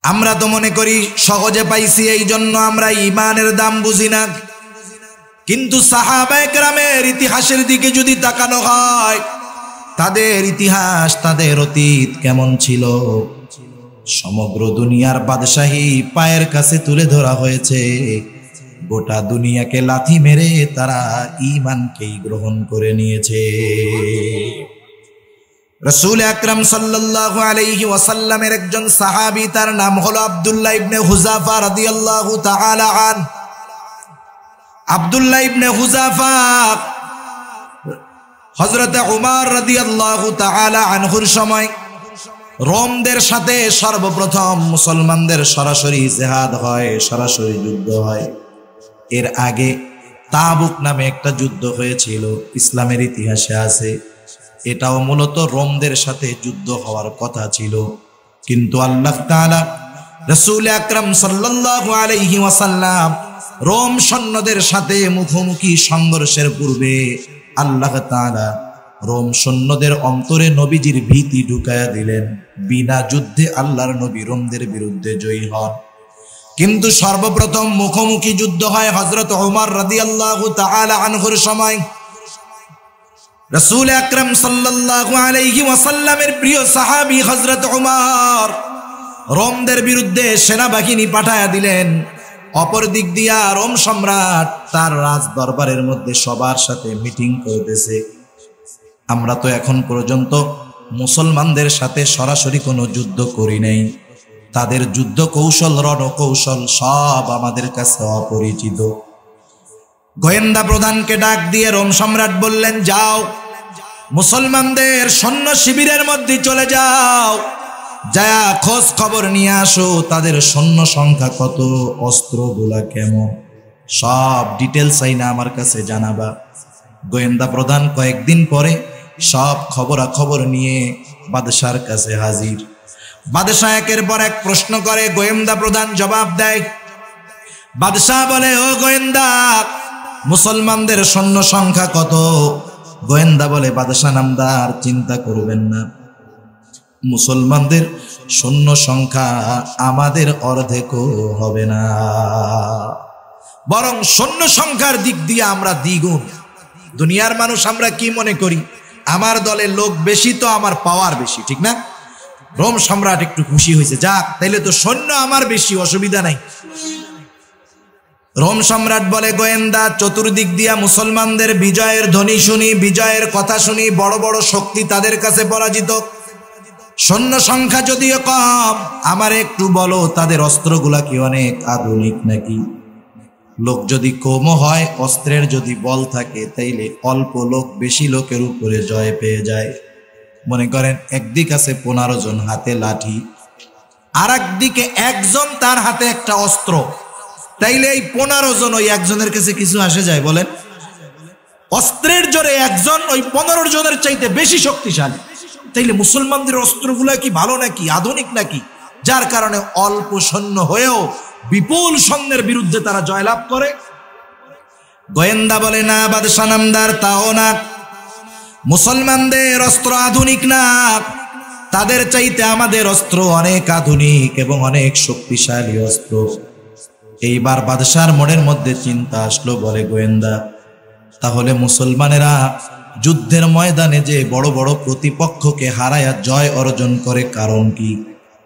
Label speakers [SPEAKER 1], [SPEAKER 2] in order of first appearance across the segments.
[SPEAKER 1] আমরা তো মনে করি সহজে পাইছি, এই জন্য আমরা ঈমানের দাম বুঝি না। কিন্তু সাহাবায়ে কেরামের ইতিহাসের দিকে যদি তাকানো হয়, তাদের ইতিহাস, তাদের অতীত কেমন ছিল, সমগ্র দুনিয়ার বাদশাহী পায়ের কাছে তুলে ধরা হয়েছে। গোটা দুনিয়াকে লাথি মেরে তারা ঈমানকেই গ্রহণ করে নিয়েছে। রাসূল আকরাম সাল্লাল্লাহু আলাইহি ওয়াসাল্লামের একজন সাহাবী, তার নাম হলো আব্দুল্লাহ ইবনে হুযাফা রাদিয়াল্লাহু তাআলা আন। আব্দুল্লাহ ইবনে হুযাফা হযরত উমর রাদিয়াল্লাহু তাআলা আনহুর সময় রোমদের সাথে সর্বপ্রথম মুসলমানদের সরাসরি জিহাদ হয়, সরাসরি যুদ্ধ হয়। এর আগে তাবুক নামে একটা যুদ্ধ হয়েছিল, ইসলামের ইতিহাসে আছে। এটাও মূলত রোমদের সাথে যুদ্ধ হওয়ার কথা ছিল, কিন্তু আল্লাহ তাআলা রাসূল আকরাম সাল্লাল্লাহু আলাইহি ওয়াসাল্লাম রোম সৈন্যদের সাথে মুখোমুখি সংঘর্ষের পূর্বে আল্লাহ তাআলা রোম সৈন্যদের অন্তরে নবীজির ভীতি ঢুকায়া দিলেন। বিনা যুদ্ধে আল্লাহর নবী রোমদের বিরুদ্ধে জয়ী হন। কিন্তু সর্বপ্রথম মুখোমুখি যুদ্ধ হয় হযরত ওমর রাদিয়াল্লাহু তাআলা আনহুর সময়। রাসূল আকরাম সাল্লাল্লাহু আলাইহি ওয়াসাল্লামের প্রিয় সাহাবী হযরত ওমর রোমদের বিরুদ্ধে সেনাবাহিনী পাঠায়া দিলেন। অপর দিক দিয়া রোম সম্রাট তার রাজ দরবারের মধ্যে সবার সাথে মিটিং করতেছে। আমরা তো এখন পর্যন্ত মুসলমানদের সাথে সরাসরি কোনো যুদ্ধ করি নাই, তাদের যুদ্ধ কৌশল, রণকৌশল সব আমাদের কাছে অপরিচিত। গোয়েন্দা প্রধানকে ডাক দিয়ে রোম সম্রাট বললেন, যাও মুসলমানদের সৈন্য শিবিরের মধ্যে চলে যাও, যা খোঁজ খবর নিয়ে আসো, তাদের সৈন্য সংখ্যা কত, অস্ত্রগুলা কেমন, সব ডিটেলস আইনা আমার কাছে জানাবা। গোয়েন্দা প্রধান কয়েকদিন পরে সব খবরাখবর নিয়ে বাদশার কাছে হাজির। বাদশাহ একের পর এক প্রশ্ন করে, গোয়েন্দা প্রধান জবাব দেয়। বাদশাহ বলে, ও গোয়েন্দা, মুসলমানদের সৈন্য সংখ্যা কত? গোয়েন্দা বলে, বাদশাহ নামদার, চিন্তা করবেন না, মুসলমানদের সৈন্য সংখ্যা আমাদের অর্ধেকও হবে না, বরং সৈন্য সংখ্যার দিক দিয়ে আমরা দ্বিগুণ। দুনিয়ার মানুষ আমরা কি মনে করি, আমার দলে লোক বেশি তো আমার পাওয়ার বেশি, ঠিক না? রোম সম্রাট একটু খুশি হয়েছে, যাক তাইলে তো সৈন্য আমার বেশি, অসুবিধা নাই। রোম সম্রাট বলে, গোয়েন্দা, চতুর্দিক দিয়া মুসলমানদের বিজয়ের ধ্বনি শুনি, বিজয়ের কথা শুনি, বড় বড় শক্তি তাদের কাছে পরাজিত, সৈন্য সংখ্যা যদিও কম, আমার একটু বলো তাদের অস্ত্রগুলা কি অনেক আধুনিক নাকি? লোক যদি কম হয়, অস্ত্রের যদি বল থাকে, তাইলে অল্প লোক বেশি লোকের উপরে জয় পেয়ে যায়। মনে করেন একদিক আছে 15 জন হাতে লাঠি, আর একদিকে একজন তার হাতে একটা অস্ত্র, তাইলে এই 15 জন ওই একজনের কাছে কিছু আসে যায়? বলেন, অস্ত্রের জোরে একজন ওই 15 জনের চাইতে বেশি শক্তিশালী। তাইলে মুসলমানদের অস্ত্রগুলা কি ভালো নাকি, আধুনিক নাকি? যার কারণে অল্প সৈন্য হয়েও বিপুল সৈন্যের বিরুদ্ধে তারা জয়লাভ করে। গোয়েন্দা বলে, না বাদশাহ নামদার, তাও না, মুসলমানদের অস্ত্র আধুনিক না, তাদের চাইতে আমাদের অস্ত্র অনেক আধুনিক এবং অনেক শক্তিশালী অস্ত্র। এইবার বাদশার মনের মধ্যে চিন্তা আসলো, বলে, গোয়েন্দা, তাহলে মুসলমানেরা যুদ্ধের ময়দানে যে বড় বড় প্রতিপক্ষকে হারায়া জয় অর্জন করে, কারণ কি?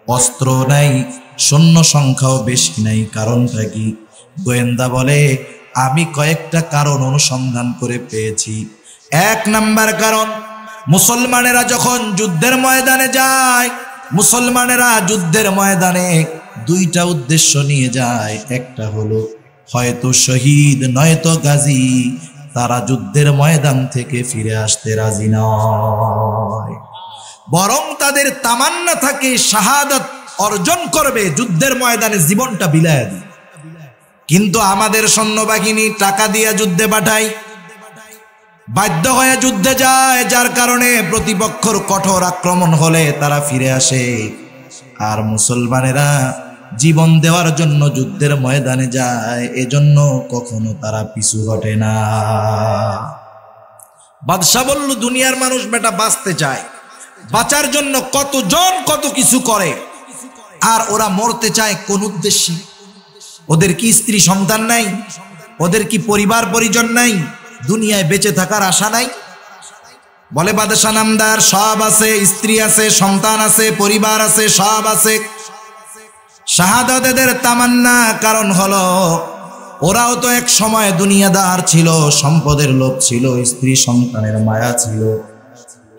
[SPEAKER 1] অস্ত্র নাই, সৈন্য সংখ্যাও বেশি নাই, কারণটা কি? গোয়েন্দা বলে, আমি কয়েকটা কারণ অনুসন্ধান করে পেয়েছি। 1 নাম্বার কারণ, মুসলমানেরা যখন যুদ্ধের ময়দানে যায়, মুসলমানেরা যুদ্ধের ময়দানে 2টা উদ্দেশ্য নিয়ে যায়। একটা হলো হয়তো শহীদ নয়তো গাজী, তারা যুদ্ধের ময়দান থেকে ফিরে আসতে রাজি নয়, বরং তাদের তামান্না থাকে শাহাদাত অর্জন করবে, যুদ্ধের ময়দানে জীবনটা বিলায়া দিবে। কিন্তু আমাদের সৈন্যবাহিনী টাকা দিয়ে যুদ্ধে পাঠায়, বাধ্য হয়ে যুদ্ধে যায়, যার কারণে প্রতিপক্ষর কঠোর আক্রমণ হলে তারা ফিরে আসে, আর মুসলমানেরা জীবন দেওয়ার জন্য যুদ্ধের ময়দানে যায়, এজন্য কখনো তারা পিছু হটে না। বাদশা বলল, দুনিয়ার মানুষ বেটা বাঁচতে চায়, বাঁচার জন্য কতজন কত কিছু করে, আর ওরা মরতে চায় কোন উদ্দেশ্যে? ওদের কি স্ত্রী সন্তান নাই? ওদের কি পরিবার পরিজন নাই? দুনিয়ায় বেঁচে থাকার আশা নাই? বলে বাদশা নামদার সব আছে, স্ত্রী আছে, সন্তান আছে, পরিবার আছে, সব আছে। শাহাদাত এদের তামান্না, কারণ হলো ওরাও তো এক সময় দুনিয়াদার ছিল, সম্পদের লোভ ছিল, স্ত্রী সন্তানের মায়া ছিল।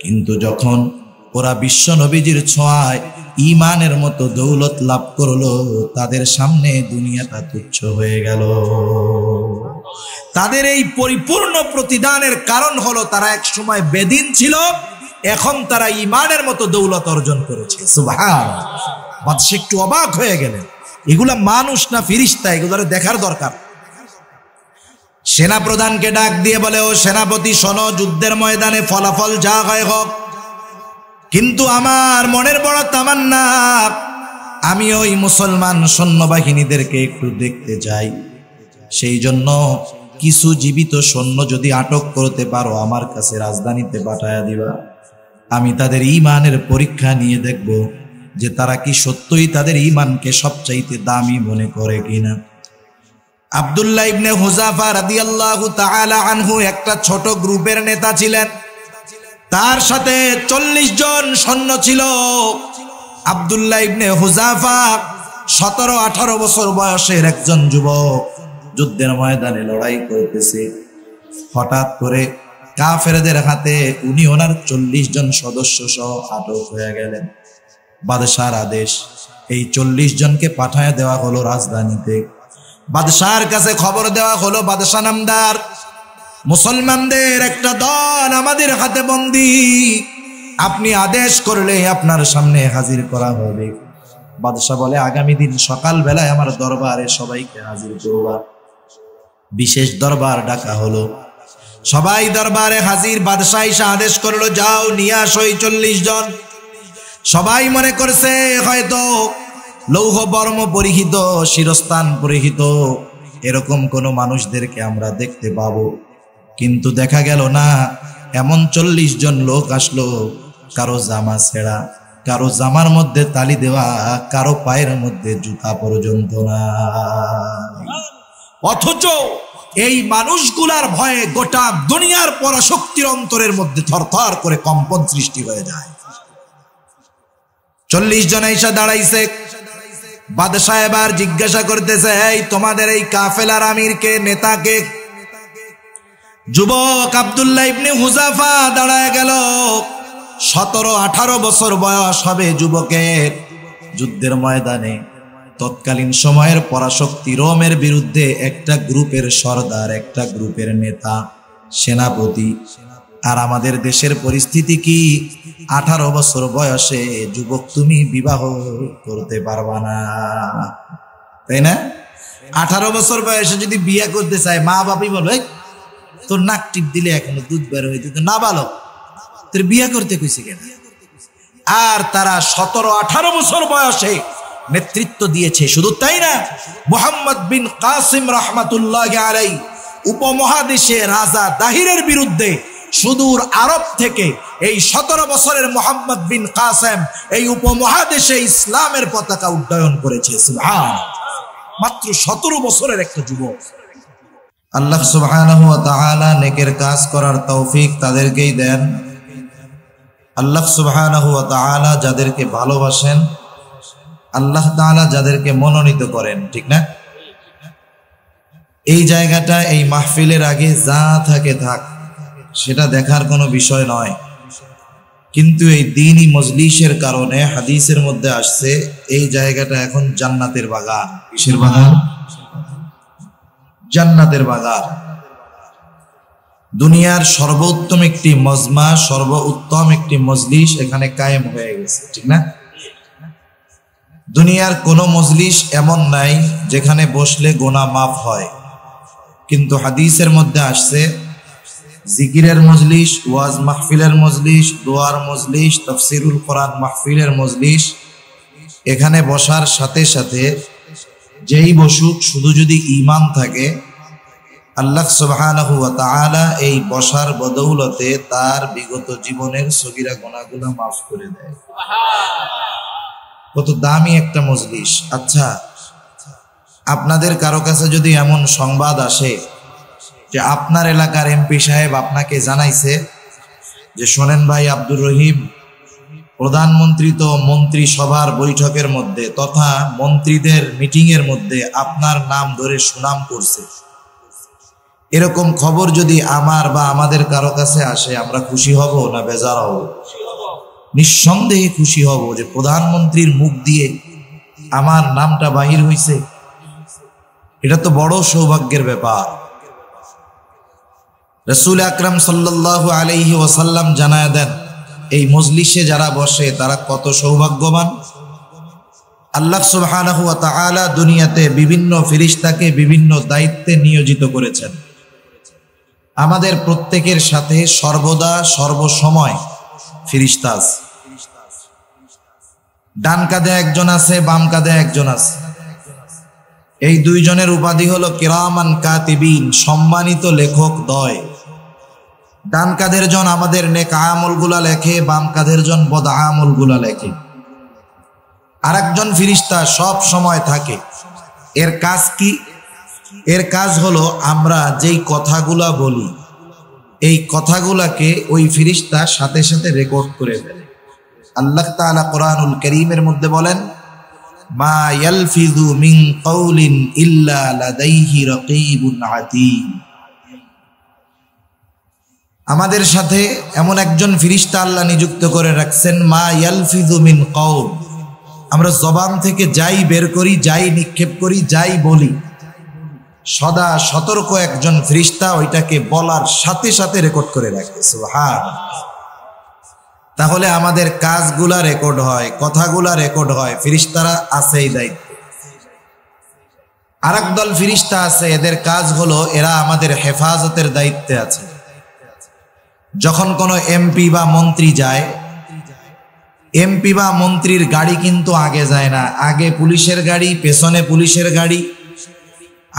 [SPEAKER 1] কিন্তু যখন ওরা বিশ্ব নবীজির ছোঁয়ায় ঈমানের মতো দৌলত লাভ করলো, তাদের সামনে দুনিয়াটা তুচ্ছ হয়ে গেল। তাদের এই পরিপূর্ণ প্রতিদানের কারণ হলো তারা এক সময় বেদিন ছিল, এখন তারা ঈমানের মতো দৌলত অর্জন করেছে। সুবহানাল্লাহ। বাদশা একটু অবাক হয়ে গেলেন, এগুলা মানুষ না ফেরেশতা, এগুলার দেখার দরকার। সেনা প্রধানকে ডাক দিয়ে বলে, ও সেনাপতি শোনো, যুদ্ধের ময়দানে ফলাফল যা হয় হোক, কিন্তু আমার মনের বড় তামান্না আমি ওই মুসলমান সৈন্যবাহিনীদেরকে একটু দেখতে যাই। সেই জন্য কিছু জীবিত সৈন্য যদি আটক করতে পারো আমার কাছে রাজধানীতে পাঠায়া দিবা। আমি তাদের ঈমানের পরীক্ষা নিয়ে দেখব যে তারা কি সত্যই তাদের ঈমানকে সবচাইতে দামি মনে করে কিনা। আব্দুল্লাহ ইবনে হুযাফা রাদিয়াল্লাহু তাআলা আনহু একটা ছোট গ্রুপের নেতা ছিলেন। তার সাথে 40 জন সৈন্য ছিল। আব্দুল্লাহ ইবনে হুযাফা 17-18 বছর বয়সের একজন যুবক, যুদ্ধের ময়দানে লড়াই করতেছে। হঠাৎ করে কাফেরদের হাতে উনি ওনার 40 জন সদস্য সহ আটক হয়ে গেলেন। বাদশার আদেশ, এই 40 জনকে পাঠায় দেওয়া হলো রাজধানীতে। বাদশার কাছে খবর দেওয়া হলো, বাদশা নামদার, মুসলমানদের একটা দল আমাদের হাতে বন্দী, আপনি আদেশ করলে আপনার সামনে হাজির করা হবে। বাদশা বলে, আগামী দিন সকাল বেলায় আমার দরবারে সবাইকে হাজির করবা। বিশেষ দরবার ডাকা হলো, সবাই দরবারে হাজির। বাদশা এসে আদেশ করলো, যাও নিয়ে আসো 40 জন। সবাই মনে করছে হয়তো লৌহ বর্ম পরিহিত, শিরস্থান পরিহিত এরকম কোন মানুষদেরকে আমরা দেখতে পাবো, কিন্তু দেখা গেল না। এমন 40 জন লোক আসলো, কারো জামা ছেঁড়া, কারো জামার মধ্যে তালি দেওয়া, কারো পায়ের মধ্যে জুতা পর্যন্ত নাই। অথচ এই মানুষগুলার ভয়ে গোটা দুনিয়ার পরাশক্তির অন্তরের মধ্যে থরথর করে কম্পন সৃষ্টি হয়ে যায়। 40 জন এসে দাঁড়াইছে। বাদশা এবার জিজ্ঞাসা করতেছে, এই তোমাদের এই কাফেলার আমিরকে, নেতাকে? যুবক আব্দুল্লাহ ইবনে হুযাফা দাঁড়ায় গেল। 17-18 বছর বয়স হবে যুবকের। যুদ্ধের ময়দানে তৎকালীন সময়ের পরাশক্তি রোমের বিরুদ্ধে একটা গ্রুপের সরদার, একটা গ্রুপের নেতা, সেনাপতি। আর আমাদের দেশের পরিস্থিতি কি? 18 বছর বয়সে যুবক তুমি বিবাহ করতে পারবা না, তাই না? 18 বছর বয়সে যদি বিয়ে করতে চায়, মা বাবাই বলবে তোর নাক টিপ দিলে এখনো দুধ বের হইতে, তো না বালো, তোর বিয়ে করতে কইছে কেন? আর তারা 17-18 বছর বয়সে নেতৃত্ব দিয়েছে। শুধু তাই না, মুহাম্মদ বিন কাসিম রাহমাতুল্লাহি আলাইহি উপমহাদেশে রাজা দাহিরের বিরুদ্ধে সুদূর আরব থেকে এই 17 বছরের মুহাম্মদ বিন কাসেম এই উপমহাদেশে ইসলামের পতাকা উড্ডয়ন করেছে। সুবহানাল্লাহ। মাত্র 17 বছরের একটা যুবক। আল্লাহ সুবহানাহু ওয়া তাআলা নেকের কাজ করার তৌফিক তাদেরকেই দেন। আল্লাহ সুবহানাহু ওয়া তাআলা যাদেরকে ভালোবাসেন, আল্লাহ তাআলা যাদেরকে মনোনীত করেন, ঠিক না? এই জায়গাটা, এই মাহফিলের আগে যা থাকে থাক, সেটা দেখার কোনো বিষয় নয়। কিন্তু এই দ্বীনি মজলিসের কারণে হাদিসের মধ্যে আসছে এই জায়গাটা এখন জান্নাতের বাগান। কিসের বাগান? জান্নাতের বাগান। দুনিয়ার সর্বোত্তম একটি মজমা, সর্বোত্তম একটি মজলিস এখানে কায়েম হয়ে গেছে, ঠিক না? দুনিয়ার কোন মজলিস এমন নাই যেখানে বসলে গুনাহ মাফ হয়, কিন্তু হাদিসের মধ্যে আসছে জিকিরের মজলিস, ওয়াজ মাহফিলের মজলিস, দোয়ার মজলিস, তাফসিরুল কোরআন মাহফিলের মজলিস, এখানে বসার সাথে সাথে যেই বসুক, শুধু যদি ঈমান থাকে, আল্লাহ সুবহানাহু ওয়া তাআলা এই বসার বদৌলতে তার বিগত জীবনের সগীরা গুনাহগুলো মাফ করে দেয়। সুবহানাল্লাহ। 17-18 কত দামি একটা মজলিস। আচ্ছা, আপনাদের কারো কাছে যদি এমন সংবাদ আসে যে আপনার এলাকার এমপি সাহেব আপনাকে জানাইছে যে শোনেন ভাই আব্দুর রহিম, প্রধানমন্ত্রী তো মন্ত্রী সভার বৈঠকের মধ্যে তথা মন্ত্রীদের মিটিং এর মধ্যে আপনার নাম ধরে সুনাম করছে, এরকম খবর যদি আমার বা আমাদের কারো কাছে আসে, আমরা খুশি হব না বেজার হব? নিঃসন্দেহে খুশি হব যে প্রধানমন্ত্রীর মুখ দিয়ে আমার নামটা বাহির হইছে। এটা তো বড় সৌভাগ্যের ব্যাপার। রাসূল আকরাম সাল্লাল্লাহু আলাইহি ওয়াসাল্লাম জানায় দেন, এই মজলিসে যারা বসে তারা কত সৌভাগ্যবান। আল্লাহ সুবহানাহু ওয়া তাআলা দুনিয়াতে বিভিন্ন ফেরেশতাকে বিভিন্ন দায়িত্বে নিয়োজিত করেছেন। আমাদের প্রত্যেকের সাথে সর্বদা সর্বসময় ফেরেশতা আছে। ডান কাঁধে একজন আছে, বাম কাঁধে একজন আছে। এই দুইজনের উপাধি হলো কিরামান কাতিবিন, সম্মানিত লেখক দ্বয়। ডান কাঁধের জন আমাদের নেক আমলগুলা লেখে, বাম কাঁধের জন বদ আমলগুলা লেখে। আরেকজন ফেরেশতা সব সময় থাকে। এর কাজ কি? এর কাজ হলো আমরা যেই কথাগুলা বলি এই কথাগুলাকে ওই ফেরেশতা সাথে সাথে রেকর্ড করে ফেলে। আল্লাহ তাআলা কোরআনুল কারীমের মধ্যে বলেন, মা ইয়ালফিযু মিন কাউলিন ইল্লা লাদাইহি রাকীবুন আতীদ। আমাদের সাথে এমন একজন ফেরেশতা আল্লাহ নিযুক্ত করে রাখছেন, মা ইয়ালফিযু মিন কাউল। আমরা জবান থেকে যাই বের করি, যাই নিক্ষেপ করি, যাই বলি, সদা সতর্ক একজন ফেরেশতা ওইটাকে বলার সাথে সাথে রেকর্ড করে রাখে। সুবহানাল্লাহ। তাহলে আমাদের কাজগুলা রেকর্ড হয়, কথাগুলা রেকর্ড হয়। ফেরেশতারা আছে এই দায়িত্বে। আরেক দল ফেরেশতা আছে, এদের কাজ হলো এরা আমাদের হেফাজতের দায়িত্বে আছে। যখন কোনো এমপি বা মন্ত্রী যায়, এমপি বা মন্ত্রীর গাড়ি কিন্তু আগে যায় না, আগে পুলিশের গাড়ি, পেছনে পুলিশের গাড়ি।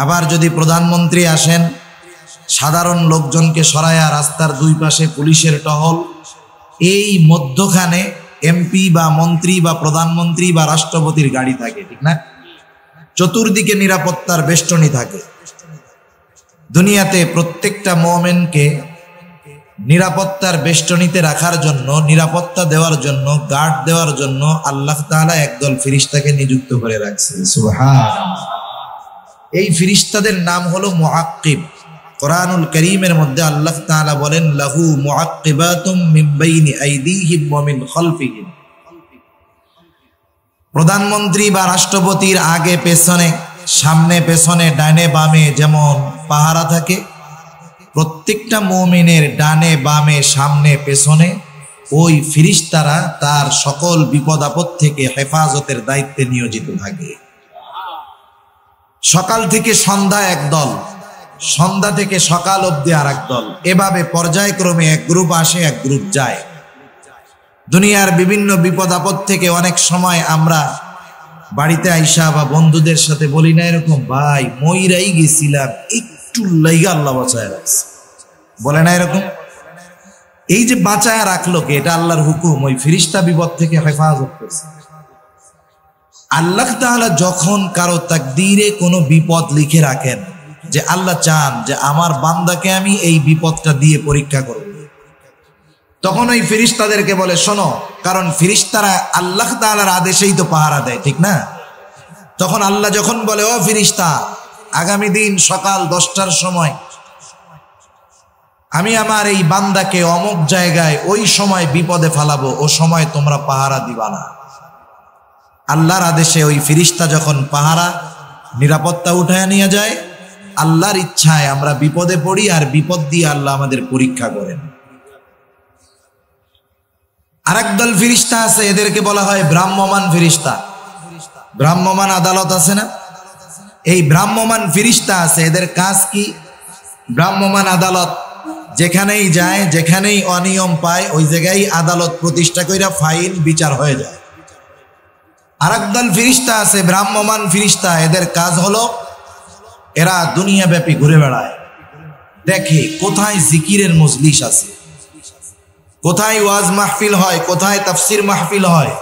[SPEAKER 1] আবার যদি প্রধানমন্ত্রী আসেন, সাধারণ লোকজনকে সরায়া রাস্তার দুই পাশে পুলিশের টহল। এই মধ্যখানে এমপি বা মন্ত্রী বা প্রধানমন্ত্রী বা রাষ্ট্রপতির গাড়ি থাকে, ঠিক না? চতুর্দিকে নিরাপত্তার বেষ্টনী থাকে। দুনিয়াতে প্রত্যেকটা মুমিনকে নিরাপত্তার বেষ্টনীতে রাখার জন্য, নিরাপত্তা দেওয়ার জন্য, গার্ড দেওয়ার জন্য আল্লাহ তাআলা একদল ফেরেশতাকে নিযুক্ত করে রাখছেন। সুবহানাল্লাহ। এই ফেরেশতাদের নাম হলো মুআক্কিব। কোরআনুল কারীমের মধ্যে আল্লাহ তাআলা বলেন, লাহু মুআক্কিবাতুম মিন বাইনি আইদিহিম ওয়া মিন খালফিহিম। প্রধানমন্ত্রী বা রাষ্ট্রপতির আগে পেছনে, সামনে পেছনে, ডানে বামে যেমন পাহারা থাকে, প্রত্যেকটা মুমিনের ডানে বামে সামনে পেছনে ওই ফেরেশতারা তার সকল বিপদ আপদ থেকে হেফাজতের দায়িত্বে নিয়োজিত থাকে। সকাল থেকে সন্ধ্যা এক দল, সন্ধ্যা থেকে সকাল অবধি আর এক দল, এভাবে পর্যায়ক্রমে এক গ্রুপ আসে, এক গ্রুপ যায়। দুনিয়ার বিভিন্ন বিপদ আপদ থেকে অনেক সময় আমরা বাড়িতে আইসা বা বন্ধুদের সাথে বলি না এরকম, ভাই মইরাই গেছিলাম, একটু লাইগা আল্লাহ বাঁচায় রাখছে, বলে না এরকম? এই যে বাঁচায় রাখলো কে? এটা আল্লাহর হুকুম। ওই ফেরেশতা বিপদ থেকে হেফাজত করছে। আল্লাহ তাআলা যখন কারো তাকদীরে কোনো বিপদ লিখে রাখেন, যে আল্লাহ চান যে আমার বান্দাকে আমি এই বিপদটা দিয়ে পরীক্ষা করব, তখন ওই ফেরেশতাদেরকে বলে শোনো, কারণ ফেরেশতারা আল্লাহ তাআলার আদেশেই তো পাহারা দেয়, ঠিক না? তখন আল্লাহ যখন বলে, ও ফেরেশতা, আগামী দিন সকাল 10টার সময় আমি আমার এই বান্দাকে অমুক জায়গায় ওই সময় বিপদে ফেলাবো, ও সময় তোমরা পাহারা দিবা না। আল্লাহর আদেশে ওই ফেরেশতা যখন পাহারা নিরাপত্তা উঠায় নিয়ে যায়, আল্লাহর ইচ্ছায় আমরা বিপদে পড়ি, আর বিপদ দিয়ে আল্লাহ আমাদের পরীক্ষা করেন। আরেক দল ফেরেশতা আছে, এদেরকে বলা হয় ভ্রাম্যমান ফেরেশতা। ভ্রাম্যমান আদালত আছে না? এই ভ্রাম্যমান ফেরেশতা আছে, এদের কাজ কি? ভ্রাম্যমান আদালত যেখানেই যায়, যেখানেই অনিয়ম পায়, ওই জায়গায় আদালত প্রতিষ্ঠা কইরা ফাইল বিচার হয়ে যায়। আরেক দল ফেরেশতা আছে ভ্রাম্যমান ফেরেশতা, এদের কাজ হলো এরা দুনিয়াব্যাপী ঘুরে বেড়ায়, দেখে কোথায় জিকিরের মজলিস আছে, কোথায় ওয়াজ মাহফিল হয়, কোথায় তাফসির মাহফিল হয়,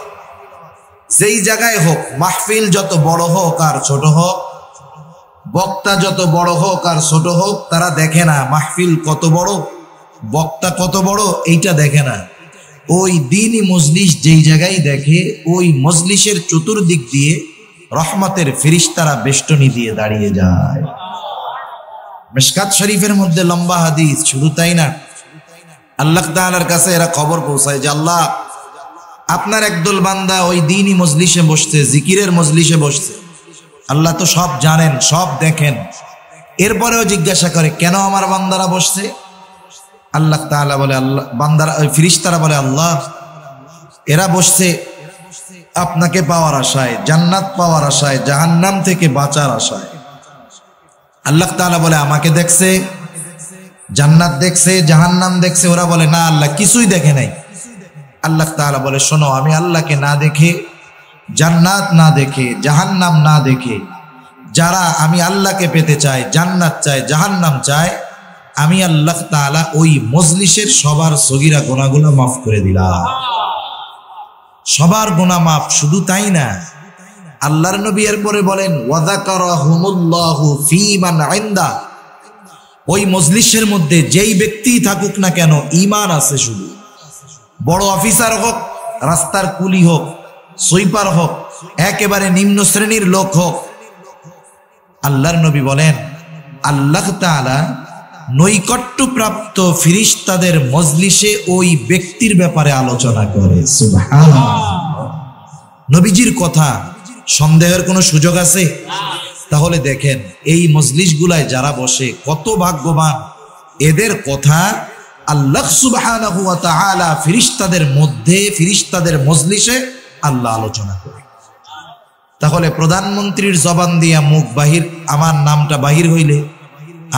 [SPEAKER 1] যেই জায়গায় হোক, মাহফিল যত বড় হোক আর ছোট হোক, বক্তা যত বড় হোক আর ছোট হোক, তারা দেখে না মাহফিল কত বড়, বক্তা কত বড়, এইটা দেখে না। ওই দ্বীনি মজলিস যেই জায়গায় দেখে, ওই মজলিসের চতুর্দিক দিয়ে রহমতের ফেরেশতারা বেষ্টনী দিয়ে দাঁড়িয়ে যায়। মিশকাত শরীফের মধ্যে লম্বা হাদিস, শুধু তাই না, আল্লাহ তাআলার কাছে এরা খবর পৌঁছায় যে আল্লাহ, আপনার একদল বান্দা ওই দ্বীনি মজলিসে বসছে, জিকিরের মজলিসে বসছে। আল্লাহ তো সব জানেন, সব দেখেন, এরপরেও জিজ্ঞাসা করে কেন আমার বান্দারা বসছে? আল্লাহ তাআলা বলে, আল্লাহ বান্দারা, ওই ফেরেশতারা বলে, আল্লাহ এরা বসছে আপনাকে পাওয়ার আশায়, জান্নাত পাওয়ার আশায়, জাহান্নাম থেকে বাঁচার আশায়। আল্লাহ তাআলা বলে, আমাকে দেখছে, জান্নাত দেখছে, জাহান্নাম দেখছে? ওরা বলে, না আল্লাহ কিছুই দেখে নাই। আল্লাহ তাআলা বলে, শোনো, আমি আল্লাহকে না দেখে, জান্নাত না দেখে, জাহান্নাম না দেখে, যারা আমি আল্লাহকে পেতে চায়, জান্নাত চায়, জাহান্নাম চায়, আমি আল্লাহ তাআলা ওই মজলিসের সবার সগীরা গুনাহগুলো মাফ করে দিলাম। সবার গুনাহ মাফ। শুধু তাই না, আল্লাহর নবী এরপরে বলেন, ওয়াযাকারাহুমুল্লাহু ফী মান ইনদা, ওই মজলিসের মধ্যে যেই ব্যক্তি থাকুক না কেন, ঈমান আছে শুধু, বড় অফিসার হোক, রাস্তার কুলি হোক, সুইপার হোক, একেবারে নিম্ন শ্রেণীর লোক হোক, আল্লাহর নবী বলেন আল্লাহ তাআলা নৈকট্যপ্রাপ্ত ফেরেশতাদের মজলিসে ওই ব্যক্তির ব্যাপারে আলোচনা করে। সুবহানাল্লাহ। নবীজির কথা সন্দেহের কোনো সুযোগ আছে? তাহলে দেখেন, এই মজলিসগুলায় যারা বসে কত ভাগ্যবান, এদের কথা আল্লাহ সুবহানাহু ওয়া তাআলা ফেরেশতাদের মধ্যে, ফেরেশতাদের মজলিসে আল্লাহ আলোচনা করে। তাহলে প্রধানমন্ত্রীর জবান দিয়া মুখ বাহির, আমার নামটা বাহির হইলে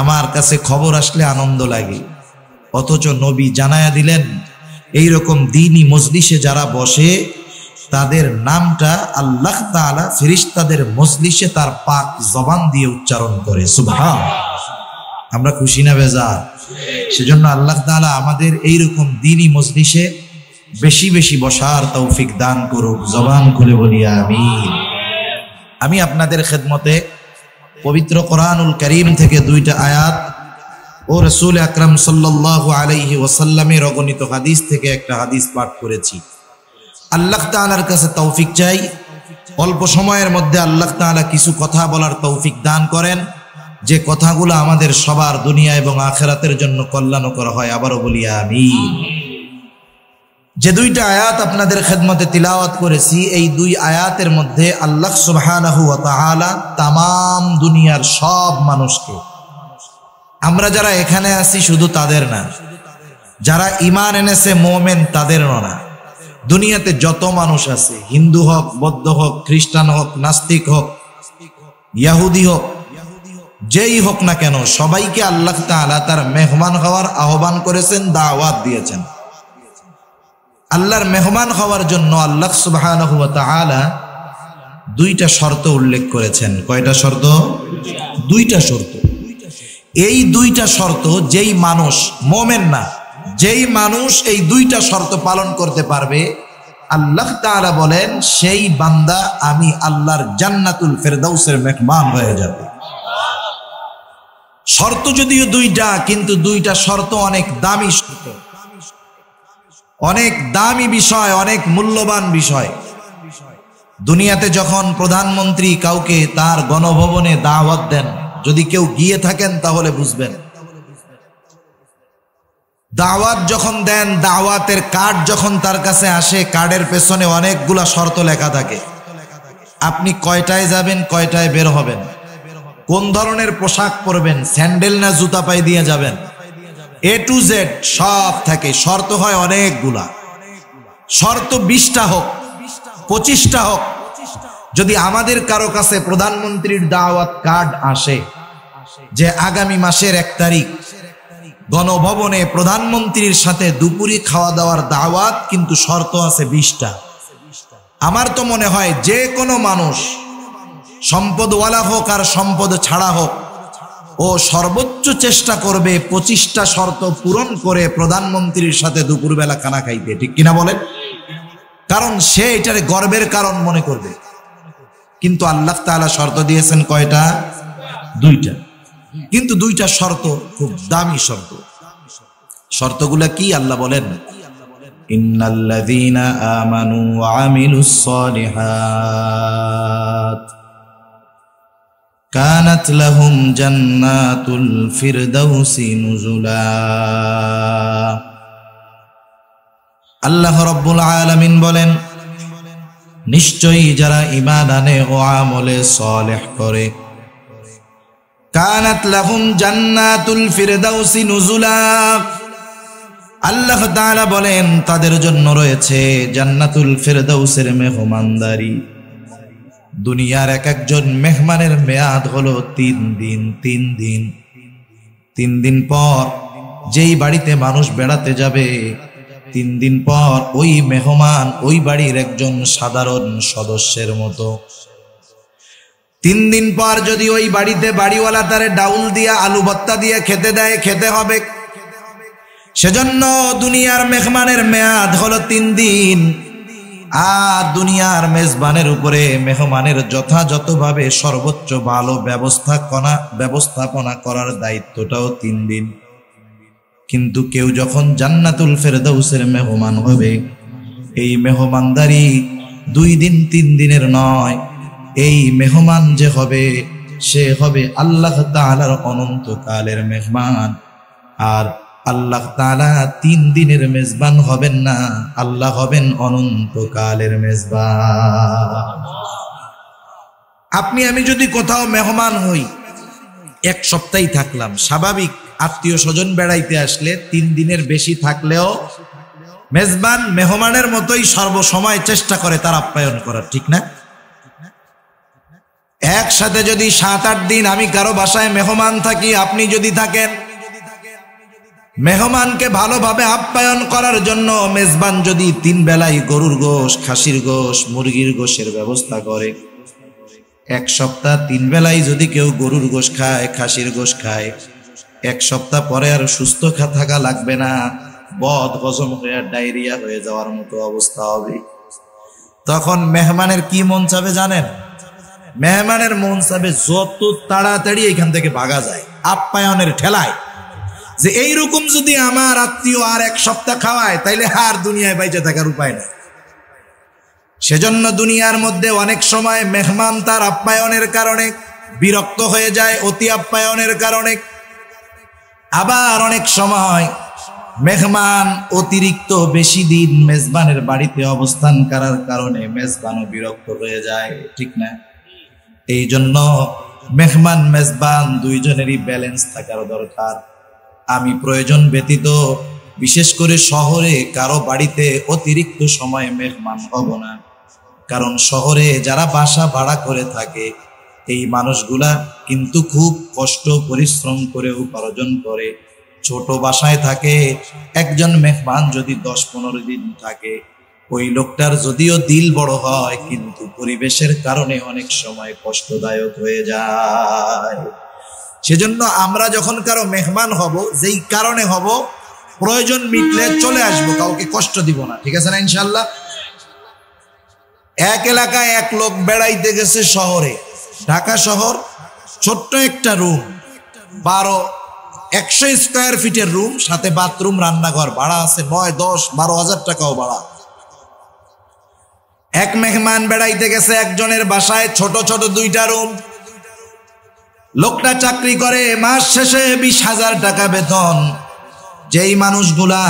[SPEAKER 1] আমার কাছে খবর আসলে আনন্দ লাগে, অথচ নবী জানায়া দিলেন এইরকম দ্বীনি মজলিসে যারা বসে তাদের নামটা আল্লাহ তাআলা ফেরেশতাদের মজলিসে তার পাক জবান দিয়ে উচ্চারণ করে। সুবহানাল্লাহ। আমরা খুশি না বেজার? সেজন্য আল্লাহ তাআলা আমাদের এইরকম দ্বীনি মজলিসে বেশি বেশি বসার তৌফিক দান করুক। জবান খুলে বলি আমিন। আমি আপনাদের খেদমতে পবিত্র কোরআনুল কারীম থেকে দুইটা আয়াত ও রাসূল আকরাম সাল্লাল্লাহু আলাইহি ওয়াসাল্লামের অগণিত হাদিস থেকে একটা হাদিস পাঠ করেছি। আল্লাহ তাআলার কাছে তৌফিক চাই, অল্প সময়ের মধ্যে আল্লাহ তাআলা কিছু কথা বলার তৌফিক দান করেন, যে কথাগুলো আমাদের সবার দুনিয়া এবং আখিরাতের জন্য কল্যাণকর হয়। আবারও বলি আমিন। যে দুইটা আয়াত আপনাদের খেদমতে তিলাওয়াত করেছি, এই দুই আয়াতের মধ্যে আল্লাহ সুবহানাহু ওয়া তাআলা তামাম দুনিয়ার সব মানুষকে, আমরা যারা এখানে আছি শুধু তাদের না, যারা ঈমান এনেছে মুমিন তাদেরও না, দুনিয়াতে যত মানুষ আছে, হিন্দু হোক, বৌদ্ধ হোক, খ্রিস্টান হোক, নাস্তিক হোক, ইহুদি হোক, যেই হোক না কেন, সবাইকে আল্লাহ তাআলা তার মেহমান হওয়ার আহ্বান করেছেন, দাওয়াত দিয়েছেন। আল্লাহর মেহমান হওয়ার জন্য আল্লাহ সুবহানাহু ওয়া তাআলা দুইটা শর্ত উল্লেখ করেছেন। কয়টা শর্ত? দুইটা শর্ত। এই দুইটা শর্ত যেই মানুষ, মুমিন না, যেই মানুষ এই দুইটা শর্ত পালন করতে পারবে, আল্লাহ তাআলা বলেন সেই বান্দা আমি আল্লাহর জান্নাতুল ফেরদাউসের মেহমান হয়ে যাবে। শর্ত যদিও দুইটা, কিন্তু দুইটা শর্ত অনেক দামি শর্ত, অনেক দামি বিষয়, অনেক মূল্যবান বিষয়। দুনিয়াতে যখন প্রধানমন্ত্রী কাউকে তার গণভবনে দাওয়াত দেন, যদি কেউ গিয়ে থাকেন তাহলে বুঝবেন, দাওয়াত যখন দেন, দাওয়াতের কার্ড যখন তার কাছে আসে, কার্ডের পেছনে অনেকগুলা শর্ত লেখা থাকে। আপনি কয়টায় যাবেন, কয়টায় বের হবেন, কোন ধরনের পোশাক পরবেন, স্যান্ডেল না জুতা পায়ে দিয়ে যাবেন, এ টু জেড সব থাকে। শর্ত হয় অনেকগুলা, শর্ত 20টা হোক, 25টা হোক। যদি আমাদের কারো কাছে প্রধানমন্ত্রীর দাওয়াত কার্ড আসে যে আগামী মাসের 1 তারিখ গণভবনে প্রধানমন্ত্রীর সাথে দুপুরে খাওয়া দাওয়ার দাওয়াত, কিন্তু শর্ত আছে 20টা, আমার তো মনে হয় যে কোনো মানুষ, সম্পদওয়ালা হোক আর সম্পদ ছাড়া হোক, ও সর্বোচ্চ চেষ্টা করবে 25টা শর্ত পূরণ করে প্রধানমন্ত্রীর সাথে দুপুরবেলা খানা খাইতে। ঠিক কিনা বলেন? কারণ সে এটারে গর্বের কারণ মনে করবে। কিন্তু আল্লাহ তাআলা শর্ত দিয়েছেন কয়টা? দুইটা। কিন্তু দুইটা শর্ত খুব দামি শর্ত। শর্তগুলা কি? আল্লাহ বলেন, ইন্নাল্লাযীনা আমানু ওয়া আমিলুস সালিহাত কানাত লাহুম জান্নাতুল ফিরদাউসি নুজুলা। আল্লাহ রাব্বুল আলামিন বলেন, নিশ্চয়ই যারা ঈমান আনে ও আমলে সালেহ করে, কানাত লাহুম জান্নাতুল ফিরদাউসি নুজুলা। আল্লাহ তাআলা বলেন তাদের জন্য রয়েছে জান্নাতুল ফিরদাউসের মেহমানদারি। দুনিয়ার এক একজন মেহমানের মেয়াদ হলো 3 দিন। 3 দিন পর যেই বাড়িতে মানুষ বেড়াতে যাবে, 3 দিন পর ওই মেহমান ওই বাড়ির একজন সাধারণ সদস্যের মতো। 3 দিন পর যদি ওই বাড়িতে বাড়িওয়ালা তারে ডাউল দিয়া আলু ভর্তা দিয়ে খেতে দেয়, খেতে হবে। সেজন্য দুনিয়ার মেহমানের মেয়াদ হলো 3 দিন। আর দুনিয়ার মেজবানের উপরে মেহমানের যথাযথভাবে সর্বোচ্চ ভালো ব্যবস্থাপনা করার দায়িত্বটাও 3 দিন। কিন্তু কেউ যখন জান্নাতুল ফেরদাউসের মেহমান হবে, এই মেহমানদারি 2 দিন 3 দিনের নয়। এই মেহমান যে হবে, সে হবে আল্লাহ তাআলার অনন্তকালের মেহমান। আর আল্লাহ তাআলা 3 দিনের মেজবান হবেন না, আল্লাহ হবেন অনন্তকালের মেজবান। আপনি আমি যদি কোথাও মেহমান হই, 1 সপ্তাহ থাকলাম, স্বাভাবিক আত্মীয় স্বজন বেড়াইতে আসলে 3 দিনের বেশি থাকলেও মেজবান মেহমানের মতোই সর্বসময় চেষ্টা করে তার আপ্যায়ন করার, ঠিক না? একসাথে যদি 7-8 দিন আমি কারো বাসায় মেহমান থাকি, আপনি যদি থাকেন, মেহমানকে ভালোভাবে আপ্যায়ন করার জন্য মেজবান যদি 3 বেলাই গরুর গোশ, খাসির গোশ, মুরগির গোশের ব্যবস্থা করে, 1 সপ্তাহ 3 বেলাই যদি কেউ গরুর গোশ খায়, খাসির গোশ খায়, 1 সপ্তাহ পরে আর সুস্থ থাকা লাগবে না, বদ হজম হয়ে ডায়রিয়া হয়ে যাওয়ার মতো অবস্থা হবে। তখন মেহমানের কি মন চাবে জানেন? মেহমানের মন চাবে যত তাড়াতাড়ি এখান থেকে ভাগা যায়, আপ্যায়নের ঠেলায়, যে এইরকম যদি আমার আত্মীয় আর 1 সপ্তাহ খাওয়ায়, তাইলে আর দুনিয়ায় বাইচে থাকার উপায় নেই। সেজন্য দুনিয়ার মধ্যে অনেক সময় মেহমান তার আপ্যায়নের কারণে বিরক্ত হয়ে যায়, অতি আপ্যায়নের কারণে। আবার অনেক সময় মেহমান অতিরিক্ত বেশি দিন মেজবানের বাড়িতে অবস্থান করার কারণে মেজবানও বিরক্ত হয়ে যায়, ঠিক না? এই জন্য মেহমান মেজবান 2 জনেরই ব্যালেন্স থাকার দরকার। আমি প্রয়োজন ব্যতীত বিশেষ করে শহরে কারো বাড়িতে অতিরিক্ত সময় মেহমান হব না। কারণ শহরে যারা বাসা ভাড়া করে থাকে, এই মানুষগুলা কিন্তু খুব কষ্ট পরিশ্রম করে উপার্জন করে, ছোট বাসায় থাকে। একজন মেহমান যদি 10-15 দিন থাকে, ওই লোকটার যদিও দিল বড় হয়, কিন্তু পরিবেশের কারণে অনেক সময় কষ্টদায়ক হয়ে যায়। সেজন্য আমরা যখন কারো মেহমান হব, যেই কারণে হব, প্রয়োজন মিটলে চলে আসবো, কাউকে কষ্ট দিব না, ঠিক আছে না ইনশাল্লাহ? এক এলাকায় এক লোক বেড়াইতে গেছে শহরে, ঢাকা শহর, ছোট্ট একটা রুম, 100 স্কয়ার ফিটের রুম, সাথে বাথরুম, রান্নাঘর, ভাড়া আছে 9-10-12 হাজার টাকাও ভাড়া। এক মেহমান বেড়াইতে গেছে একজনের বাসায়, ছোট ছোট 2টা রুম। লোকটা চাকরি করে, মাস শেষে 20,000 টাকা বেতন। যেই মানুষগুলা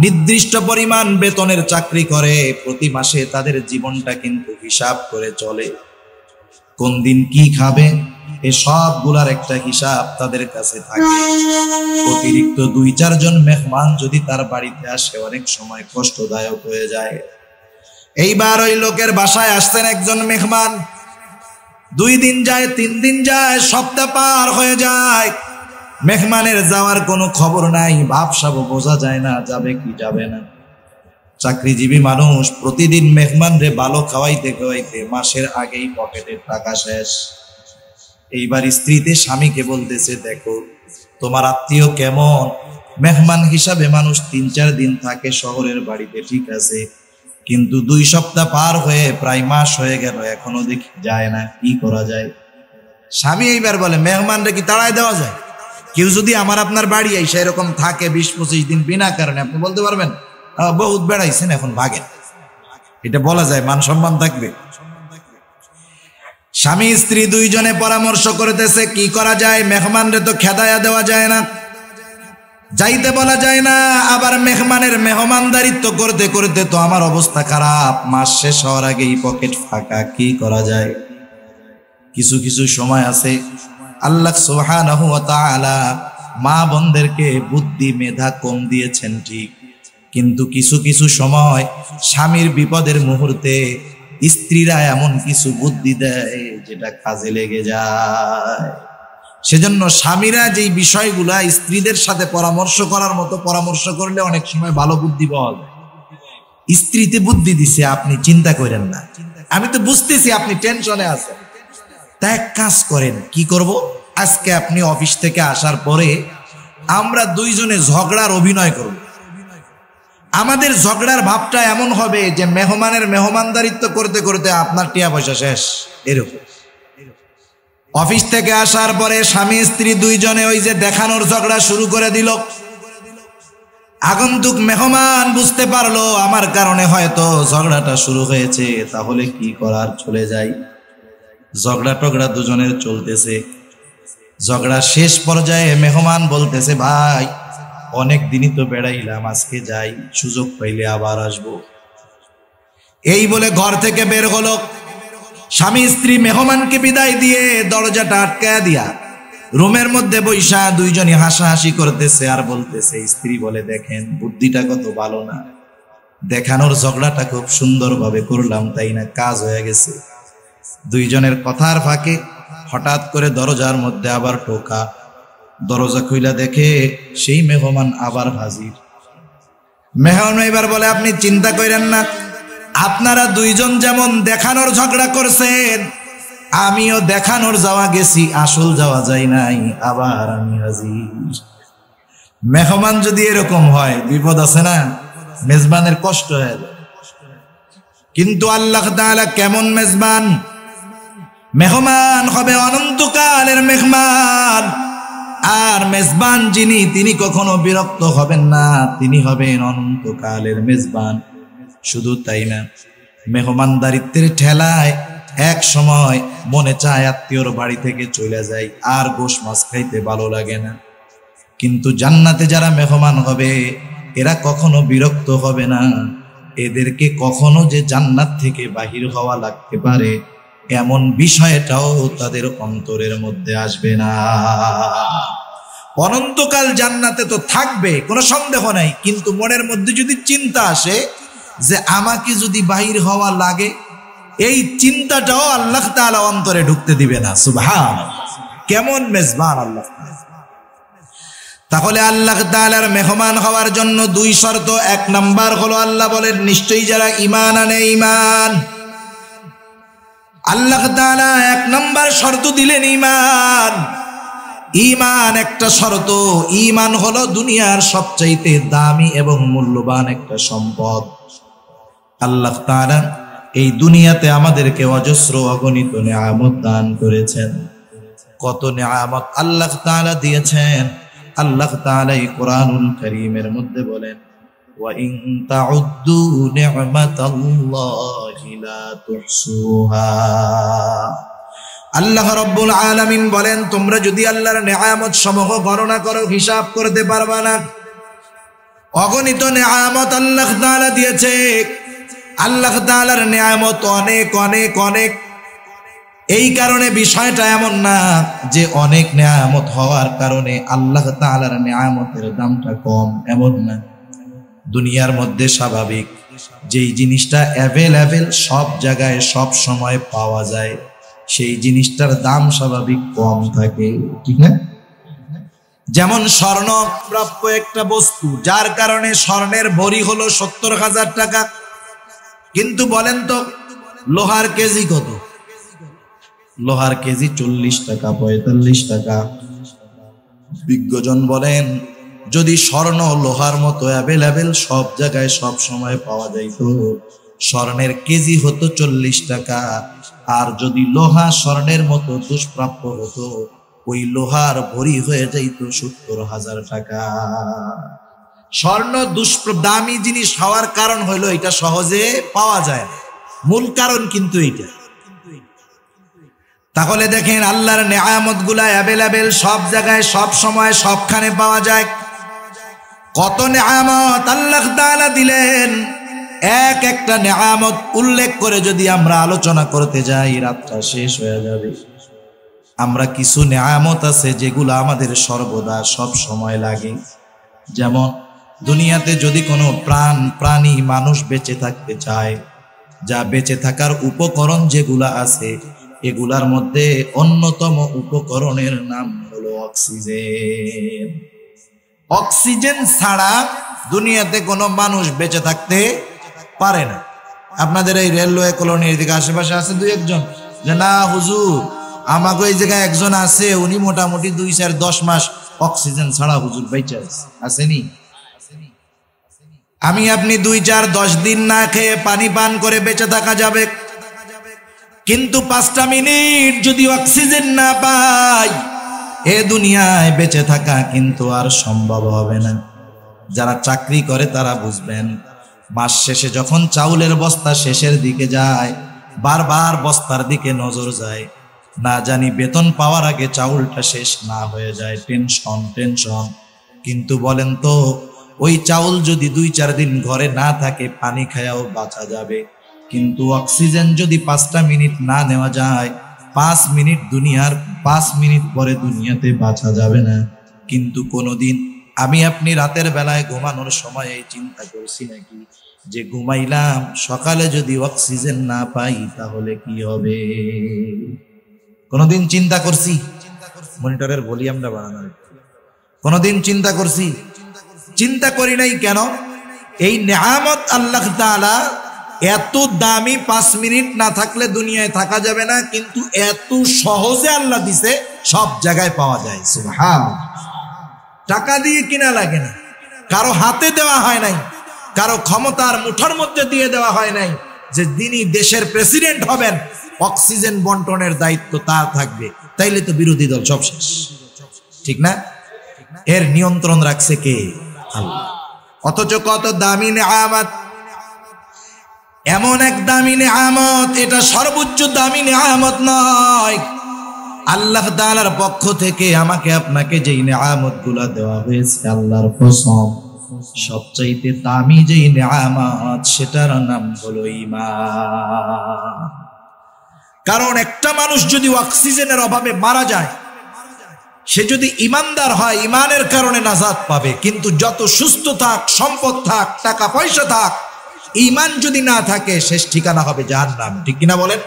[SPEAKER 1] নির্দিষ্ট পরিমাণ বেতনের চাকরি করে, প্রতি মাসে তাদের জীবনটা কিন্তু হিসাব করে চলে, কোন দিন কি খাবে, এই সবগুলার একটা হিসাব তাদের কাছে থাকে। অতিরিক্ত 2-4 জন মেহমান যদি তার বাড়িতে আসে, অনেক সময় কষ্টদায়ক হয়ে যায়। এইবার ওই লোকের বাসায় আসতেন একজন মেহমান, 2 দিন যায়, 3 দিন যায়, সপ্তাহ পার হয়ে যায়, মেহমানের যাওয়ার কোনো খবর নাই, ভাবসাব বোঝা যায় না যাবে কি যাবে না। চাকরিজীবী মানুষ, প্রতিদিন মেহমান রে ভালো খাওয়াইতে খাওয়াইতে মাসের আগেই পকেটের টাকা শেষ। এইবার স্ত্রীতে স্বামীকে বলতেছে, দেখো তোমার আত্মীয় কেমন, মেহমান হিসাবে মানুষ 3-4 দিন থাকে শহরের বাড়িতে, ঠিক আছে, কিন্তু 2 সপ্তাহ পার হয়ে প্রায় মাস হয়ে গেল, এখনো দেখি যায় না। কি করা যায়? স্বামী এইবার বলে, মেহমানরা কি তাড়ায় দেওয়া যায়? কেউ যদি আমার আপনার বাড়ি আইসা এরকম থাকে 20-25 দিন বিনা কারণে, আপনি বলতে পারবেন বহুত বেড়াইছেন, এখন ভাগেন? এটা বলা যায়? মান সম্মান থাকবে? স্বামী স্ত্রী দুইজনে পরামর্শ করতেছে কি করা যায়। মেহমানরে তো খেদায়া দেওয়া যায় না, যাইতে বলা যায় না, আবার মেহমানের মেহমানদারিত্ব করতে করতে তো আমার অবস্থা খারাপ, মাস শেষ হওয়ার আগেই পকেট ফাঁকা। কি করা যায়? কিছু কিছু সময় আছে আল্লাহ সুবহানাহু ওয়া তাআলা মা বোনদেরকে বুদ্ধি মেধা কম দিয়েছেন ঠিক, কিন্তু কিছু কিছু সময় স্বামীর বিপদের মুহূর্তে স্ত্রীরা এমন কিছু বুদ্ধি দেয় যেটা কাজে লেগে যায়। সেজন্য স্বামীরা যেই বিষয়গুলা স্ত্রীদের সাথে পরামর্শ করার মতো পরামর্শ করলে অনেক সময় ভালো বুদ্ধি পাওয়া যায়। স্ত্রীতে বুদ্ধি দিছে, আপনি চিন্তা করেন না, আমি তো বুঝতেছি আপনি টেনশনে আছেন, তা এক কাজ করেন। কি করব? আজকে আপনি অফিস থেকে আসার পরে আমরা দুইজনে ঝগড়ার অভিনয় করব। আমাদের ঝগড়ার ভাবটা এমন হবে যে মেহমানের মেহমানদারিত্ব করতে করতে আপনার টিয়া পয়সা শেষ। এরকম অফিস থেকে আসার পরে স্বামী স্ত্রী দুইজনে ওই যে দেখানোর ঝগড়া শুরু করে দিল। আগন্তুক মেহমান বুঝতে পারলো আমার কারণে হয়তো ঝগড়াটা শুরু হয়েছে, তাহলে কি করার, চলে যাই। ঝগড়া টগড়া দুজনের চলতেছে। ঝগড়া শেষ পর্যায়ে মেহমান বলতেছে, ভাই অনেক দিনই তো বেড়াইলাম, আজকে যাই, সুযোগ পাইলে আবার আসবো। এই বলে ঘর থেকে বের হলো। স্বামী স্ত্রী মেহমানকে বিদায় দিয়ে দরজাটা আটকায়া দিয়া রুমের মধ্যে বৈশা দুইজনই হাসাহাসি করতেছে আর বলতেছে। স্ত্রী বলে, দেখেন বুদ্ধিটা কত ভালো না, দেখানোর ঝগড়াটা খুব সুন্দরভাবে করলাম, তাই না? কাজ হয়ে গেছে। দুইজনের কথার ফাঁকে হঠাৎ করে দরজার মধ্যে আবার টোকা। দরজা খুইলা দেখে সেই মেহমান আবার হাজির। মেহমান এবার বলে, আপনি চিন্তা করেন না, আপনারা দুইজন যেমন দেখানোর ঝগড়া করছেন, আমিও দেখানোর যাওয়া গেছি, আসল যাওয়া যায় নাই, আবার আমি হাজির। মেহমান যদি এরকম হয় বিপদ আছে না, মেজবানের কষ্ট হয়ে যায়। কিন্তু আল্লাহ তাআলা কেমন মেজবান? মেহমান হবে অনন্তকালের মেহমান, আর মেজবান যিনি, তিনি কখনো বিরক্ত হবেন না, তিনি হবেন অনন্তকালের মেজবান। শুধু তাই না, মেহমানদারিত্বের ঠেলায় এক সময় মনে চায় আত্মীয়র বাড়ি থেকে চলে যায়, আর গোশ মাছ খাইতে ভালো লাগে না। কিন্তু জান্নাতে যারা মেহমান হবে এরা কখনো বিরক্ত হবে না, এদেরকে কখনো যে জান্নাত থেকে বাহির হওয়া লাগতে পারে এমন বিষয়টাও তাদের অন্তরের মধ্যে আসবে না। অনন্তকাল জান্নাতে তো থাকবে, কোনো সন্দেহ নাই, কিন্তু মনের মধ্যে যদি চিন্তা আসে যে আমাকে যদি বাহির হওয়া লাগে, এই চিন্তাটাও আল্লাহ তাআলা অন্তরে ঢুকতে দিবে না। সুবহানাল্লাহ, কেমন মেজবান আল্লাহ। তাহলে আল্লাহ তাআলার মেহমান হওয়ার জন্য 2 শর্ত। 1 নাম্বার হলো আল্লাহ বলেন, নিশ্চয়ই যারা ঈমান আনে, ঈমান। আল্লাহ তাআলা 1 নাম্বার শর্ত দিলেন ঈমান। ঈমান একটা শর্ত। ঈমান হলো দুনিয়ার সবচাইতে দামি এবং মূল্যবান একটা সম্পদ। আল্লাহ তাআলা এই দুনিয়াতে আমাদেরকে অজস্র অগণিত নিয়ামত দান করেছেন। কত নিয়ামত আল্লাহ তাআলা দিয়েছেন। আল্লাহ তাআলা এই কোরআনুল কারীমের মধ্যে বলেন, ওয়া ইন তাউদ্দু নি'মাতাল্লাহি লা তুহসুহা। আল্লাহ রাব্বুল আলামিন বলেন, তোমরা যদি আল্লাহর নিয়ামত সমূহ গণনা করো হিসাব করতে পারবা না। অগণিত নিয়ামত আল্লাহ তাআলা দিয়েছে। আল্লাহ তাআলার নিয়ামত অনেক অনেক অনেক। এই কারণে বিষয়টা এমন না যে অনেক নিয়ামত হওয়ার কারণে আল্লাহ তাআলার নিয়ামতের দামটা কম, এমন না। দুনিয়ার মধ্যে স্বাভাবিক যেই জিনিসটা অ্যাভেলেবেল, সব জায়গায় সব সময় পাওয়া যায়, সেই জিনিসটার দাম স্বাভাবিক কম থাকে, ঠিক না? যেমন স্বর্ণ প্রাপ্য একটা বস্তু, যার কারণে স্বর্ণের ভরি হলো 70,000 টাকা। কিন্তু বলেন তো লোহার কেজি কত? লোহার কেজি 40 টাকা, 45 টাকা। বিজ্ঞজন বলেন, যদি স্বর্ণ লোহার মতো অ্যাভেলেবেল সব জায়গায় সব সময় পাওয়া যাইত, স্বর্ণের কেজি হতো 40 টাকা, আর যদি লোহা স্বর্ণের মতো দুষ্প্রাপ্য হতো, ওই লোহার ভরি হয়ে যাইত 70,000 টাকা। স্বর্ণ দামি জিনিস হওয়ার কারণ হইলো এটা সহজে পাওয়া যায়, মূল কারণ কিন্তু এইটা। তাহলে দেখেন আল্লাহর নেয়ামত গুলা অ্যাভেলেবেল, সব জায়গায় সব সময় সবখানে পাওয়া যায়। কত নেয়ামত আল্লাহ তাআলা দিলেন, এক একটা নেয়ামত উল্লেখ করে যদি আমরা আলোচনা করতে যাই রাতটা শেষ হয়ে যাবে। আমরা কিছু নেয়ামত আছে যেগুলো আমাদের সর্বদা সব সময় লাগে। যেমন দুনিয়াতে যদি কোনো প্রাণী মানুষ বেঁচে থাকতে চায়, যা বেঁচে থাকার উপকরণ যেগুলা আছে, এগুলার মধ্যে অন্যতম উপকরণের নাম হলো অক্সিজেন। অক্সিজেন ছাড়া দুনিয়াতে কোনো মানুষ বেঁচে থাকতে পারে না। আপনাদের এই রেলওয়ে কলোনির দিকে আশেপাশে আছে দুই একজন যে না হুজুর আমাকে ওই জায়গায় একজন আছে, উনি মোটামুটি 2-4-10 মাস অক্সিজেন ছাড়া হুজুর বেঁচে আসেনি। আমি আপনি 2-4-10 দিন না খেয়ে পানি পান করে বেঁচে থাকা যাবে, কিন্তু 5টা মিনিট যদি অক্সিজেন না পাই, এ দুনিয়ায় বেঁচে থাকা কিন্তু আর সম্ভব হবে না। যারা চাকরি করে তারা বুঝবেন, মাস শেষে যখন চাউলের বস্তা শেষের দিকে যায়, বারবার বস্তার দিকে নজর যায়, না জানি বেতন পাওয়ার আগে চাউলটা শেষ না হয়ে যায়। টেনশন। কিন্তু বলেন তো, ওই চাউল যদি 2-4 দিন ঘরে না থাকে, পানি খায়াও বাঁচা যাবে, কিন্তু অক্সিজেন যদি 5টা মিনিট না নেওয়া যায়, 5 মিনিট পরে দুনিয়াতে বাঁচা যাবে না। কিন্তু কোনোদিন আমি আপনি রাতের বেলায় ঘুমানোর সময় এই চিন্তা করছি নাকি যে ঘুমাইলাম, সকালে যদি অক্সিজেন না পাই তাহলে কি হবে? কোনোদিন চিন্তা করছি? মনিটরের ভলিউমটা বাড়ানো। কোনোদিন চিন্তা করছি? চিন্তা করি নাই। কেন? এই নেয়ামত আল্লাহ তাআলা এত দামি, 5 মিনিট না থাকলে দুনিয়ায় থাকা যাবে না, কিন্তু এত সহজে আল্লাহ দিছে, সব জায়গায় পাওয়া যায়। সুবহানাল্লাহ। টাকা দিয়ে কিনা লাগে না, কারো হাতে দেওয়া হয় নাই, কারো ক্ষমতার মুঠোর মধ্যে দিয়ে দেওয়া হয় নাই যে যিনি দেশের প্রেসিডেন্ট হবেন অক্সিজেন বন্টনের দায়িত্ব তার থাকবে। তাইলে তো বিরোধী দল সব শেষ, ঠিক না? এর নিয়ন্ত্রণ রাখছে কে? আল্লাহ। অথচ কত দামি নেয়ামত, এমন এক দামি নেয়ামত, এটা সর্বোচ্চ দামি নেয়ামত নয়, আল্লাহ তাআলার পক্ষ থেকে আমাকে আপনাকে যেই নেয়ামত গুলা দেওয়া হয়েছে, আল্লাহর কসম সবচাইতে দামি যেই নেয়ামত সেটার নাম হলো ঈমান। কারণ একটা মানুষ যদি অক্সিজেনের অভাবে মারা যায়, সে যদি ইমানদার হয়, ইমানের কারণে নাজাত পাবে। কিন্তু যত সুস্থ থাক, সম্পদ থাক, টাকা পয়সা থাক, ঈমান যদি না থাকে, শেষ ঠিকানা হবে জাহান্নাম। ঠিক কিনা বলেন?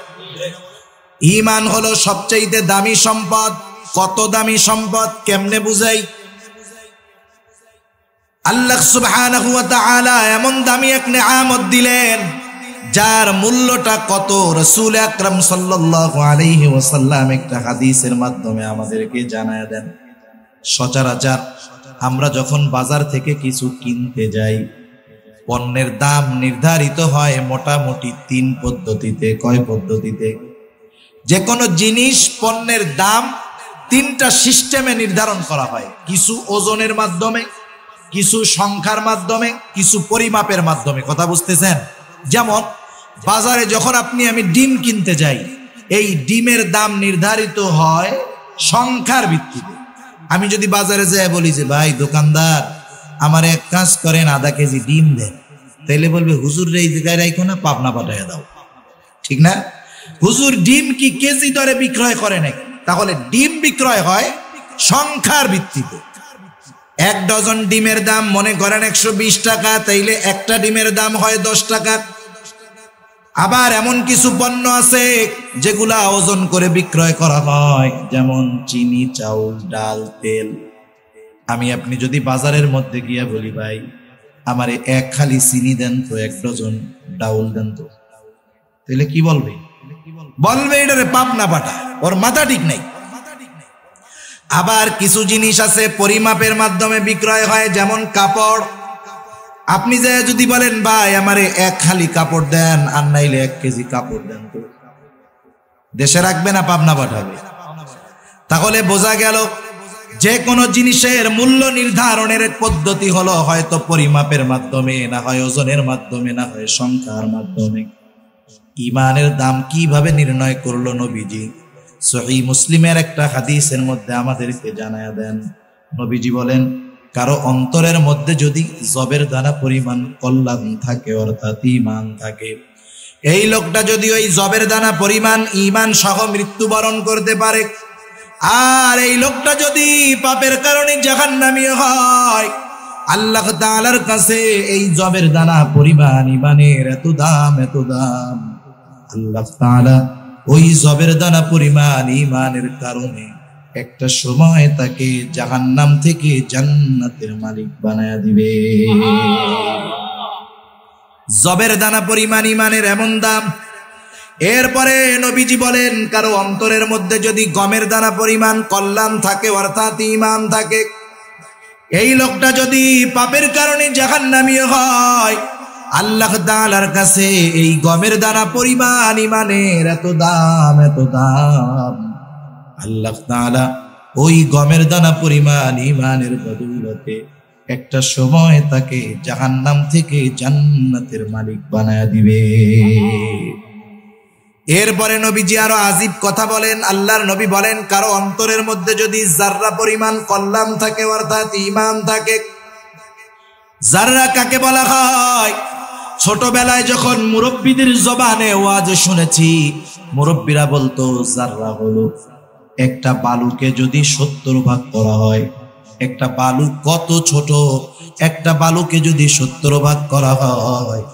[SPEAKER 1] ঈমান হলো সবচেয়ে দামি সম্পদ। কত দামি সম্পদ কেমনে বুঝাই? আল্লাহ সুবহানাহু ওয়া তাআলা এমন দামি এক নেয়ামত দিলেন যার মূল্যটা কত, রাসূল আকরাম সাল্লাল্লাহু আলাইহি ওয়াসাল্লাম একটা হাদিসের মাধ্যমে আমাদেরকে জানায় দেন। সচরাচর আমরা যখন বাজার থেকে কিছু কিনতে যাই, পণ্যের দাম নির্ধারিত হয় মোটামুটি 3 পদ্ধতিতে। কয় পদ্ধতিতে? যে কোনো জিনিস পণ্যের দাম 3টা সিস্টেমে নির্ধারণ করা হয়। কিছু ওজনের মাধ্যমে, কিছু সংখ্যার মাধ্যমে, কিছু পরিমাপের মাধ্যমে। কথা বুঝতেছেন? যেমন বাজারে যখন আমি ডিম কিনতে যাই, এই ডিমের দাম নির্ধারিত হয় সংখ্যার ভিত্তিতে। আমি যদি বাজারে যাই বলি যে ভাই দোকানদার আমার এক কাজ করেন, আধা কেজি ডিম দেন, তাইলে বলবে হুজুর এই জায়গায় রাখো না, পাবনা পাঠাইয়া দাও। ঠিক না? হুজুর ডিম কি কেজি দরে বিক্রয় করে নাকি? তাহলে ডিম বিক্রয় হয় সংখ্যার ভিত্তিতে। 1 ডজন ডিমের দাম মনে করেন 120 টাকা, তাইলে একটা ডিমের দাম হয় 10 টাকা। আবার এমন কিছু পণ্য আছে যেগুলা ওজন করে বিক্রয় করা হয়, যেমন চিনি, চাউল, ডাল, তেল। আপনি যদি বাজারের মধ্যে গিয়া বলি ভাই আমারে 1 খালি চিনি দেন তো, 1 ডজন ডাউল দেন তো, তাহলে কি বলবে? বলবে এটারে পাবনা পাঠা, ওর মাথা ঠিক নাই। আবার কিছু জিনিস আছে পরিমাপের মাধ্যমে বিক্রয় হয়, যেমন কাপড়। আপনি যে যদি বলেন ভাই আমারে এক খালি কাপড় দেন আর নাইলে 1 কেজি কাপড় দেন, তো দেশে রাখবে না পাবনা পাঠাবে? তাহলে বোঝা গেল যে কোনো জিনিসের মূল্য নির্ধারণের পদ্ধতি হলো হয়তো পরিমাপের মাধ্যমে, না হয় ওজনের মাধ্যমে, না হয় সংখ্যার মাধ্যমে। ইমানের দাম কিভাবে নির্ণয় করলো নবীজি? সহিহ মুসলিমের একটা হাদিসের মধ্যে আমাদেরকে জানায়া দেন। নবীজি বলেন, কারো অন্তরের মধ্যে যদি জবের দানা পরিমাণ কল্যাণ থাকে, অর্থাৎ ঈমান থাকে, এই লোকটা যদি ওই জবের দানা পরিমাণ ঈমান সহ মৃত্যুবরণ করতে পারে, আর এই লোকটা যদি পাপের কারণে জাহান্নামী হয়, আল্লাহ তাআলার কাছে এই জবের দানা পরিমাণ ঈমানের এত দাম, এত দাম, আল্লাহ তাআলা ওই জবের দানা পরিমাণ ঈমানের কারণে একটা সময় তাকে জাহান্নাম থেকে জান্নাতের মালিক বানায়া দিবে। জবের দানা পরিমাণ ঈমানের এমন দাম। এরপরে নবীজি বলেন, কারো অন্তরের মধ্যে যদি গমের দানা পরিমাণ কল্যাণ থাকে, অর্থাৎ ঈমান থাকে, এই লোকটা যদি পাপের কারণে জাহান্নামী হয়, আল্লাহ তাআলার কাছে এই গমের দানা পরিমাণ ঈমানের এত দাম, এত দাম, আল্লাহ তাআলা ওই গমের দানা পরিমাণ ঈমানের বদৌলতে একটা সময় তাকে জাহান্নাম থেকে জান্নাতের মালিক বানায়া দিবে। এরপরে নবীজি আরো আজীব কথা বলেন। আল্লাহর নবী বলেন, কারো অন্তরের মধ্যে যদি জাররা পরিমাণ কল্যাণ থাকে, অর্থাৎ ঈমান থাকে। জাররা কাকে বলা হয়? ছোটবেলায় যখন মুরব্বীদের জবানে ওয়াজ শুনেছি, মুরব্বীরা বলতো জাররা হলো একটা বালুকে যদি 70 ভাগ করা হয়, একটা বালু কত ছোট, একটা বালুকে যদি 70 ভাগ করা হয়,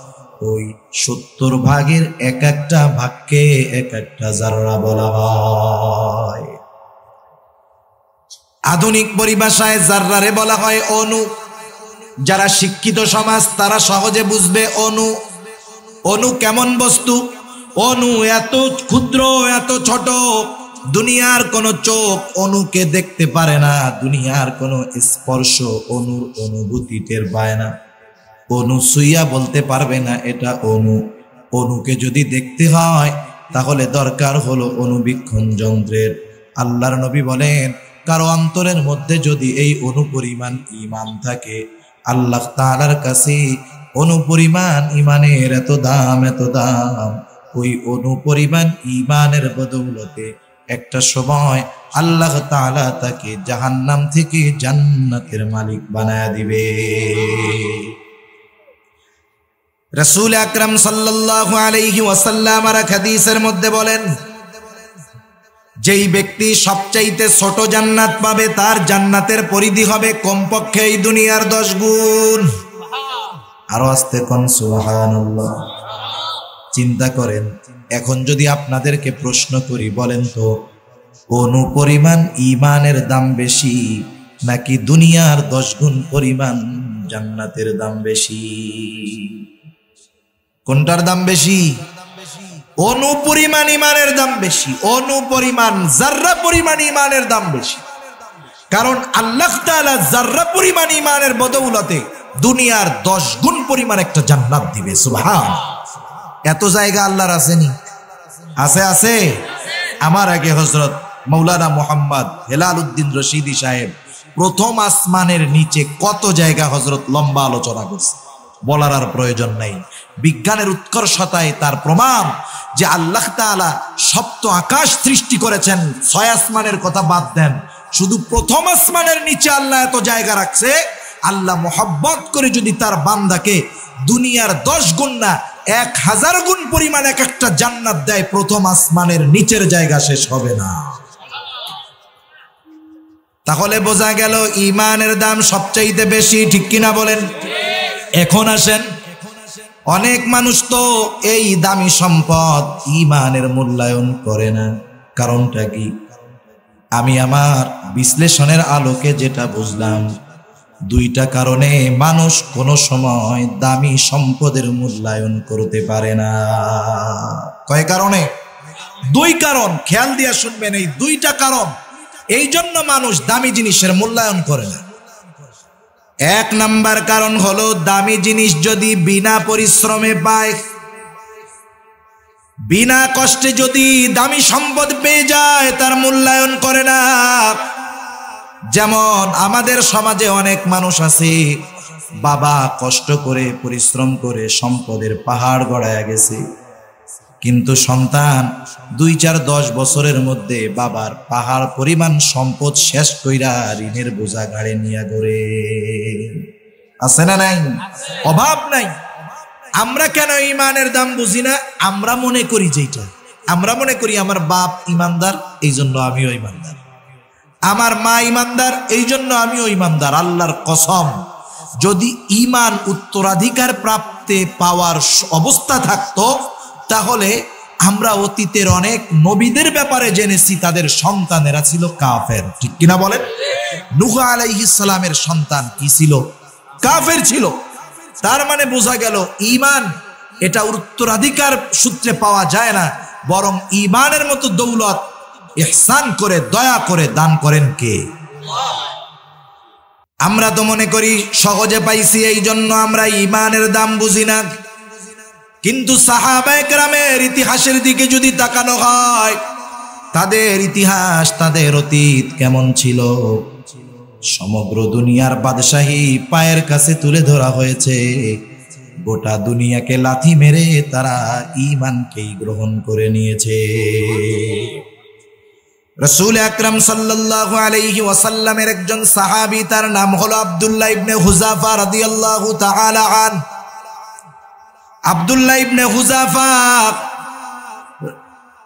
[SPEAKER 1] ওই 70 ভাগের এক একটা ভাগকে এক একটা জাররা বলা হয়। আধুনিক পরিভাষায় জাররারে বলা হয় অণু। যারা শিক্ষিত সমাজ তারা সহজে বুঝবে অণু। অণু কেমন বস্তু? অণু এত ক্ষুদ্র, এত ছোট, দুনিয়ার কোন চোখ অণুকে দেখতে পারে না, দুনিয়ার কোন স্পর্শ অণুর অনুভূতি টের পায় না, অণু সুইয়া বলতে পারবে না এটা অণু। অণুকে যদি দেখতে হয় তাহলে দরকার হলো অণুবীক্ষণ যন্ত্রের। আল্লাহর নবী বলেন, কারো অন্তরের মধ্যে যদি এই অণু পরিমাণ ঈমান থাকে, আল্লাহ তাআলার কাছে অণু পরিমাণ ঈমানের এত দাম, এত দাম, ওই অণু পরিমাণ ঈমানের বদৌলতে একটা সময় আল্লাহ তাআলা তাকে জাহান্নাম থেকে জান্নাতের মালিক বানায়া দিবে। রাসূল আকরাম সাল্লাল্লাহু আলাইহি ওয়াসাল্লাম আর হাদিসের মধ্যে বলেন, যেই ব্যক্তি সবচাইতে ছোট জান্নাত পাবে তার জান্নাতের পরিধি হবে কমপক্ষে এই দুনিয়ার 10 গুণ। আরো আস্তে কোন সুবহানাল্লাহ। চিন্তা করেন, এখন যদি আপনাদেরকে প্রশ্ন করি, বলেন তো অণু পরিমাণ ঈমানের দাম বেশি নাকি দুনিয়ার 10 গুণ পরিমাণ জান্নাতের দাম বেশি? কোনটার দাম বেশি? অণু পরিমাণ ঈমানের দাম বেশি। অণু পরিমাণ, জাররা পরিমাণ ঈমানের দাম বেশি। কারণ আল্লাহ তাআলা জাররা পরিমাণ ঈমানের বদৌলতে দুনিয়ার 10 গুণ পরিমাণ একটা জান্নাত দিবে। সুবহান। এত জায়গা আল্লাহর আসেনি? আছে, আছে। আমার আগে হযরত মাওলানা মুহাম্মদ হেলাল উদ্দিন রশিদি সাহেব প্রথম আসমানের নিচে কত জায়গা হযরত লম্বা আলোচনা করছে, বলার আর প্রয়োজন নাই। বিজ্ঞানের উৎকর্ষতায় তার প্রমাণ যে আল্লাহ তাআলা সপ্ত আকাশ সৃষ্টি করেছেন। 6 আসমানের কথা বাদ দেন, শুধু প্রথম আসমানের নিচে আল্লাহ এত জায়গা রাখছে। আল্লাহ মোহাব্বত করে যদি তার বান্দাকে দুনিয়ার 10 গুণ না 1000 গুণ পরিমাণ এক একটা জান্নাত দেয়, প্রথম আসমানের নিচের জায়গা শেষ হবে না। তাহলে বোঝা গেল ঈমানের দাম সবচাইতে বেশি, ঠিক কিনা বলেন? এখন আসেন, অনেক মানুষ তো এই দামি সম্পদ ঈমানের মূল্যায়ন করে না। কারণটা কি? আমি আমার বিশ্লেষণের আলোকে যেটা বুঝলাম, 2টা কারণে মানুষ কোনো সময় দামি সম্পদের মূল্যায়ন করতে পারে না। কয় কারণে? 2 কারণ। খেয়াল দিয়া শুনবেন, এই 2টা কারণ এই জন্য মানুষ দামি জিনিসের মূল্যায়ন করে না। এক নাম্বার কারণ হলো দামি জিনিস যদি বিনা পরিশ্রমে পায়, বিনা কষ্টে যদি দামি সম্পদ পেয়ে যায় তার মূল্যায়ন করে না। যেমন আমাদের সমাজে অনেক মানুষ আছে, বাবা কষ্ট করে পরিশ্রম করে সম্পদের পাহাড় গড়ায় গেছে, কিন্তু সন্তান 2-4-10 বছরের মধ্যে বাবার পাহাড় পরিমাণ সম্পদ শেষ কইরা ঋণের বোঝা ঘাড়ে নিয়ে ঘরে। আছে না নাই? অভাব নাই। আমরা কেন ঈমানের দাম বুঝি না? আমরা মনে করি যেটা, আমরা মনে করি আমার বাপ ঈমানদার এই জন্য আমিও ঈমানদার, আমার মা ঈমানদার এই জন্য আমিও ঈমানদার। আল্লাহর কসম, যদি ঈমান উত্তরাধিকার প্রাপ্তে পাওয়ার অবস্থা থাকতো তাহলে আমরা অতীতের অনেক নবীদের ব্যাপারে জেনেছি তাদের সন্তানেরা ছিল কাফের। ঠিক কিনা বলেন? নূহ আলাইহিস সালামের সন্তান কি ছিল? কাফের ছিল। তার মানে বোঝা গেল ঈমান এটা উত্তরাধিকার সূত্রে পাওয়া যায় না, বরং ঈমানের মতো দৌলত ইহসান করে দয়া করে দান করেন কে? আমরা তো মনে করি সহজে পাইছি এই জন্য আমরা ঈমানের দাম বুঝি না। কিন্তু সাহাবায়ে কেরামের ইতিহাসের দিকে যদি তাকানো হয়, তাদের ইতিহাস, তাদের অতীত কেমন ছিল, সমগ্র দুনিয়ার বাদশাহী পায়ের কাছে তুলে ধরা হয়েছে। গোটা দুনিয়াকে লাথি মেরে তারা ঈমানকেই গ্রহণ করে নিয়েছে। রাসূল আকরাম সাল্লাল্লাহু আলাইহি ওয়াসাল্লামের একজন সাহাবী, তার নাম হলো আব্দুল্লাহ ইবনে হুযাফা রাদিয়াল্লাহু তাআলা আন। আব্দুল্লাহ ইবনে হুযাফা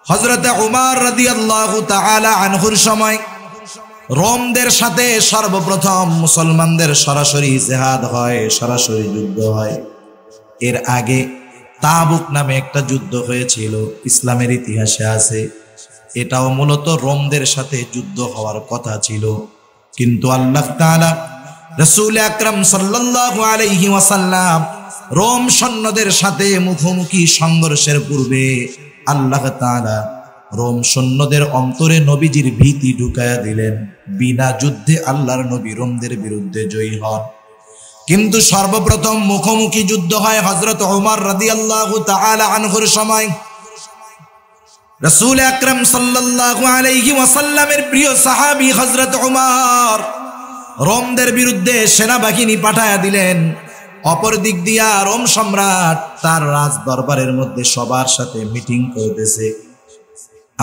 [SPEAKER 1] হযরত উমর রাদিয়াল্লাহু তাআলা আনহুর সময় রোমদের সাথে সর্বপ্রথম মুসলমানদের সরাসরি জিহাদ হয়, সরাসরি যুদ্ধ হয়। এর আগে তাবুক নামে একটা যুদ্ধ হয়েছিল, ইসলামের ইতিহাসে আছে। এটাও মূলত রোমদের সাথে যুদ্ধ হওয়ার কথা ছিল, কিন্তু আল্লাহ তাআলা রাসূল আকরাম সাল্লাল্লাহু আলাইহি ওয়াসাল্লাম রোম সৈন্যদের সাথে মুখোমুখি সংঘর্ষের পূর্বে আল্লাহ তাআলা রোম সৈন্যদের অন্তরে নবীজির ভীতি ঢুকায়া দিলেন। বিনা যুদ্ধে আল্লাহর নবী রোমদের বিরুদ্ধে জয়ী হন। কিন্তু সর্বপ্রথম মুখোমুখি যুদ্ধ হয় হযরত ওমর রাদিয়াল্লাহু তাআলা আনহুর সময়। রাসূল আকরাম সাল্লাল্লাহু আলাইহি ওয়াসাল্লামের প্রিয় সাহাবী হযরত ওমর রোমদের বিরুদ্ধে সেনাবাহিনী পাঠায়া দিলেন। অপর দিক দিয়া রোম সম্রাট তার রাজ দরবারের মধ্যে সবার সাথে মিটিং করতেছে।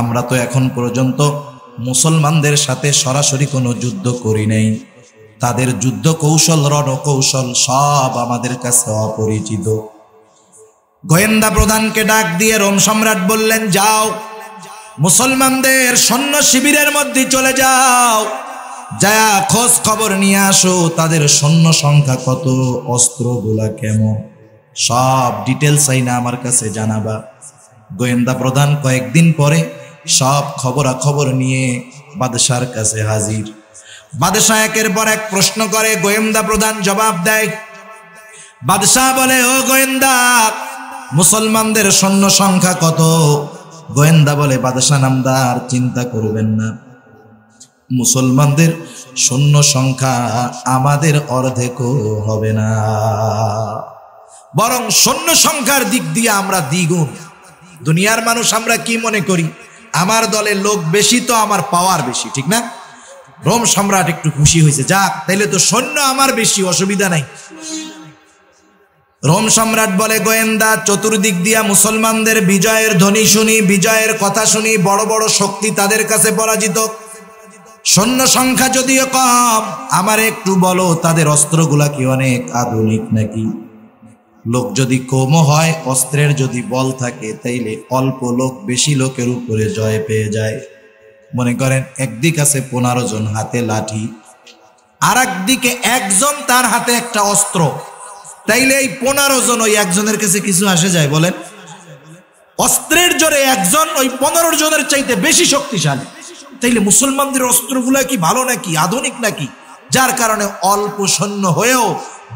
[SPEAKER 1] আমরা তো এখন পর্যন্ত মুসলমানদের সাথে সরাসরি কোনো যুদ্ধ করি নাই, তাদের যুদ্ধ কৌশল, রণকৌশল সব আমাদের কাছে অপরিচিত। গোয়েন্দা প্রধানকে ডাক দিয়ে রোম সম্রাট বললেন, যাও মুসলমানদের সৈন্য শিবিরের মধ্যে চলে যাও, যা খোঁজ খবর নিয়ে আসো তাদের সৈন্য সংখ্যা কত, অস্ত্রগুলা কেমন, সব ডিটেলস আইনা আমার কাছে জানাবা। গোয়েন্দা প্রধান কয়েকদিন পরে সব খবরাখবর নিয়ে বাদশার কাছে হাজির। বাদশাহ একের পর এক প্রশ্ন করে, গোয়েন্দা প্রধান জবাব দেয়। বাদশাহ বলে, ও গোয়েন্দা, মুসলমানদের সৈন্য সংখ্যা কত? গোয়েন্দা বলে, বাদশাহ নামদার, চিন্তা করবেন না, মুসলমানদের সৈন্য সংখ্যা আমাদের অর্ধেকও হবে না, বরং সৈন্য সংখ্যার দিক দিয়ে আমরা দ্বিগুণ। দুনিয়ার মানুষ আমরা কি মনে করি, আমার দলে লোক বেশি তো আমার পাওয়ার বেশি, ঠিক না? রোম সম্রাট একটু খুশি হয়েছে, যাক তাইলে তো সৈন্য আমার বেশি, অসুবিধা নাই। রোম সম্রাট বলে, গোয়েন্দা, চতুর্দিক দিয়া মুসলমানদের বিজয়ের ধ্বনি শুনি, বিজয়ের কথা শুনি, বড় বড় শক্তি তাদের কাছে পরাজিত, সৈন্য সংখ্যা যদিও কম, আমার একটু বলো তাদের অস্ত্রগুলা কি অনেক আধুনিক নাকি? লোক যদি কমও হয়, অস্ত্রের যদি বল থাকে, তাইলে অল্প লোক বেশি লোকের উপরে জয় পেয়ে যায়। মনে করেন একদিক আছে 15 জন হাতে লাঠি, আর একদিকে একজন তার হাতে একটা অস্ত্র, তাইলে এই 15 জন ওই একজনের কাছে কিছু আসে যায়? বলেন, অস্ত্রের জোরে একজন ওই 15 জনের চাইতে বেশি শক্তিশালী। তাইলে মুসলমানদের অস্ত্রগুলা কি ভালো নাকি, আধুনিক নাকি, যার কারণে অল্প সৈন্য হয়েও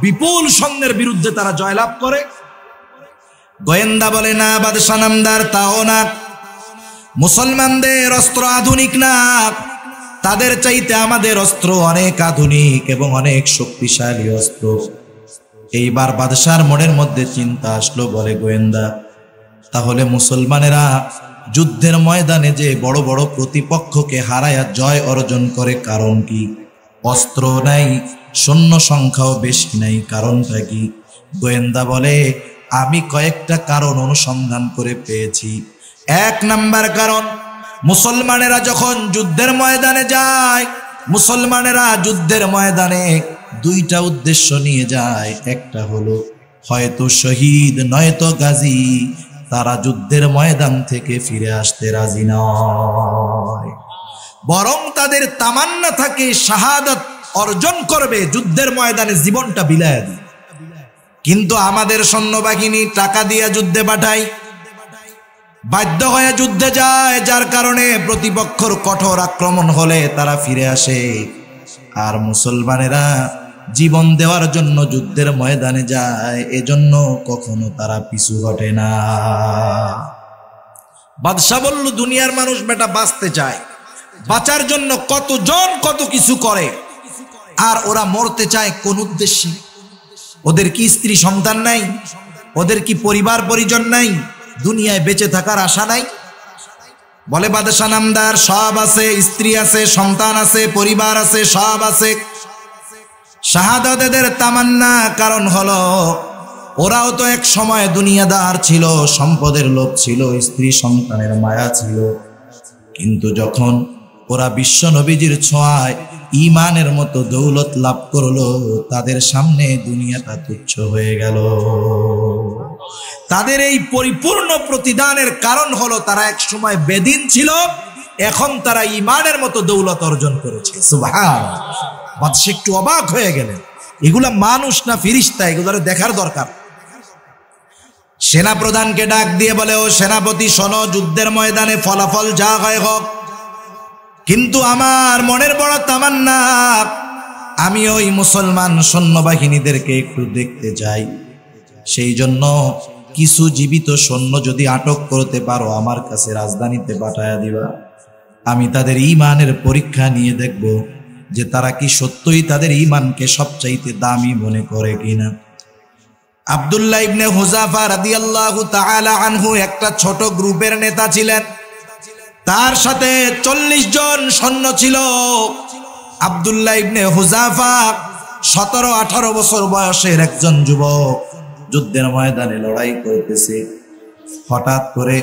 [SPEAKER 1] বিপুল সৈন্যের বিরুদ্ধে তারা জয়লাভ করে? গোয়েন্দা বলে, না বাদশাহ নামদার, তাও না, মুসলমানদের অস্ত্র আধুনিক না, তাদের চাইতে আমাদের অস্ত্র অনেক আধুনিক এবং অনেক শক্তিশালী অস্ত্র। এইবার বাদশার মনের মধ্যে চিন্তা আসলো, বলে গোয়েন্দা, তাহলে মুসলমানেরা যুদ্ধের ময়দানে যে বড় বড় প্রতিপক্ষকে হারায়া জয় অর্জন করে কারণ কি? অস্ত্র নাই, সৈন্য সংখ্যাও বেশি নাই, কারণটা কি? গোয়েন্দা বলে, আমি কয়েকটা কারণ অনুসন্ধান করে পেয়েছি। 1 নাম্বার কারণ, মুসলমানেরা যখন যুদ্ধের ময়দানে যায়, মুসলমানেরা যুদ্ধের ময়দানে 2টা উদ্দেশ্য নিয়ে যায়। একটা হলো হয়তো শহীদ নয়তো গাজী, তারা যুদ্ধের ময়দান থেকে ফিরে আসতে রাজি নয়, বরং তাদের তামান্না থাকে শাহাদাত অর্জন করবে, যুদ্ধের ময়দানে জীবনটা বিলায় দিবে। কিন্তু আমাদের সৈন্যবাহিনী টাকা দিয়ে যুদ্ধে পাঠায়, বাধ্য হয়ে যুদ্ধে যায়, যার কারণে প্রতিপক্ষের কঠোর আক্রমণ হলে তারা ফিরে আসে। আর মুসলমানেরা জীবন দেওয়ার জন্য যুদ্ধের ময়দানে যায়, এজন্য কখনো তারা পিছু হটে না। বাদশা বলল, দুনিয়ার মানুষ বেটা বাঁচতে চায়, বাঁচার জন্য কতজন কত কিছু করে, আর ওরা মরতে চায় কোন উদ্দেশ্যে? ওদের কি স্ত্রী সন্তান নাই? ওদের কি পরিবার পরিজন নাই? দুনিয়ায় বেঁচে থাকার আশা নাই? বলে, বাদশা নামদার, সব আছে, স্ত্রী আছে, সন্তান আছে, পরিবার আছে, সব আছে। শাহাদাতের তামান্না কারণ হলো ওরাও তো এক সময় দুনিয়াদার ছিল, সম্পদের লোভ ছিল, স্ত্রী সন্তানের মায়া ছিল। কিন্তু যখন ওরা বিশ্ব নবীজির ছোঁয়ায় ঈমানের মতো দৌলত লাভ করলো, তাদের সামনে দুনিয়াটা তুচ্ছ হয়ে গেল। তাদের এই পরিপূর্ণ প্রতিদানের কারণ হলো তারা এক সময় বেদিন ছিল, এখন তারা ঈমানের মতো দৌলত অর্জন করেছে। সুবহানাল্লাহ। বাদশা একটু অবাক হয়ে গেলেন, এগুলা মানুষ না ফেরেশতা, এগুলোর দেখার দরকার। সেনা প্রধানকে ডাক দিয়ে বলে, ও সেনাপতি শোনো, যুদ্ধের ময়দানে ফলাফল যা হয় হোক, কিন্তু আমার মনের বড় তামান্না, আমি ওই মুসলমান সৈন্যবাহিনীদেরকে একটু দেখতে চাই। সেই জন্য কিছু জীবিত সৈন্য যদি আটক করতে পারো, আমার কাছে রাজধানীতে পাঠায়া দিবা। আমি তাদের ঈমানের পরীক্ষা নিয়ে দেখব যে তারা কি সত্যই তাদের ঈমানকে সবচাইতে দামি মনে করে কিনা। আব্দুল্লাহ ইবনে হুযাফা রাদিয়াল্লাহু তাআলা আনহু একটা ছোট গ্রুপের নেতা ছিলেন, তার সাথে 40 জন সৈন্য ছিল। আব্দুল্লাহ ইবনে হুযাফা 17-18 বছর বয়সের একজন যুবক, যুদ্ধের ময়দানে লড়াই করতেছে। হঠাৎ করে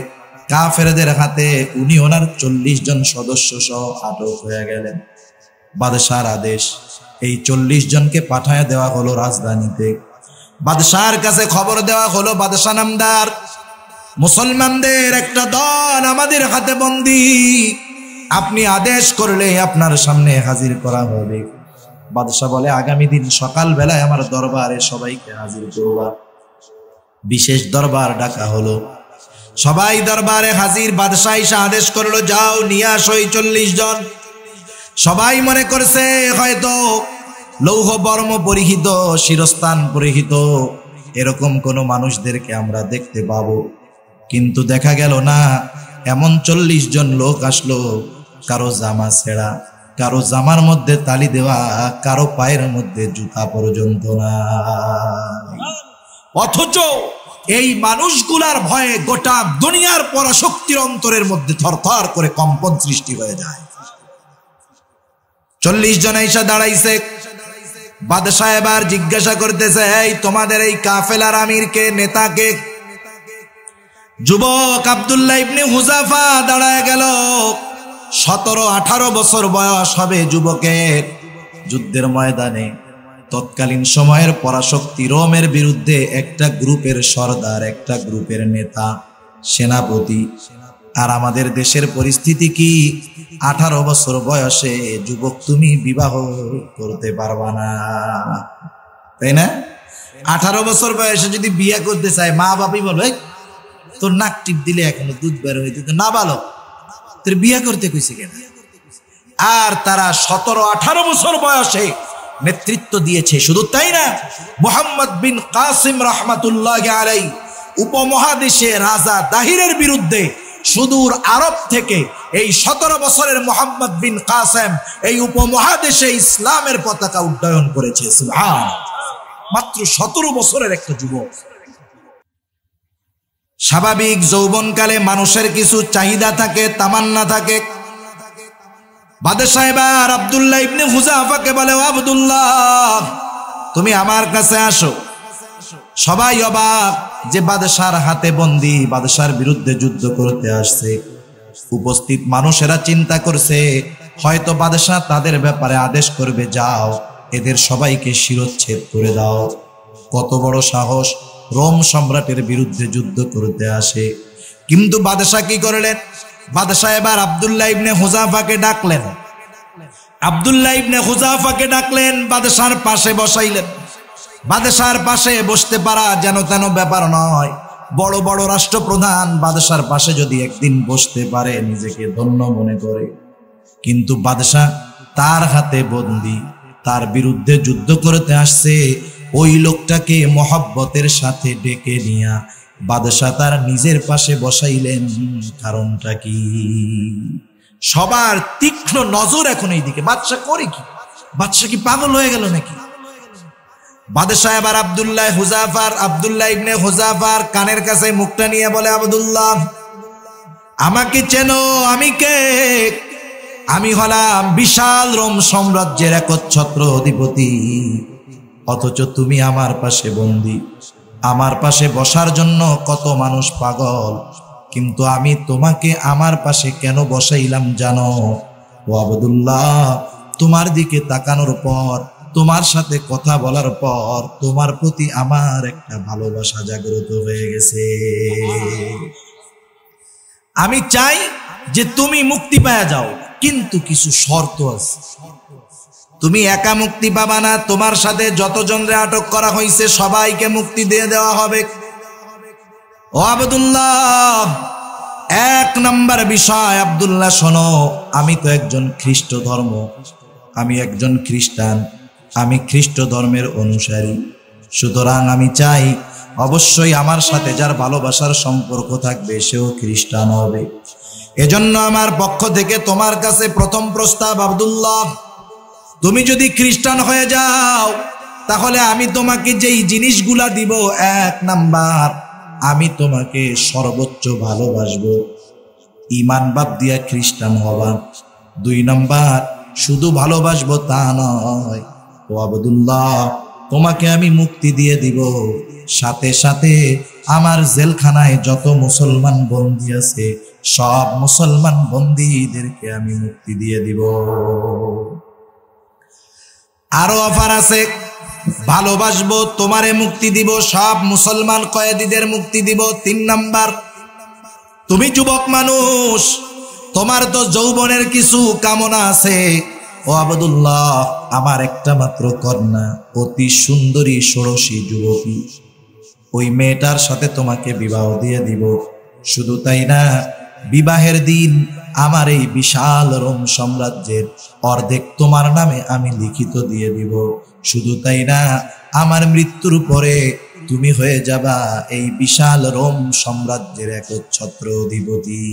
[SPEAKER 1] কাফেরদের হাতে উনি ওনার 40 জন সদস্য সহ আটক হয়ে গেলেন। বাদশার আদেশ, এই 40 জনকে পাঠায় দেওয়া হলো রাজধানীতে। বাদশার কাছে খবর দেওয়া হলো, বাদশা নামদার, মুসলমানদের একটা দল আমাদের হাতে বন্দী, আপনি আদেশ করলে আপনার সামনে হাজির করা হবে। বাদশা বলে, আগামী দিন সকাল বেলায় আমার দরবারে সবাইকে হাজির করবা। বিশেষ দরবার ডাকা হলো, সবাই দরবারে হাজির। বাদশা এসে আদেশ করলো, যাও নিয়ে আসো এই 40 জন। সবাই মনে করছে হয়তো লৌহ বর্ম পরিহিত, শিরস্থান পরিহিত এরকম কোন মানুষদেরকে আমরা দেখতে পাবো, কিন্তু দেখা গেল না। এমন 40 জন লোক আসলো, কারো জামা ছেঁড়া, কারো জামার মধ্যে তালি দেওয়া, কারো পায়ের মধ্যে জুতা পর্যন্ত নাই। অথচ এই মানুষগুলার ভয়ে গোটা দুনিয়ার পরাশক্তির অন্তরের মধ্যে থরথর করে কম্পন সৃষ্টি হয়ে যায়। 40 জন এসে দাঁড়াইছে। বাদশা এবার জিজ্ঞাসা করতেছে, এই তোমাদের এই কাফেলার আমিরকে, নেতাকে? যুবক আব্দুল্লাহ ইবনে হুযাফা দাঁড়ায় গেল। 17-18 বছর বয়স হবে যুবকের। যুদ্ধের ময়দানে তৎকালীন সময়ের পরাশক্তি রোমের বিরুদ্ধে একটা গ্রুপের সরদার, একটা গ্রুপের নেতা, সেনাপতি। আর আমাদের দেশের পরিস্থিতি কি? 18 বছর বয়সে যুবক তুমি বিবাহ করতে পারবা না, তাই না? 18 বছর বয়সে যদি বিয়ে করতে চায়, মা বাপই বলবে, তোর নাক টিপ দিলে এখনো দুধ বের হইতে না, ভালো, তোর বিয়ে করতে কইছে কেন? আর তারা 17-18 বছর বয়সে নেতৃত্ব দিয়েছে। শুধু তাই না, মুহাম্মদ বিন কাসিম রাহমাতুল্লাহি আলাইহি উপমহাদেশে রাজা দাহিরের বিরুদ্ধে সুদূর আরব থেকে এই 17 বছরের মোহাম্মদ বিন কাসেম এই উপমহাদেশে ইসলামের পতাকা উড্ডয়ন করেছে। সুবহান, মাত্র 17 বছরের একটা যুবক। স্বাভাবিক যৌবনকালে মানুষের কিছু চাহিদা থাকে, তামান্না থাকে। বাদশাহ এবার আব্দুল্লাহ ইবনে হুযাফাকে বলে, ও আব্দুল্লাহ, তুমি আমার কাছে আসো। সবাই অবাক যে বাদশার হাতে বন্দী, বাদশার বিরুদ্ধে যুদ্ধ করতে আসছে। উপস্থিত মানুষেরা চিন্তা করছে হয়তো বাদশাহ তাদের ব্যাপারে আদেশ করবে, যাও এদের সবাইকে শিরচ্ছেদ করে দাও। কত বড় সাহস, রোম সম্রাটের বিরুদ্ধে যুদ্ধ করতে আসে। কিন্তু বাদশাহ কি করলেন? বাদশাহ এবার আব্দুল্লাহ ইবনে হুযাফাকে ডাকলেন। আব্দুল্লাহ ইবনে হুযাফাকে ডাকলেন, বাদশার পাশে বসাইলেন। বাদশার পাশে বসতে পারা যেন তেন ব্যাপার নয়। বড় বড় রাষ্ট্রপ্রধান বাদশার পাশে যদি একদিন বসতে পারে নিজেকে ধন্য মনে করে। কিন্তু বাদশাহ তার হাতে বন্দী, তার বিরুদ্ধে যুদ্ধ করতে আসছে। ওই লোকটাকে মহব্বতের সাথে ডেকে নিয়া বাদশাহ তার নিজের পাশে বসাইলেন। কারণটা কি? সবার তীক্ষ্ণ নজর এখন এইদিকে। বাদশাহ করে কি? বাদশাহ কি পাগল হয়ে গেল নাকি? বাদশাহ এবার আব্দুল্লাহ ইবনে হুযাফার কানের কাছে মুখটা নিয়ে বলে, আব্দুল্লাহ, আমাকে চেনো? আমি কে? আমি হলাম বিশাল রোম সাম্রাজ্যের একচ্ছত্র অধিপতি, অথচ তুমি আমার পাশে বন্দী। আমার পাশে বসার জন্য কত মানুষ পাগল, কিন্তু আমি তোমাকে আমার পাশে কেন বসাইলাম জানো? ও আব্দুল্লাহ, তোমার দিকে তাকানোর পর, তোমার সাথে কথা বলার পর তোমার প্রতি আমার একটা ভালোবাসা জাগ্রত হয়ে গেছে। আমি চাই যে তুমি মুক্তি পেয়ে যাও, কিন্তু কিছু শর্ত আছে। তুমি একা মুক্তি পাবা না, তোমার সাথে যতজনরে আটক করা হয়েছে সবাইকে মুক্তি দিয়ে দেওয়া হবে। ও আব্দুল্লাহ, এক নাম্বার বিষয়, আব্দুল্লাহ শোনো, আমি তো একজন খ্রিস্ট ধর্ম, আমি একজন খ্রিস্টান, আমি খ্রিস্ট ধর্মের অনুসারী। সুতরাং আমি চাই অবশ্যই আমার সাথে যার ভালোবাসার সম্পর্ক থাকবে সেও খ্রিস্টান হবে। এজন্য আমার পক্ষ থেকে তোমার কাছে প্রথম প্রস্তাব, আব্দুল্লাহ, তুমি যদি খ্রিস্টান হয়ে যাও তাহলে আমি তোমাকে যেই জিনিসগুলা দিব, এক নাম্বার, আমি তোমাকে সর্বোচ্চ ভালোবাসবো, ঈমান বাদ দিয়া খ্রিস্টান হবা। 2 নাম্বার, শুধু ভালোবাসবো তা নয়, ও আব্দুল্লাহ, তোমাকে আমি মুক্তি দিয়ে দিব, সাথে সাথে আমার জেলখানায় যত মুসলমান বন্দী আছে সব মুসলমান বন্দীদেরকে আমি মুক্তি দিয়ে দিব। আরো অফার আছে, ভালোবাসবো, তোমারে মুক্তি দিব, সব মুসলমান কয়েদিদের মুক্তি দিব। 3 নাম্বার, তুমি যুবক মানুষ, তোমার তো যৌবনের কিছু কামনা আছে। ও আব্দুল্লাহ, আমার একটা মাত্র কন্যা, অতি সুন্দরী ষোড়শী যুবতী, ওই মেয়েটার সাথে তোমাকে বিবাহ দিয়ে দিব। শুধু তাই না, বিবাহের দিন আমার এই বিশাল রোম সাম্রাজ্যের অর্ধেক তোমার নামে আমি লিখিত দিয়ে দিব। শুধু তাই না, আমার মৃত্যুর পরে তুমি হয়ে যাবা এই বিশাল রোম সাম্রাজ্যের একচ্ছত্র অধিপতি।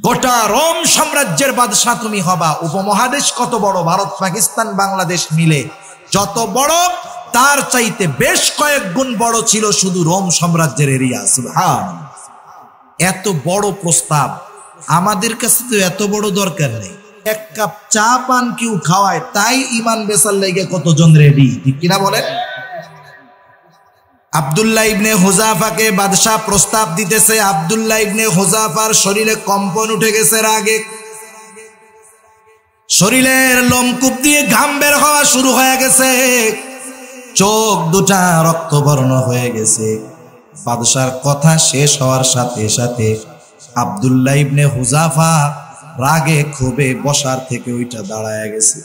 [SPEAKER 1] গোটা রোম সাম্রাজ্যের বাদশাহ তুমি হবা। উপমহাদেশ কত বড়, ভারত, পাকিস্তান, বাংলাদেশ মিলে যত বড়, তার চাইতে বেশ কয়েক গুণ বড় ছিল শুধু রোম সাম্রাজ্যের এরিয়া। সুবহানাল্লাহ, এত বড় প্রস্তাব আমাদের কাছে তো এত বড় দরকার নেই। 1 কাপ চা পান কেউ খাওয়ায়, তাই ঈমান বেচার লেগে কতজন রেডি, ঠিক কিনা বলেন? আব্দুল্লাহ ইবনে হুযাফাকে বাদশাহ প্রস্তাব দিতেছে। আব্দুল্লাহ ইবনে হুযাফার শরীরে কম্পন উঠে গেছে রাগে, শরীরের লোমকূপ দিয়ে ঘাম বের হওয়া শুরু হয়ে গেছে, চোখ দুটা রক্তবর্ণ হয়ে গেছে। বাদশার কথা শেষ হওয়ার সাথে সাথে আব্দুল্লাহ ইবনে হুযাফা রাগে ক্ষোভে বসার থেকে ওইটা দাঁড়ায় গেছে।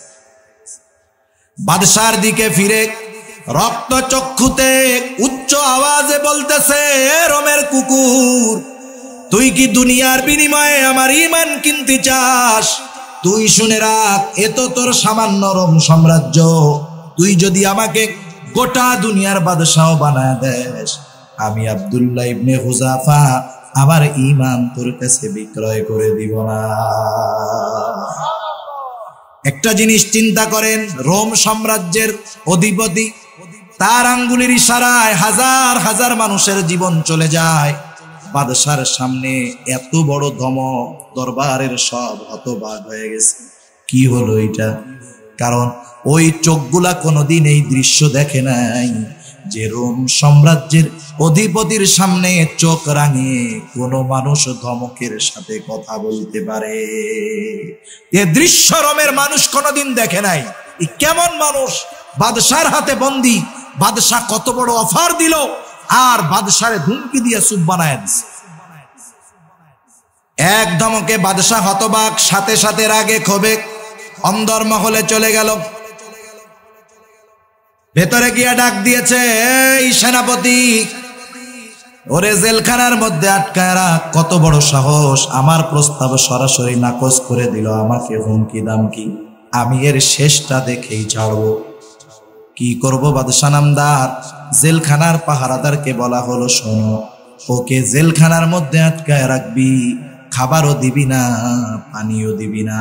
[SPEAKER 1] বাদশার দিকে ফিরে রক্ত চক্ষুতে উচ্চ আওয়াজে বলতেছে, রোমের কুকুর, তুই কি দুনিয়ার বিনিময়ে আমার ঈমান কিনতে চাস? তুই শুনে রাখ, এ তো তোর সামান্য রোম সাম্রাজ্য, তুই যদি আমাকে গোটা দুনিয়ার বাদশাহ বানায় দেস, আমি আব্দুল্লাহ ইবনে হুযাফা আবার ঈমান তোর কাছে বিক্রয় করে দিব না। একটা জিনিস চিন্তা করেন, রোম সাম্রাজ্যের অধিপতি, তার আঙ্গুলের ইশারায় হাজার হাজার মানুষের জীবন চলে যায়। বাদশার সামনে এত বড় ধমক, দরবারের সব হতবাক হয়ে গেছে। কি হলো এটা? কারণ ওই চোখগুলা কোনোদিন এই দৃশ্য দেখে নাই যে রোম সাম্রাজ্যের অধিপতির সামনে চোখ রাঙিয়ে কোনো মানুষ ধমকের সাথে কথা বলতে পারে। এ দৃশ্য রোমের মানুষ কোনোদিন দেখে নাই। কেমন মানুষ? বাদশার হাতে বন্দী, বাদশাহ কত বড় অফার দিল, আর বাদশারে ধুমকি দিয়ে সুপ বানায় দিছে। এক ধমকে বাদশাহ হতবাক, সাথে সাথে রাগে ক্ষোভে অন্দরমহলে চলে গেল। ভেতরে গিয়া ডাক দিয়েছে, এই সেনাপতি, ওরে জেলখানার মধ্যে আটকায় রাখ। কত বড় সাহস! আমার প্রস্তাব সরাসরি নাকচ করে দিল, আমাকে হুমকি দামকি। আমি এর শেষটা দেখেই ছাড়বো। কি করব বাদশা নামদার? জেলখানার পাহারাদারকে বলা হলো, শোনো, ওকে জেলখানার মধ্যে আটকায় রাখবি, খাবারও দিবি না, পানিও দিবি না।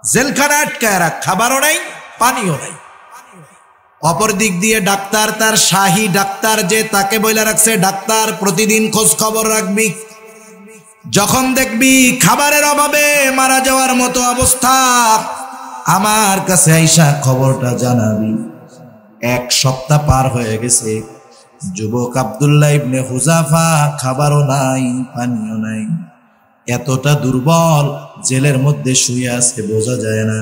[SPEAKER 1] জেলখানা আটকায় রাখ, খাবারও নাই, পানিও নাই। অপর দিক দিয়ে ডাক্তার, তার শাহী ডাক্তার যে, তাকে বলে রাখছে, ডাক্তার প্রতিদিন খোঁজ খবর রাখবি, যখন দেখবি খাবারের অভাবে মারা যাওয়ার মতো অবস্থা, আমার কাছে আইসা খবরটা জানাবি। এক সপ্তাহ পার হয়ে গেছে, যুবক আব্দুল্লাহ ইবনে হুযাফা খাবারও নাই, পানিও নাই, এতটা দুর্বল, জেলের মধ্যে শুয়ে আছে, বোঝা যায় না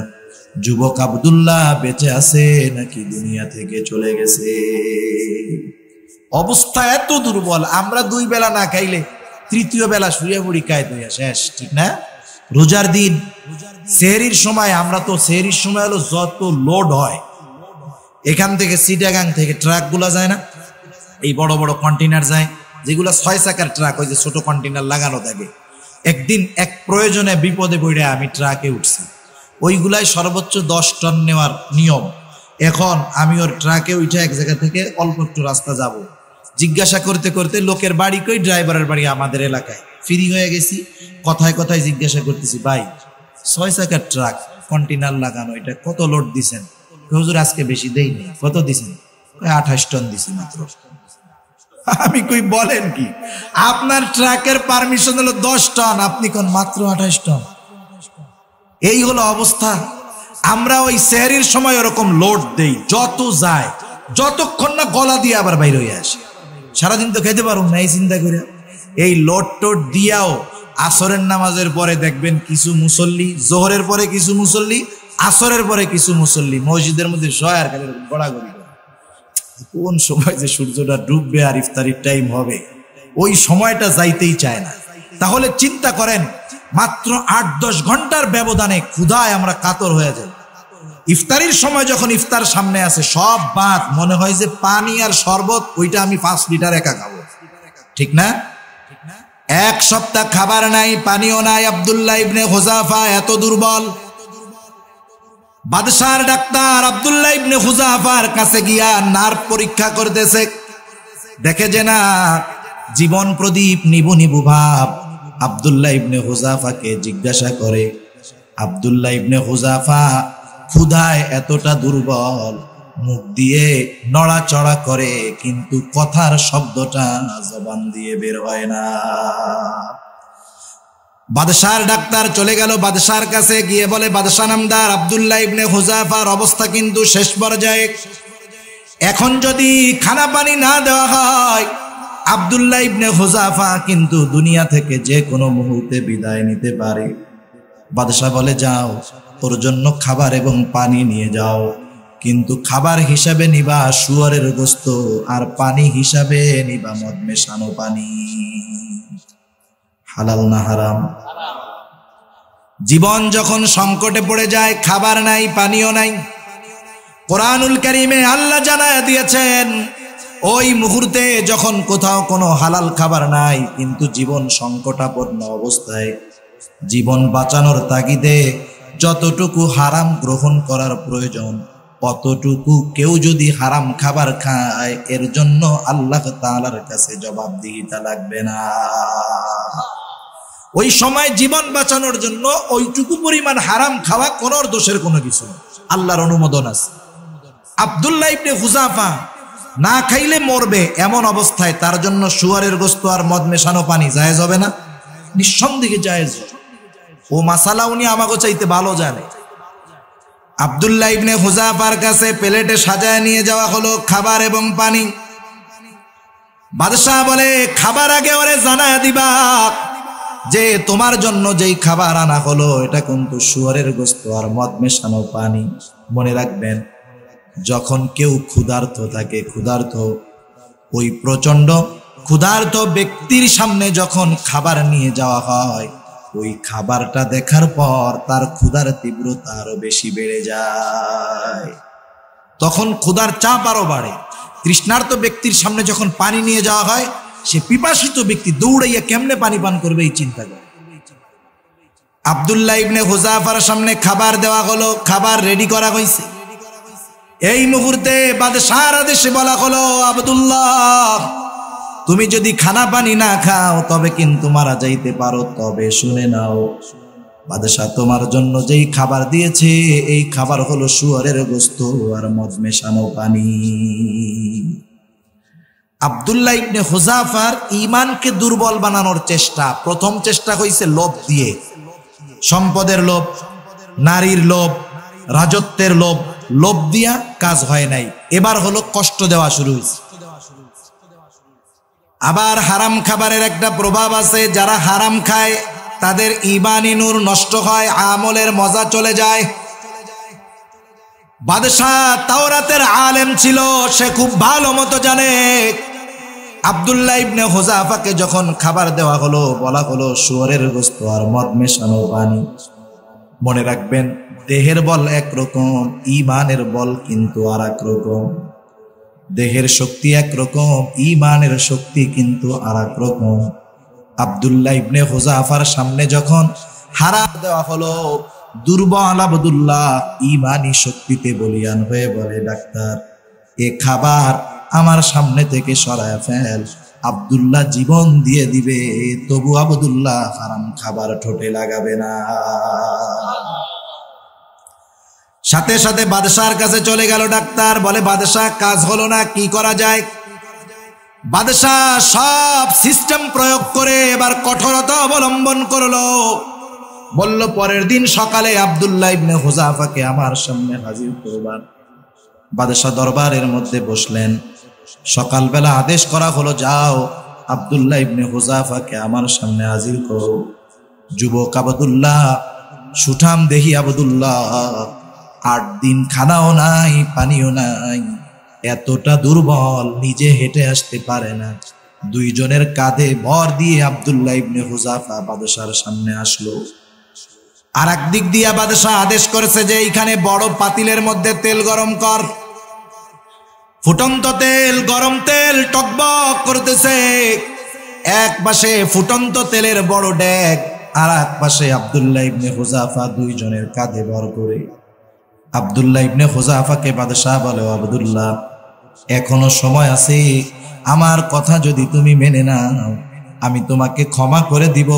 [SPEAKER 1] যুবক আব্দুল্লাহ বেঁচে আছে নাকি দুনিয়া থেকে চলে গেছে। অবস্থা এত দুর্বল, আমরা 2 বেলা না খাইলে তৃতীয় বেলা শুয়ে পড়ি, খায় দুইয়া শেষ, ঠিক না? রোজার দিন সেহরির সময়, আমরা তো সেহরির সময় হলো যত লোড হয়, এখান থেকে চিটাগাং থেকে ট্রাক গুলা যায় না, এই বড় বড় কন্টেনার যায়, যেগুলো 6 চাকার ট্রাক, ওই যে ছোট কন্টেনার লাগানো থাকে। একদিন এক প্রয়োজনে বিপদে পড়ে আমি ট্রাকে উঠছি, ওইগুলাই সর্বোচ্চ 10 টন নেওয়ার নিয়ম। এখন আমি ওর ট্রাকে উঠে এক জায়গা থেকে অল্প একটু রাস্তা যাব, জিজ্ঞাসা করতে করতে লোকের বাড়ি কই, ড্রাইভারের বাড়ি আমাদের এলাকায়, ফ্রি হয়ে গেছি। কথায় কথায় জিজ্ঞাসা করতেছি, ভাই 6 চাকার ট্রাক কন্টেনার লাগানো, এটা কত লোড দিছেন? হুজুর আজকে বেশি দেইনি। কত দিছেন? 28 টন দিছি মাত্র। আমি কই বলেন কি, আপনার ট্রাকের পারমিশন হলো 10 টন, আপনি কোন মাত্র 28 টন? এই হলো অবস্থা। আমরা ওই সেহরির সময় ওরকম লোড দেই, যত যায়, যতক্ষণ না গলা দিয়ে আবার বাইরে হয়ে আসে। সারাদিন তো খেতে পারুন না, এই চিন্তা করে এই লোড টোড দিয়াও আসরের নামাজের পরে দেখবেন কিছু মুসল্লি, জোহরের পরে কিছু মুসল্লি, আসরের পরে কিছু মুসল্লি মসজিদের মধ্যে শয়ার খালি গড়াগড়ি করে। কোন সময় যে সূর্যটা ডুববে আর ইফতারির টাইম হবে, ওই সময়টা যাইতেই চায় না। তাহলে চিন্তা করেন, মাত্র 8-10 ঘন্টার ব্যবধানে ক্ষুধায় আমরা কাতর হয়ে যাই। ইফতারির সময় যখন ইফতার সামনে আসে, সব বাদ, মনে হয় যে পানি আর শরবত, ওইটা আমি 5 লিটার একা খাবো, ঠিক না? এক সপ্তাহ খাবার নাই, পানিও নাই। আব্দুল্লাহ ইবনে হুযাফা এত দুর্বল। বাদশার ডাক্তার আব্দুল্লাহ ইবনে হুযাফার কাছে গিয়া নার্ভ পরীক্ষা করতেছে, দেখে যে না, জীবন প্রদীপ নিবু নিবু ভাব। আব্দুল্লাহ ইবনে হুযাফাকে জিজ্ঞাসা করে, আব্দুল্লাহ ইবনে হুযাফা ক্ষুধায় এতটা দুর্বল, মুখ দিয়ে নড়াচড়া করে কিন্তু কথার শব্দটা জবান দিয়ে বের হয় না। বাদশার ডাক্তার চলে গেল বাদশার কাছে, গিয়ে বলে, বাদশা নামদার, আব্দুল্লাহ ইবনে হুযাফার অবস্থা কিন্তু শেষ পর্যায়ে, এখন যদি খানা পানি না দেওয়া হয়, আব্দুল্লাহ ইবনে হুযাফা কিন্তু দুনিয়া থেকে যে কোনো মুহূর্তে বিদায় নিতে পারে। বাদশা বলে, যাও, ওর জন্য খাবার এবং পানি নিয়ে যাও, কিন্তু খাবার হিসাবে নিবা শুয়োরের গোস্ত, আর পানি হিসাবে নিবা মদ মেশানো পানি। হালাল না হারাম? জীবন যখন সংকটে পড়ে যায়, খাবার নাই, পানিও নাই, কোরআনুল কারীমে আল্লাহ জানায়া দিয়েছেন, ওই মুহূর্তে যখন কোথাও কোনো হালাল খাবার নাই, কিন্তু জীবন সংকটাপন্ন অবস্থায়, জীবন বাঁচানোর তাগিদে যতটুকু হারাম গ্রহণ করার প্রয়োজন, অতটুকু কেউ যদি হারাম খাবার খায় এর জন্য আল্লাহ তাআলার কাছে জবাবদিহিতা লাগবে না। ওই সময় জীবন বাঁচানোর জন্য ওইটুকু পরিমাণ হারাম খাওয়া কোন দোষের কোনো কিছু না, আল্লাহর অনুমোদন আছে। আব্দুল্লাহ ইবনে হুযাফা না খাইলে মরবে এমন অবস্থায় তার জন্য শুয়ারের গোশত আর মদ মেশানো পানি জায়েজ হবে না? নিঃসন্দেহে জায়েজ। ও মাসালা উনি আমাকে চাইতে ভালো জানে। আব্দুল্লাহ ইবনে হুযাফার কাছে প্লেটে সাজায় নিয়ে যাওয়া হলো খাবার এবং পানি। বাদশাহ বলে, খাবার আগে ওরে জানায় দিবা যে তোমার জন্য যেই খাবার আনা হলো এটা কিন্তু শুয়ারের গোশত আর মদ মেশানো পানি। মনে রাখবেন, যখন কেউ ক্ষুধার্ত থাকে, ক্ষুধার্ত, ওই প্রচন্ড ক্ষুধার্ত ব্যক্তির সামনে যখন খাবার নিয়ে যাওয়া হয়, ওই খাবারটা দেখার পর তার ক্ষুধার তীব্রতা আরো বেশি বেড়ে যায়, তখন ক্ষুধার চাপ আরো বাড়ে। তৃষ্ণার্ত ব্যক্তির সামনে যখন পানি নিয়ে যাওয়া হয়, সে পিপাসিত ব্যক্তি দৌড়াইয়া কেমনে পানি পান করবে এই চিন্তা করে। আব্দুল্লাহ ইবনে হুযাফার সামনে খাবার দেওয়া হলো, খাবার রেডি করা হয়েছে। এই মুহূর্তে বাদশাহর আদেশে বলা হলো, আব্দুল্লাহ তুমি যদি খানা পানি না খাও তবে কিন্তু মারা যাইতে পারো। তবে শুনে নাও, বাদশাহ তোমার জন্য যেই খাবার দিয়েছে এই খাবার হলো শুয়ারের গোশত আর মদ মেশানো পানি। আব্দুল্লাহ ইবনে হুযাফার ঈমানকে দুর্বল বানানোর চেষ্টা, প্রথম চেষ্টা হইছে লোভ দিয়ে, সম্পদের লোভ, নারীর লোভ, রাজত্বের লোভ। লোভ দিয়া কাজ হয় নাই, এবার হলো কষ্ট দেওয়া শুরু হয়েছে। আবার হারাম খাবারের একটা প্রভাব আছে, যারা হারাম খায় তাদের ঈমানি নূর নষ্ট হয়, আমলের মজা চলে যায়। বাদশাহ তাওরাতের আলেম ছিল, সে খুব ভালো মতো জানে। আব্দুল্লাহ ইবনে হুযাফাকে যখন খাবার দেওয়া হলো, বলা হলো শুয়ারের গোশত আর মদ মেশানো পানি। মনে রাখবেন, দেহের বল একরকম, ঈমানের বল কিন্তু আর এক রকম। দেহের শক্তি একরকম, ঈমানের শক্তি কিন্তু আর এক রকম। আব্দুল্লাহ ইবনে হুযাফার সামনে যখন হারাম দেওয়া হলো, দুর্বল আব্দুল্লাহ ঈমানি শক্তিতে বলিয়ান হয়ে বলে, ডাক্তার এ খাবার আমার সামনে থেকে সরায় ফেল। আব্দুল্লাহ জীবন দিয়ে দিবে, তবু আব্দুল্লাহ হারাম খাবার ঠোঁটে লাগাবে না। সাথে সাথে বাদশাহর কাছে চলে গেল ডাক্তার। বলে, বাদশাহ কাজ হলো না, কি করা যায়? বাদশাহ সব সিস্টেম প্রয়োগ করে এবার কঠোরতা অবলম্বন করলো। বলল, পরের দিন সকালে আব্দুল্লাহ ইবনে হুযাফাকে আমার সামনে হাজির করবেন। বাদশাহ দরবারের মধ্যে বসলেন। সকালবেলা আদেশ করা হলো, যাও আব্দুল্লাহ ইবনে হুযাফাকে আমার সামনে হাজির করো। যুবক আব্দুল্লাহ, সুঠাম দেহি আব্দুল্লাহ, 8 দিন খানাও নাই, পানিও নাই, এতটা দুর্বল, নিজে হেঁটে আসতে পারে না। 2 জনের কাঁধে ভর দিয়ে আব্দুল্লাহ ইবনে হুযাফা বাদশার সামনে আসলো। আর একদিক দিয়ে বাদশাহ আদেশ করেছে যে এইখানে বড় পাতিলের মধ্যে তেল গরম কর। ফুটন্ত তেল, গরম তেল টকবক করতেছে। এক পাশে ফুটন্ত তেলের বড় ডেক, আর এক পাশে আব্দুল্লাহ ইবনে হুযাফা 2 জনের কাঁধে ভর করে। আব্দুল্লাহ ইবনে হুযাফাকে বাদশাহ বলে, আব্দুল্লাহ এখনো সময় আছে, আমার কথা যদি তুমি মেনে নাও আমি তোমাকে ক্ষমা করে দিব।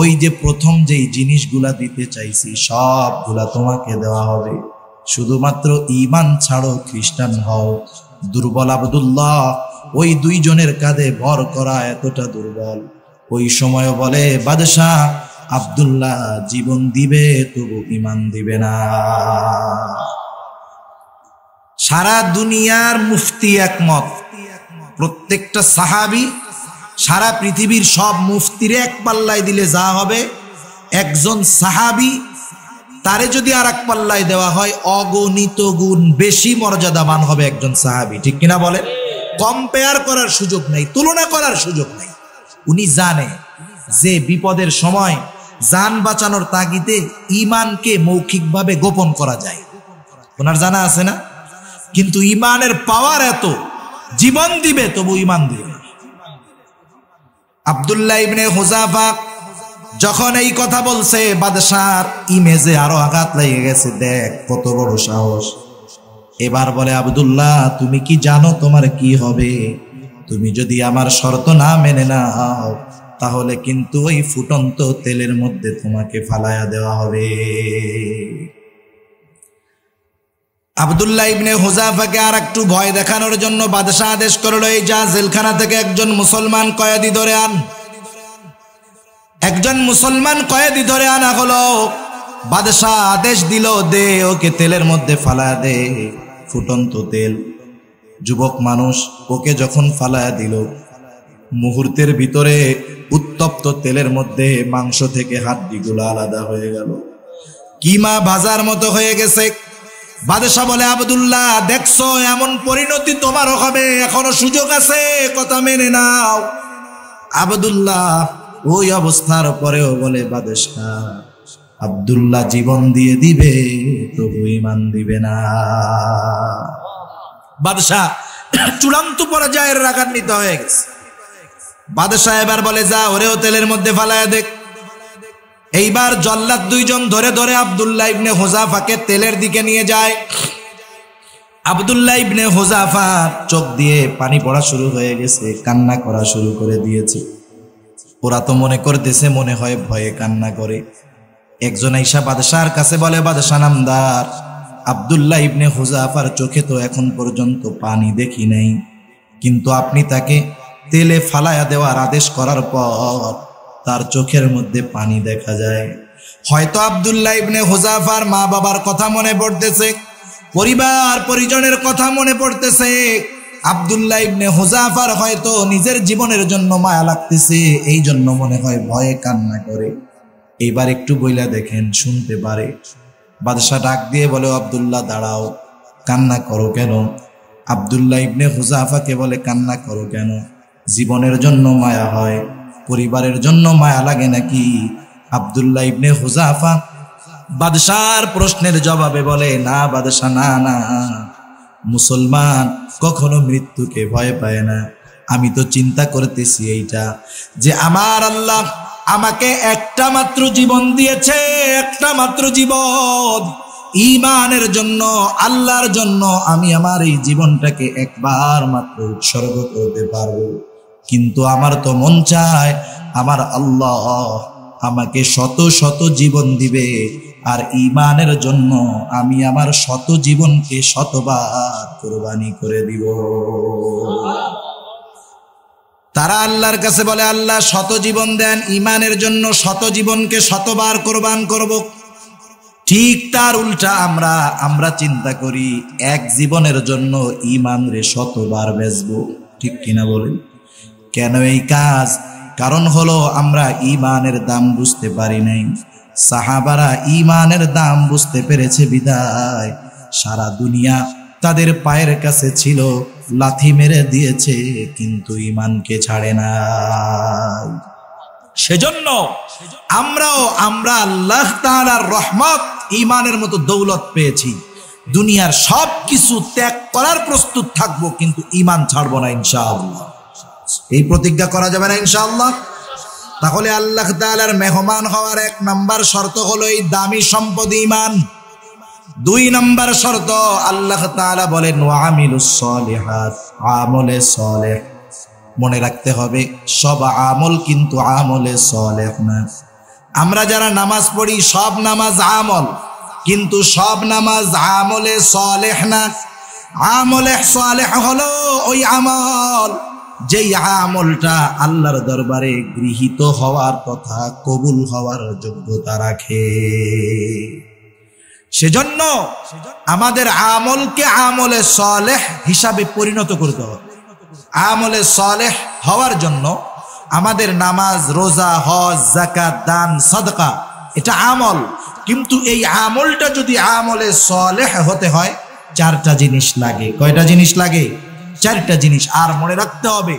[SPEAKER 1] ওই যে প্রথম যেই জিনিসগুলা দিতে চাইছি সবগুলা তোমাকে দেওয়া হবে, শুধুমাত্র ঈমান ছাড়ো, খ্রিস্টান হও। দুর্বল আব্দুল্লাহ ওই 2 জনের কাঁধে ভর করা এতটা দুর্বল। ওই সময় বলে, বাদশাহ আব্দুল্লাহ জীবন দিবে তবু ঈমান দিবে না। সারা দুনিয়ার মুফতি একমত, প্রত্যেকটা সাহাবী, সারা পৃথিবীর সব মুফতিরে এক পাল্লায় দিলে যা হবে, একজন সাহাবী তারে যদি আর এক পাল্লায় দেওয়া হয় অগণিত গুণ বেশি মর্যাদাবান হবে একজন সাহাবী। ঠিক কিনা বলেন? কম্পেয়ার করার সুযোগ নাই, তুলনা করার সুযোগ নাই। উনি জানে যে বিপদের সময় জান বাঁচানোর তাগিদে ঈমানকে মৌখিকভাবে গোপন করা যায়, ওনার জানা আছে না? কিন্তু ঈমানের পাওয়ার এত, জীবন দিবে তবু ঈমান দিবে। আব্দুল্লাহ ইবনে হুযাফা যখন এই কথা বলছে, বাদশার ইমেজে আরো আঘাত লেগে গেছে। দেখ কত বড় সাহস, এবার বলে আব্দুল্লাহ তুমি কি জানো তোমার কি হবে? তুমি যদি আমার শর্ত না মেনে নাও তাহলে কিন্তু ওই ফুটন্ত তেলের মধ্যে তোমাকে ফালায়া দেওয়া হবে। আব্দুল্লাহ ইবনে হুযাফাকে আর একটু ভয় দেখানোর জন্য বাদশাহ আদেশ করলো, এই যা জেলখানা থেকে একজন মুসলমান কয়েদি ধরে আন। একজন মুসলমান কয়েদি ধরে আনা হলো। বাদশাহ আদেশ দিল, দে ওকে তেলের মধ্যে ফালায়া দে, ফুটন্ত তেল। যুবক মানুষ ওকে যখন ফালায়া দিল, মুহূর্তের ভিতরে উত্তপ্ত তেলের মধ্যে মাংস থেকে হাড্ডিগুলো আলাদা হয়ে গেল, কিমা ভাজার মতো হয়ে গেছে। বাদশাহ বলে আব্দুল্লাহ দেখছো এমন পরিণতি তোমারও হবে, এখনো সুযোগ আছে, কথা মেনে নাও। আব্দুল্লাহ ওই অবস্থার পরেও বলে বাদশাহ আব্দুল্লাহ জীবন দিয়ে দিবে তবু ঈমান দিবে না। বাদশাহ চূড়ান্ত পর্যায়ের রাগান্বিত হয়ে গেছে। বাদশাহ এবার বলে যা ওরেও তেলের মধ্যে ফালায়া দেখ। এইবার জল্লাদ দুইজন ধরে ধরে আব্দুল্লাহ ইবনে হুযাফাকে তেলের দিকে নিয়ে যায়। আব্দুল্লাহ ইবনে হুযাফার চোখ দিয়ে পানি পড়া শুরু হয়ে গেছে, কান্না করা শুরু করে দিয়েছে। ওরা তো মনে করতেছে মনে হয় ভয়ে কান্না করে। একজন আইসা বাদশাহর কাছে বলে, বাদশাহ নামদার, আব্দুল্লাহ ইবনে হুযাফার চোখে তো এখন পর্যন্ত পানি দেখি নাই, কিন্তু আপনি তাকে তেলে ফালায়া দেওয়ার আদেশ করার পর তার চোখের মধ্যে পানি দেখা যায়। হয়তো আব্দুল্লাহ ইবনে হুযাফার মা বাবার কথা মনে পড়তেছে, পরিবার পরিজনের কথা মনে পড়তেছে। আব্দুল্লাহ ইবনে হুযাফার হয়তো নিজের জীবনের জন্য মায়া লাগতেছে, এই জন্য মনে হয় ভয়ে কান্না করে। এইবার একটু বইলা দেখেন শুনতে পারে। বাদশাহ ডাক দিয়ে বলে, আব্দুল্লাহ দাঁড়াও, কান্না করো কেন? আব্দুল্লাহ ইবনে হুযাফাকে বলে, কান্না করো কেন? জীবনের জন্য মায়া হয়, পরিবারের জন্য মায়া লাগে নাকি? আব্দুল্লাহ ইবনে হুযাফা বাদশার প্রশ্নের জবাবে বলে, না বাদশাহ, না না, মুসলমান কখনো মৃত্যুকে ভয় পায় না। আমি তো চিন্তা করতেছি এইটা যে আমার আল্লাহ আমাকে একটা মাত্র জীবন দিয়েছে, একটা মাত্র জীবন, ঈমানের জন্য, আল্লাহর জন্য আমি আমার এই জীবনটাকে একবার মাত্র উৎসর্গ করতে পারবো। কিন্তু আমার তো মন চায় আমার আল্লাহ আমাকে শত শত জীবন দিবে, আর ঈমানের জন্য আমি আমার শত জীবনকে শতবার কুরবানি করে দিব। তারা আল্লাহর কাছে বলে, আল্লাহ শত জীবন দেন, ঈমানের জন্য শত জীবনকে শতবার কোরবান করব। ঠিক তার উল্টা আমরা চিন্তা করি এক জীবনের জন্য ঈমান রে শতবার বেচবো। ঠিক কিনা বলেন? কেন এই কাজ? কারণ হলো আমরা ঈমানের দাম বুঝতে পারি নাই। সাহাবারা ঈমানের দাম বুঝতে পেরেছে বিদায় সারা দুনিয়া তাদের পায়ের কাছে ছিল, লাথি মেরে দিয়েছে, কিন্তু ঈমানকে ছাড়ে না। সেজন্য আমরা আল্লাহ তাআলার রহমত, ঈমানের মতো দৌলত পেয়েছি। দুনিয়ার সব কিছু ত্যাগ করার প্রস্তুত থাকবো, কিন্তু ঈমান ছাড়বো না ইনশাআল্লাহ। এই প্রতিজ্ঞা করা যাবে না ইনশাআল্লাহ? তাহলে আল্লাহ তাআলার মেহমান হওয়ার 1 নাম্বার শর্ত হলো এই দামি সম্পদ ঈমান। 2 নাম্বার শর্ত আল্লাহ তাআলা বলেন ওয়া আমিলুস সলিহাত, আমলে সালেহ। মনে রাখতে হবে সব আমল কিন্তু আমলে সালেহ না। আমরা যারা নামাজ পড়ি সব নামাজ আমল, কিন্তু সব নামাজ আমলে সালেহ না। আমলে সালেহ হলো ওই আমল যেই আমলটা আল্লাহর দরবারে গৃহীত হওয়ার তথা কবুল হওয়ার যোগ্যতা রাখে। সেজন্য আমাদের আমলকে আমলে সালেহ হিসাবে পরিণত করতে হবে। আমলে সালেহ হওয়ার জন্য আমাদের নামাজ, রোজা, হজ, যাকাত, দান, সাদকা এটা আমল, কিন্তু এই আমলটা যদি আমলে সালেহ হতে হয় 4টা জিনিস লাগে। কয়টা জিনিস লাগে? 4টা জিনিস। আর মনে রাখতে হবে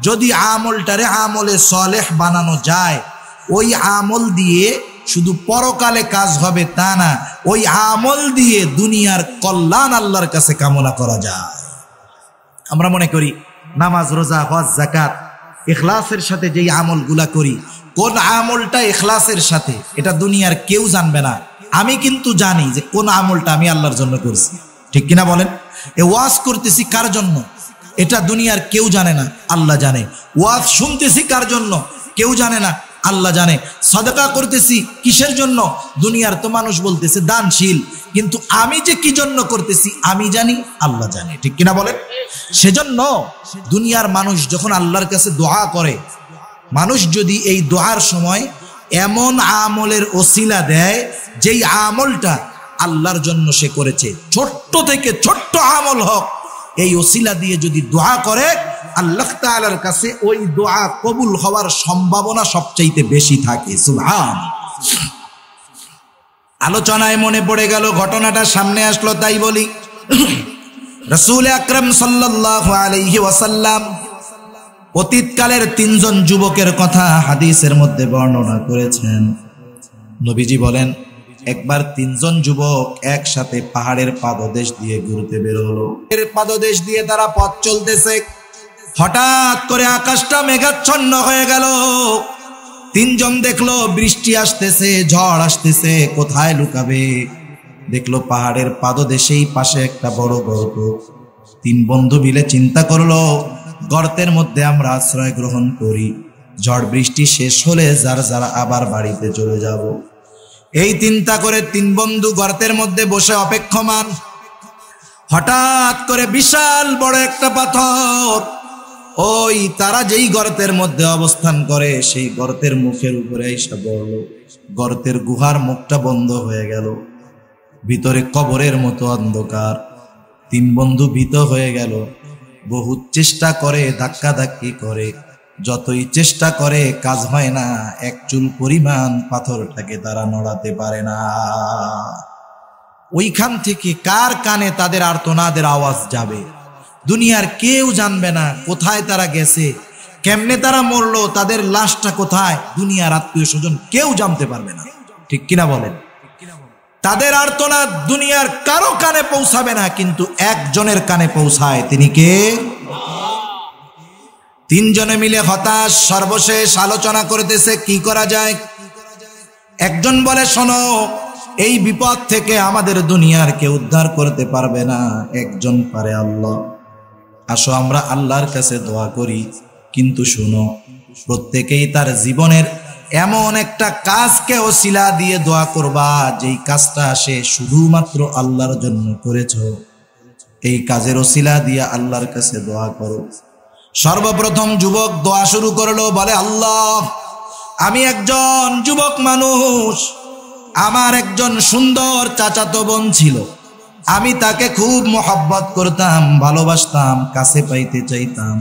[SPEAKER 1] যদি আমলটারে আমলে সালেহ বানানো যায়, ওই আমল দিয়ে শুধু পরকালে কাজ হবে তা না, ওই আমল দিয়ে দুনিয়ার কল্যাণ আল্লাহর কাছে কামনা করা যায়। আমরা মনে করি নামাজ, রোজা, হজ, যাকাত ইখলাসের সাথে যেই আমলগুলা করি, কোন আমলটা ইখলাসের সাথে এটা দুনিয়ার কেউ জানবে না। আমি কিন্তু জানি যে কোন আমলটা আমি আল্লাহর জন্য করছি। ঠিক কিনা বলেন? এ ওয়াজ করতেছি কার জন্য? এটা দুনিয়ার কেউ জানে না, আল্লাহ জানে। ওয়াজ শুনতেছি কার জন্য? কেউ জানে না, আল্লাহ জানে। সাদাকা করতেছি কিসের জন্য? দুনিয়ার তো মানুষ বলতেছে দানশীল, কিন্তু আমি যে কি জন্য করতেছি আমি জানি, আল্লাহ জানে। ঠিক কিনা বলেন? সেজন্য দুনিয়ার মানুষ যখন আল্লাহর কাছে দোয়া করে, মানুষ যদি এই দোয়ার সময় এমন আমলের ওসিলা দেয় যেই আমলটা আল্লাহর জন্য সে করেছে, ছোট্ট থেকে ছোট্ট আমল হোক, এই ওসিলা দিয়ে যদি দোয়া করে, আল্লাহ তাআলার কাছে ওই দোয়া কবুল হওয়ার সম্ভাবনা সবচাইতে বেশি থাকে। সুবহানাল্লাহ। আলোচনায় মনে পড়ে গেল, ঘটনাটা সামনে আসলো তাই বলি। রাসূল আকরাম সাল্লাল্লাহু আলাইহি ওয়াসাল্লাম অতীতকালের 3 জন যুবকের কথা হাদিসের মধ্যে বর্ণনা করেছেন। নবীজি বলেন, একবার 3 জন যুবক একসাথে পাহাড়ের পাদদেশ দিয়ে ঘুরতে বের হলো। এর পাদদেশ দিয়ে তারা পথ চলতেছে, হঠাৎ করে আকাশটা মেঘাচ্ছন্ন হয়ে গেল। 3 জন দেখলো বৃষ্টি আসতেছে, ঝড় আসতেছে, কোথায় লুকাবে? দেখলো পাহাড়ের পাদদেশেই পাশে একটা বড় গর্ত। 3 বন্ধু মিলে চিন্তা করলো, গর্তের মধ্যে আমরা আশ্রয় গ্রহণ করি, ঝড় বৃষ্টি শেষ হলে যার যারা আবার বাড়িতে চলে যাব। এই চিন্তা করে 3 বন্ধু গর্তের মধ্যে বসে অপেক্ষমান। হঠাৎ করে বিশাল বড় একটা পাথর ওই তারা যেই গর্তের মধ্যে অবস্থান করে সেই গর্তের মুখের উপরে এসে পড়ল। গর্তের গুহার মুখটা বন্ধ হয়ে গেল, ভিতরে কবরের মতো অন্ধকার। 3 বন্ধু ভীত হয়ে গেল, বহু চেষ্টা করে, ধাক্কাধাক্কি করে, যতই চেষ্টা করে কাজ হয় না। এক চুল পরিমাণ পাথরটাকে তারা নড়াতে পারে না। ওইখান থেকে কার কানে তাদের আর্তনাদের আওয়াজ যাবে? দুনিয়ার কেউ জানবে না কোথায় তারা গেছে, কেমনে তারা মরলো, তাদের লাশটা কোথায়, দুনিয়ার আত্মীয় স্বজন কেউ জানতে পারবে না। ঠিক কিনা বলেন? তাদের আর্তনাদ দুনিয়ার কারো কানে পৌঁছাবে না, কিন্তু একজনের কানে পৌঁছায়। তিনি কে? 3 জনে মিলে হতাশ, সর্বশেষ আলোচনা করতেছে কি করা যায়। একজন বলে, শোনো, এই বিপদ থেকে আমাদের দুনিয়ার কেউ উদ্ধার করতে পারবে না, একজন পারে, আল্লাহ। আসো আমরা আল্লাহর কাছে দোয়া করি, কিন্তু শুনো, প্রত্যেকেই তার জীবনের এমন একটা কাজকে ওসিলা দিয়ে দোয়া করবা যেই কাজটা সে শুধুমাত্র আল্লাহর জন্য করেছো। এই কাজের ওসিলা দিয়ে আল্লাহর কাছে দোয়া করো। সর্বপ্রথম যুবক দোয়া শুরু করলো, বলে, আল্লাহ, আমি একজন যুবক মানুষ, আমার একজন সুন্দর চাচাতো বোন ছিল, আমি তাকে খুব মহব্বত করতাম, ভালোবাসতাম, কাছে পাইতে চাইতাম,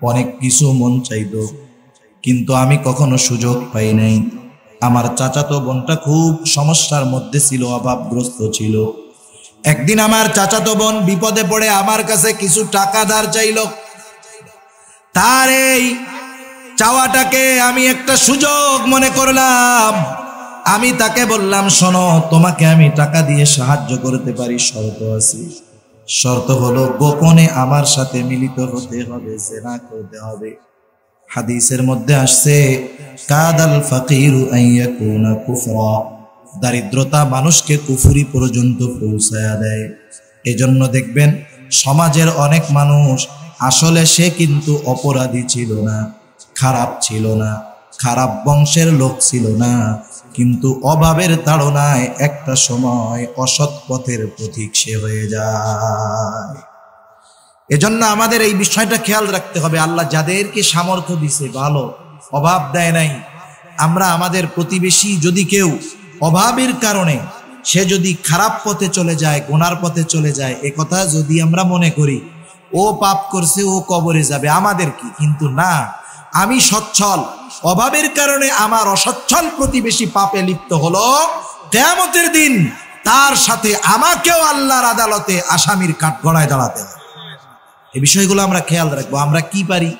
[SPEAKER 1] অনেক কিছু মন চাইতো, কিন্তু আমি কখনো সুযোগ পাই নাই। আমার চাচাতো বোনটা খুব সমস্যার মধ্যে ছিল, অভাবগ্রস্ত ছিল। একদিন আমার চাচাতো বোন বিপদে পড়ে আমার কাছে কিছু টাকা ধার চাইল। তার এই চাওয়াটাকে আমি একটা সুযোগ মনে করলাম। আমি তাকে বললাম, শোনো, তোমাকে আমি টাকা দিয়ে সাহায্য করতে পারি, শর্ত আছে। শর্ত হলো গোপনে আমার সাথে মিলিত হতে হবে, জিনা করতে হবে। হাদিসের মধ্যে আসছে, কাদাল ফাকিরু আন ইয়াকুনা কুফরা, দারিদ্রতা মানুষকে কুফরি পর্যন্ত পৌঁছায়া দেয়। এজন্য দেখবেন সমাজের অনেক মানুষ আসলে সে কিন্তু অপরাধী ছিল না, খারাপ ছিল না, খারাপ বংশের লোক ছিল না, কিন্তু অভাবের তাড়নায় একটা সময় অসৎ পথের পথিক সে হয়ে যায়। এজন্য আমাদের এই বিষয়টা খেয়াল রাখতে হবে। আল্লাহ যাদেরকে সামর্থ্য দিছে, ভালো, অভাব দেয় নাই, আমরা আমাদের প্রতিবেশী যদি কেউ অভাবের কারণে সে যদি খারাপ পথে চলে যায়, গুনার পথে চলে যায়, এ কথা যদি আমরা মনে করি ও পাপ করছে, ও কবরে যাবে, আমাদের কি? কিন্তু না, আমি সচ্ছল, অভাবের কারণে আমার অসচ্ছল প্রতিবেশী পাপে লিপ্ত হলো, কিয়ামতের দিন তার সাথে আমাকেও আল্লাহর আদালতে আসামির কাঠগড়ায় দাঁড়াতে হবে। এই বিষয়গুলো আমরা খেয়াল রাখবো। আমরা কি পারি?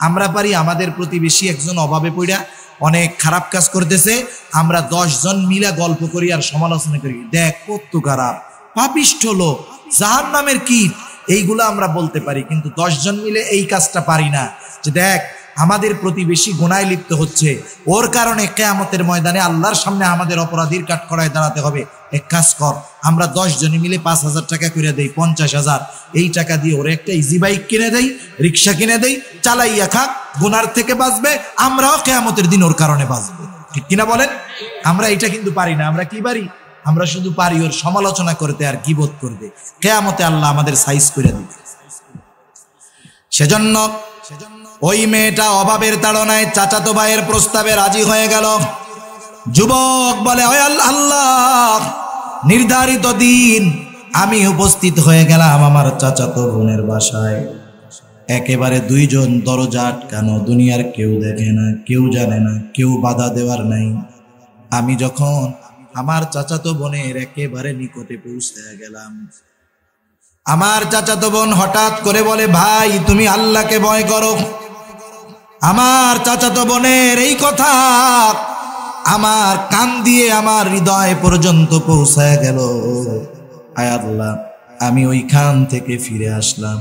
[SPEAKER 1] আমরা পারি আমাদের প্রতিবেশী একজন অভাবে পড়া অনেক খারাপ কাজ করতেছে, আমরা 10 জন মিলে গল্প করি আর সমালোচনা করি, দেখ কত খারাপ, পাপিষ্ঠ লোক, জাহান্নামের কীট, এইগুলো আমরা বলতে পারি। কিন্তু 10 জন মিলে এই কাজটা পারি না, যে দেখ আমাদের প্রতিবেশী গুনায় লিপ্ত হচ্ছে, ওর কারণে কিয়ামতের ময়দানে আল্লাহর সামনে আমাদের অপরাধীর কাঠগড়ায় দাঁড়াতে হবে। এক কাজ কর, আমরা 10 জনে মিলে 5,000 টাকা করে দেই, 50,000, এই টাকা দিয়ে ওরে একটা ইজি বাইক কিনে দেই, রিক্সা কিনে দেই, চালাইয়া খাক, গুনার থেকে বাঁচবে, আমরাও কিয়ামতের দিন ওর কারণে বাঁচবো। ঠিক কিনা বলেন? আমরা এটা কিন্তু পারি না। আমরা কি পারি? আমরা শুধু পারি ওর সমালোচনা করতে আর গীবত করতে। কিয়ামতে আল্লাহ আমাদের সাইজ করে দিবে। সেজন্য ওই মেয়েটা অভাবের তাড়নায় চাচাতো ভাইয়ের প্রস্তাবে রাজি হয়ে গেল। যুবক বলে, ওই আল্লাহ, নির্ধারিত দিন আমি উপস্থিত হয়ে গেলাম আমার চাচাতো বোনের বাসায়। একেবারে 2 জন, দরজা আটকানো, দুনিয়ার কেউ দেখে না, কেউ জানে না, কেউ বাধা দেওয়ার নাই। আমি যখন আমার চাচাতো বোনের একেবারে নিকটে পৌঁছে গেলাম, আমার চাচাতো বোন হঠাৎ করে বলে, ভাই তুমি আল্লাহকে ভয় করো। আমার চাচাতো বোনের এই কথা আমার কান দিয়ে আমার হৃদয় পর্যন্ত পৌঁছায় গেল। আয় আল্লাহ, আমি ওইখান থেকে ফিরে আসলাম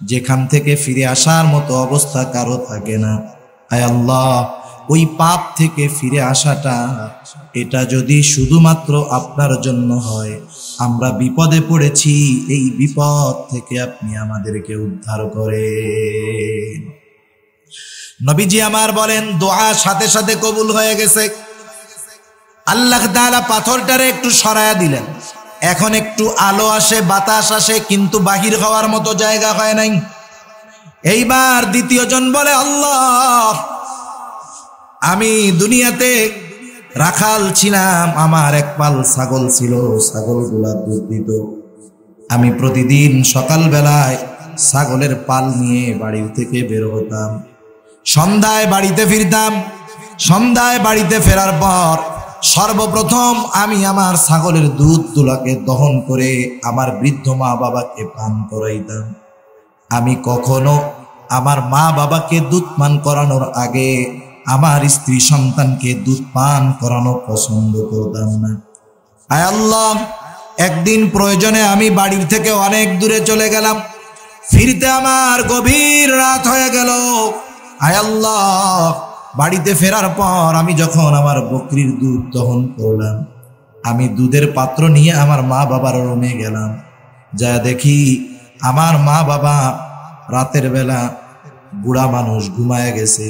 [SPEAKER 1] যেখান থেকে ফিরে আসার মতো অবস্থা কারো থাকে না। আয় আল্লাহ, ওই পাপ থেকে ফিরে আসাটা, এটা যদি শুধুমাত্র আপনার জন্য হয়, আমরা বিপদে পড়েছি, এই বিপদ থেকে আপনি আমাদেরকে উদ্ধার করেন। নবীজি আমার বলেন, দোয়া সাথে সাথে কবুল হয়ে গেছে। আল্লাহ তাআলা পাথরটারে একটু সরায়া দিলেন। এখন একটু আলো আসে, বাতাস আসে, কিন্তু বাহির হওয়ার মতো জায়গা হয় নাই। এইবার দ্বিতীয় জন বলে, আল্লাহ, আমি দুনিয়াতে রাখাল ছিলাম, আমার এক পাল ছাগল ছিল, ছাগলগুলা দুধ দিত। আমি প্রতিদিন সকালবেলায় ছাগলের পাল নিয়ে বাড়ির থেকে বের হতাম, সন্ধ্যায় বাড়িতে ফিরতাম। সন্ধ্যায় বাড়িতে ফেরার পর সর্বপ্রথম আমি আমার ছাগলের দুধ তুলাকে দহন করে আমার বৃদ্ধ মা বাবাকে পান করাইতাম। আমি কখনো আমার মা বাবাকে দুধ পান করানোর আগে আমার স্ত্রী সন্তানকে দুধ পান করানো পছন্দ করতাম না। আয় আল্লাহ, একদিন প্রয়োজনে আমি বাড়ির থেকে অনেক দূরে চলে গেলাম, ফিরতে আমার গভীর রাত হয়ে গেল। আয় আল্লাহ, বাড়িতে ফেরার পর আমি যখন আমার বকরির দুধ দহন করলাম, আমি দুধের পাত্র নিয়ে আমার মা বাবার রুমে গেলাম। যা দেখি আমার মা বাবা রাতের বেলা, বুড়া মানুষ, ঘুমায় গেছে।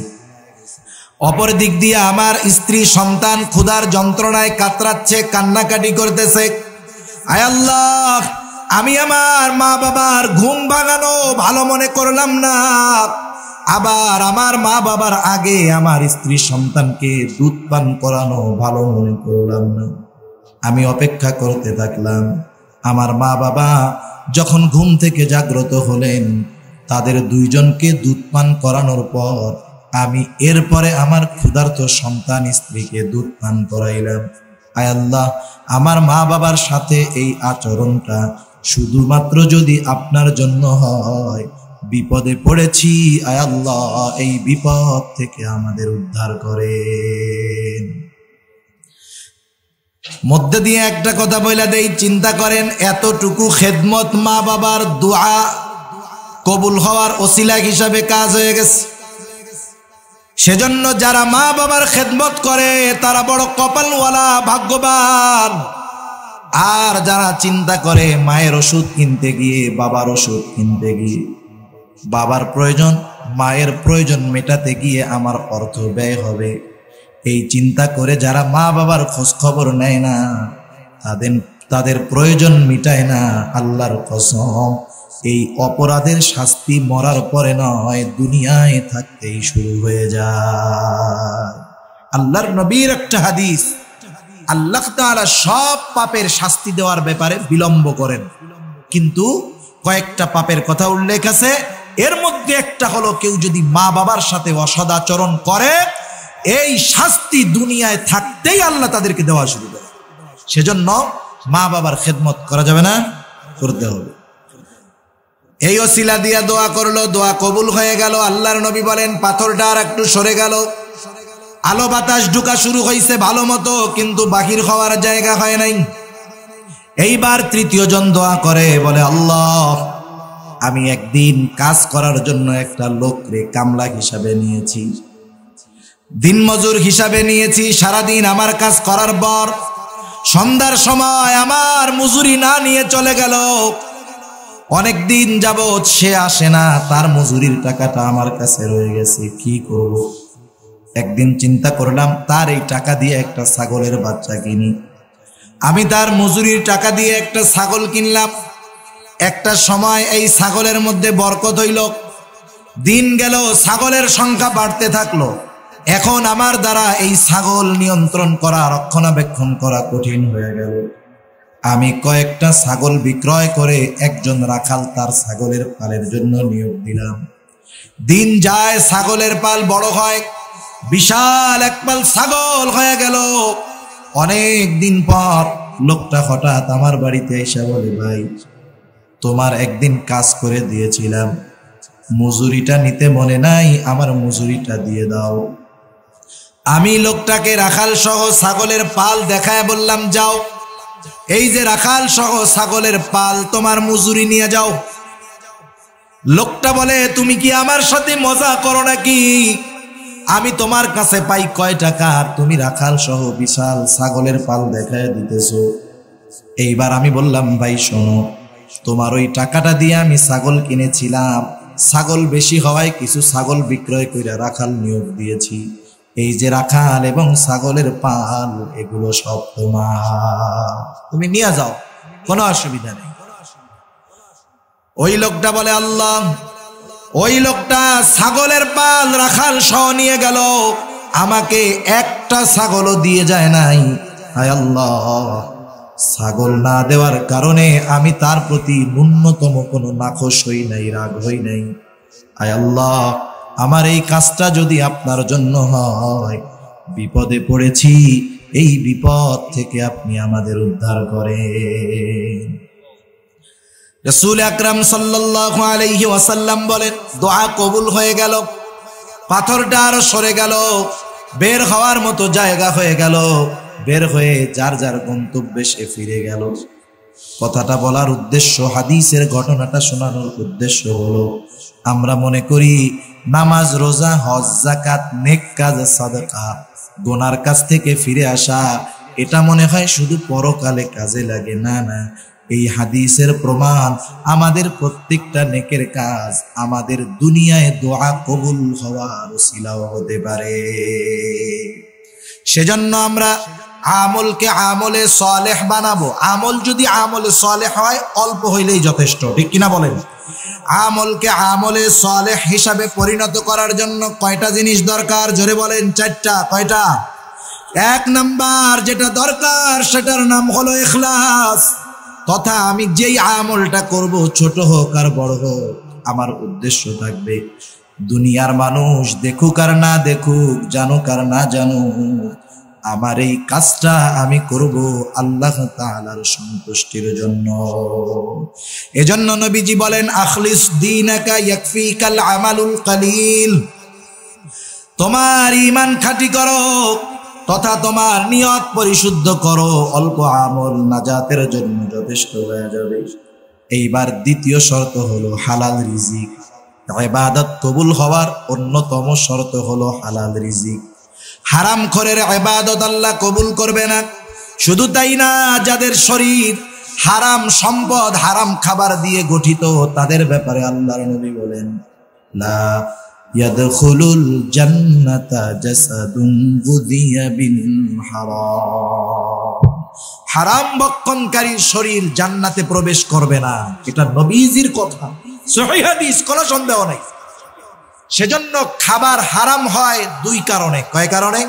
[SPEAKER 1] অপর দিক দিয়ে আমার স্ত্রী সন্তান ক্ষুধার যন্ত্রণায় কাতরাচ্ছে, কান্নাকাটি করতেছে। আয় আল্লাহ, আমি আমার মা বাবার ঘুম ভাঙানো ভালো মনে করলাম না, আবার আমার মা বাবার আগে আমার স্ত্রী সন্তানকে দুধ পান করানো ভালো মনে করলাম না। আমি অপেক্ষা করতে থাকলাম। আমার মা বাবা যখন ঘুম থেকে জাগ্রত হলেন, তাদের 2 জনকে দুধ পান করানোর পর আমি এরপরে আমার ক্ষুধার্ত সন্তান স্ত্রীকে দুধ পান করাইলাম। আয় আল্লাহ, আমার মা বাবার সাথে এই আচরণটা শুধুমাত্র যদি আপনার জন্য হয়, বিপদে পড়েছি, আয় আল্লাহ এই বিপদ থেকে আমাদের উদ্ধার করেন। মধ্যে দিয়ে একটা কথা বলে দেই, চিন্তা করেন এতটুকু খেদমত মা বাবার দোয়া কবুল হওয়ার ওসিলা হিসাবে কাজ হয়ে গেছে। সেজন্য যারা মা বাবার খেদমত করে তারা বড় কপালওয়ালা, ভাগ্যবান। আর যারা চিন্তা করে মায়ের ওষুধ কিনতে গিয়ে, বাবার ওষুধ কিনতে গিয়ে, বাবার প্রয়োজন মায়ের প্রয়োজন মেটাতে গিয়ে আমার অর্থ ব্যয় হবে, এই চিন্তা করে যারা মা বাবার খোঁজ খবর নেয় না, তাদের প্রয়োজন মিটায় না, আল্লাহর কসম এই অপরাধের শাস্তি মরার পরে নয়, দুনিয়ায় থাকতেই শুরু হয়ে যায়। আল্লাহর নবীর একটা হাদিস, আল্লাহ তাআলা সব পাপের শাস্তি দেওয়ার ব্যাপারে বিলম্ব করেন, কিন্তু কয়েকটা পাপের কথা উল্লেখ আছে। এর মধ্যে একটা হলো, কেউ যদি মা বাবার সাথে অসদাচরণ করে, এই শাস্তি দুনিয়ায় থাকতেই আল্লাহ তাদেরকে দেওয়া শুরু করে। সেজন্য মা বাবার খেদমত করা যাবে না, করতে হবে। এই ওসিলা দিয়া দোয়া করলো, দোয়া কবুল হয়ে গেল। আল্লাহর নবী বলেন, পাথরটা আর একটু সরে গেল, আলো বাতাস ঢুকা শুরু হয়েছে ভালো মতো, কিন্তু বাহির হওয়ার জায়গা হয় নাই। এইবার তৃতীয় জন দোয়া করে, বলে, আল্লাহ আমি একদিন কাজ করার জন্য একটা লোকরে কামলা হিসাবে নিয়েছি, দিনমজুর হিসাবে নিয়েছি। সারাদিন আমার কাজ করার পর সন্ধ্যার সময় আমার মজুরি না নিয়ে চলে গেল। অনেক দিন যাবৎ সে আসে না, তার মজুরির টাকাটা আমার কাছে রয়ে গেছে। কি করব? একদিন চিন্তা করলাম তার এই টাকা দিয়ে একটা ছাগলের বাচ্চা কিনি। আমি তার মজুরির টাকা দিয়ে একটা ছাগল কিনলাম। একটা সময় এই ছাগলের মধ্যে বরকত হইল। দিন গেল, ছাগলের সংখ্যা বাড়তে থাকলো। এখন আমার দ্বারা এই ছাগল নিয়ন্ত্রণ করা, রক্ষণাবেক্ষণ করা কঠিন হয়ে গেল। আমি কয়েকটা ছাগল বিক্রয় করে একজন রাখাল তার ছাগলের পালের জন্য নিয়োগ দিলাম। দিন যায়, ছাগলের পাল বড় হয়, বিশাল এক পাল ছাগল হয়ে গেল। অনেক দিন পর লোকটা হঠাৎ আমার বাড়িতে এসে বলে, ভাই তোমার একদিন কাজ করে দিয়েছিলাম, মজুরিটা নিতে মনে নাই, আমার মজুরিটা দিয়ে দাও। আমি লোকটাকে রাখাল সহ ছাগলের পাল দেখায় বললাম, যাও, এই যে রাখাল সহ ছাগলের পাল, তোমার মজুরি নিয়ে যাও। লোকটা বলে, তুমি কি আমার সাথে মজা করো নাকি? আমি তোমার কাছে পাই কয় টাকা, তুমি রাখাল সহ বিশাল ছাগলের পাল দেখায় দিতেছো। এইবার আমি বললাম, ভাই শোনো, তোমার ওই টাকাটা দিয়ে আমি ছাগল কিনেছিলাম, ছাগল বেশি হওয়ায় কিছু ছাগল বিক্রয় করে রাখাল নিয়োগ দিয়েছি। এই যে রাখাল এবং ছাগলের পাল, এগুলো সব তোমার, তুমি নিয়ে যাও, কোনো অসুবিধা নেই। ওই লোকটা বলে, আল্লাহ। ওই লোকটা ছাগলের পাল রাখাল সহ নিয়ে গেল, আমাকে একটা ছাগলও দিয়ে যায় নাই। হায় আল্লাহ, ছাগল না দেওয়ার কারণে আমি তার প্রতি ন্যূনতম কোনো নাখোশ হই নাই, রাগ হই নাই। হায় আল্লাহ, আমার এই কাজটা যদি আপনার জন্য হয়, বিপদে পড়েছি, এই বিপদ থেকে আপনি আমাদের উদ্ধার করেন। রাসূল আকরাম সাল্লাল্লাহু আলাইহি ওয়াসাল্লাম বলেন, দোয়া কবুল হয়ে গেল, পাথরটা আরো সরে গেল, বের হওয়ার মতো জায়গা হয়ে গেল। বের হয়ে যার যার গন্তব্যে সে ফিরে গেল। কথাটা বলার উদ্দেশ্য, হাদিসের ঘটনাটা শোনানোর উদ্দেশ্য হলো, আমরা মনে করি নামাজ, রোজা, হজ, যাকাত, নেক কাজ, সাদাকা, গুনার কাছ থেকে ফিরে আসা, এটা মনে হয় শুধু পরকালে কাজে লাগে। না না, এই হাদিসের প্রমাণ আমাদের প্রত্যেকটা নেকের কাজ আমাদের দুনিয়ায় দোয়া কবুল হওয়ার ওসিলাও হতে পারে। সেজন্য আমরা আমলকে আমলে সালেহ বানাবো। আমল যদি আমলে সালেহ হয়, অল্প হইলেই যথেষ্ট, ঠিক কিনা বলেন? আমলকে আমলে সালেহ হিসাবে পরিণত করার জন্য কয়টা জিনিস দরকার? জোরে বলেন। চারটা। কয়টা? এক নাম্বার যেটা দরকার, সেটার নাম হলো ইখলাস। তথা আমি যেই আমলটা করব, ছোট হোক আর বড় হোক, আমার উদ্দেশ্য থাকবে দুনিয়ার মানুষ দেখুক আর না দেখুক, জানুক আর না জানুক, আমার এই কাজটা আমি করব আল্লাহ তাআলার সন্তুষ্টির জন্য। এজন্য নবীজি বলেন, আখলিস দীনাকা ইয়াকফিকাল আমালুল কালিল। তোমার ঈমান খাঁটি করো, তথা তোমার নিয়ত পরিশুদ্ধ করো, অল্প আমল নাজাতের জন্য যথেষ্ট হয়ে যাবে। এইবার দ্বিতীয় শর্ত হলো হালাল রিজিক। ইবাদত কবুল হওয়ার অন্যতম শর্ত হলো হালাল রিজিক। হারাম খোরের ইবাদত আল্লাহ কবুল করবে না। শুধু তাই না, যাদের শরীর হারাম সম্পদ, হারাম খাবার দিয়ে গঠিত, তাদের ব্যাপারে আল্লাহর নবী বলেন, লা ইয়াদখুলুল জান্নাতা জাসাদুন গুদিয়া বিল হারাম। হারাম ভক্ষণকারী শরীর জান্নাতে প্রবেশ করবে না, এটা নবীজির কথা, সহিহ হাদিস, কোনো সন্দেহ নেই। সেজন্য খাবার হারাম হয় দুই কারণে। কয় কারণে?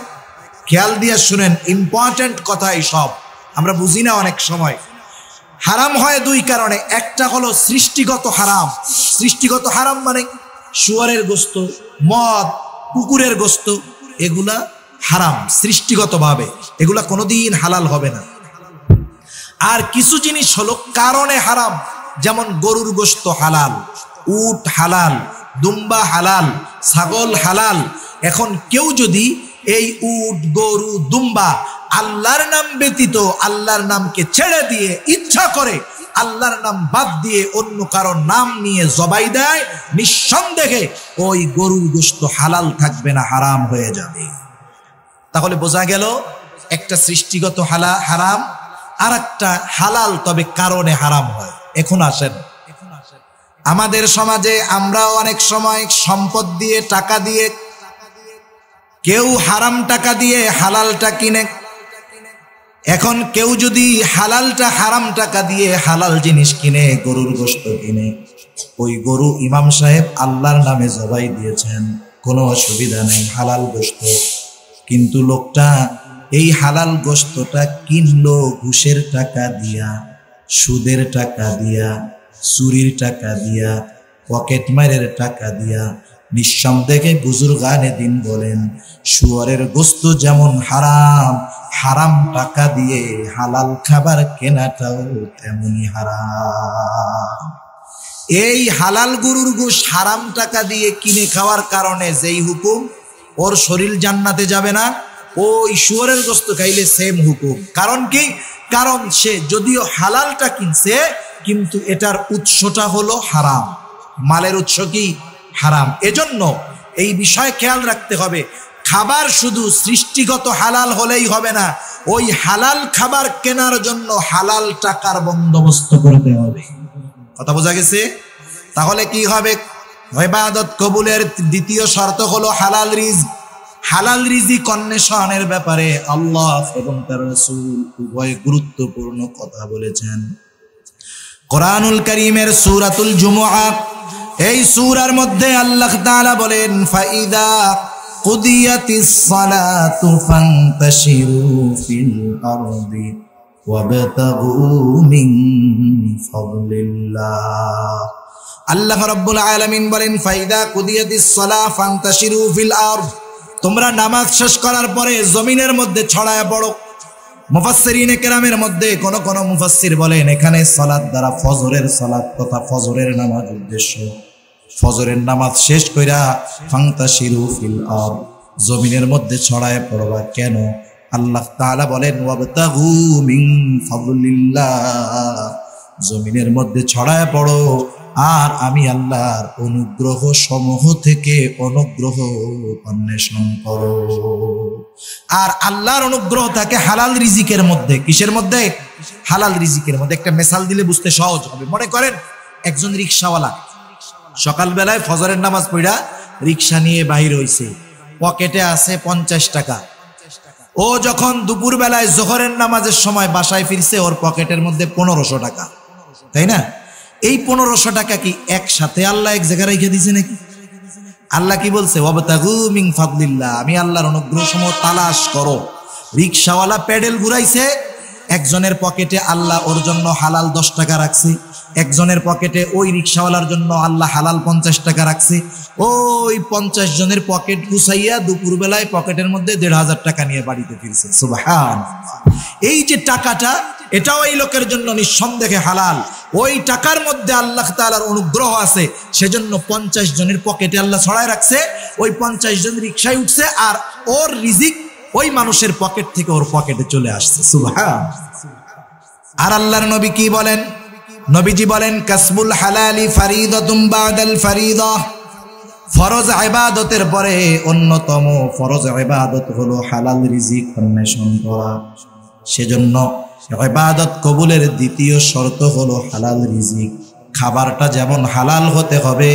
[SPEAKER 1] খেয়াল দিয়ে শুনেন, ইম্পর্টেন্ট কথা এই সব, আমরা বুঝি না অনেক সময়। হারাম হয় দুই কারণে। একটা হলো সৃষ্টিগত হারাম। সৃষ্টিগত হারাম মানে শুয়ারের গোস্ত, মদ, কুকুরের গোস্ত, এগুলা হারাম সৃষ্টিগতভাবে, এগুলা কোনোদিন হালাল হবে না। আর কিছু জিনিস হলো কারণে হারাম, যেমন গরুর গোস্ত হালাল, উট হালাল, দুম্বা হালাল, ছাগল হালাল। এখন কেউ যদি এই উট, গরু, দুম্বা আল্লাহর নাম ব্যতীত আল্লাহর নামকে ছেড়ে দিয়ে ইচ্ছা করে আল্লাহর নাম বাদ দিয়ে অন্য কারো নাম নিয়ে জবাই দেয়, নিঃসন্দেহে ওই গরুর গোশত হালাল থাকবে না, হারাম হয়ে যাবে। তাহলে বোঝা গেল একটা সৃষ্টিগত হারাম, আর একটা হালাল তবে কারণে হারাম হয়। এখন আসেন, আমাদের সমাজে আমরা অনেক সময় সম্পদ দিয়ে, টাকা দিয়ে, কেউ হারাম টাকা দিয়ে হালালটা কিনে। এখন কেউ যদি হালালটা হারাম টাকা দিয়ে হালাল জিনিস কিনে, গরুর গোশত কিনে, ওই গরু ইমাম সাহেব আল্লাহর নামে জবাই দিয়েছেন, কোনো অসুবিধা নেই, হালাল গোশত। কিন্তু লোকটা এই হালাল গোশতটা কিনলো ঘুষের টাকা দিয়া, সুদের টাকা দিয়া, চুরির টাকা দিয়া, পকেট মারের টাকা দিয়া। নিঃসন্দেহে বুজুর্গানে দিন বলেন, শুয়োরের গোশত যেমন হারাম, হারাম টাকা দিয়ে হালাল খাবার কেনাটাও তেমনি হারাম। এই হালাল গরুর গোশত হারাম টাকা দিয়ে কিনে খাওয়ার কারণে যেই হুকুম, ওর শরীর জান্নাতে যাবে না, ওই শুয়োরের গোশত খাইলে সেম হুকুম। কারণ কি? কারণ সে যদিও হালালটা কিনছে, কিন্তু এটার উৎসটা হলো হারাম, মালের উৎস কি? হারাম। এজন্য এই বিষয় খেয়াল রাখতে হবে, খাবার শুধু সৃষ্টিগত হালাল হলেই হবে না, ওই হালাল খাবার কেনার জন্য হালাল টাকার বন্দোবস্ত করতে হবে। কথা বোঝা গেছে? তাহলে কি হবে? ইবাদত কবুলের দ্বিতীয় শর্ত হলো হালাল রিজক। হালাল রিজিক অন্বেষণের ব্যাপারে আল্লাহ এবং তার রাসূল উভয় গুরুত্বপূর্ণ কথা বলেছেন। কোরআনুল কারীমের সূরাতুল জুমুআ, এই সূরার মধ্যে আল্লাহ তাআলা বলেন, ফাইদা কুদিয়াতিস সালাতু ফান্তাশিরু ফিল আরদি ওয়াবতাগু মিন ফাদলিল্লাহ। আল্লাহ রাব্বুল আলামিন বলেন, ফাইদা কুদিয়াতিস সালাহ ফান্তাশিরু ফিল আরদ, তোমরা নামাজ শেষ করার পরে জমিনের মধ্যে ছড়ায় পড়ো। মুফাসসিরিনে কেরামের মধ্যে কোন কোন মুফাসসির বলেন, এখানে সালাত দ্বারা ফজরের সালাত তথা ফজরের নামাজ উদ্দেশ্য। ফজরের নামাজ শেষ কইরা ফান্তাশিরু ফিল আরদ, জমিনের মধ্যে ছড়ায় পড়বা। কেন? আল্লাহ তাআলা বলেন, ওয়াবতাগু মিন ফাদলিল্লাহ, জমিনের মধ্যে ছড়ায় পড়ো আর আমি আল্লাহর অনুগ্রহ সমূহ থেকে অনুগ্রহ অন্বেষণ করো। আর আল্লাহর অনুগ্রহ থাকে হালাল রিজিকের মধ্যে। কিসের মধ্যে? হালাল রিজিকের মধ্যে। একটা মিসাল দিলে বুঝতে সহজ হবে। মনে করেন একজন রিকশাওয়ালা সকালবেলায় ফজরের নামাজ পড়া রিকশা নিয়ে বাহির হইছে, পকেটে আছে 50 টাকা। ও যখন দুপুর বেলায় জোহরের নামাজের সময় বাসায় ফিরছে, ওর পকেটের মধ্যে 1500 টাকা, তাই না? এই 1500 টাকা কি একসাথে আল্লাহ এক জায়গায় রেখে দিয়েছে নাকি? আল্লাহ কি বলছে? ওয়াবতাগু মিন ফাদলিল্লাহ, আমি আল্লাহর অনুগ্রহ সমূহ তালাশ করো। রিকশাওয়ালা প্যাডেল ঘুরাইছে, একজনের পকেটে আল্লাহ ওর জন্য হালাল 10 টাকা রাখছে, একজনের পকেটে ওই রিকশাওয়ালার জন্য আল্লাহ হালাল 50 টাকা রাখছে। ওই 50 জনের পকেট গুছাইয়া দুপুর বেলায় পকেটের মধ্যে 1500 টাকা নিয়ে বাড়িতে ফিরছে। সুবহানাল্লাহ। এই যে টাকাটা, এটাও এই লোকের জন্য নিঃসন্দেহে হালাল। ওই টাকার মধ্যে আল্লাহ তাআলার অনুগ্রহ আছে, সেজন্য 50 জনের পকেটে আল্লাহ ছড়ায় রাখছে। ওই 50 জন রিকশায় উঠছে আর ওর রিজিক ওই মানুষের পকেট থেকে ওর পকেটে চলে আসছে। সুবহানাল্লাহ। আর আল্লাহর নবী কি বলেন? নবীজি বলেন, কাসবুল হালালি ফারিদাতুম বাদাল ফারিদা, ফরজ ইবাদতের পরে অন্যতম ফরজ ইবাদত হলো হালাল রিজিক অন্বেষণ করা। সেজন্য ইবাদত কবুলের দ্বিতীয় শর্ত হলো হালাল রিজিক। খাবারটা যেমন হালাল হতে হবে,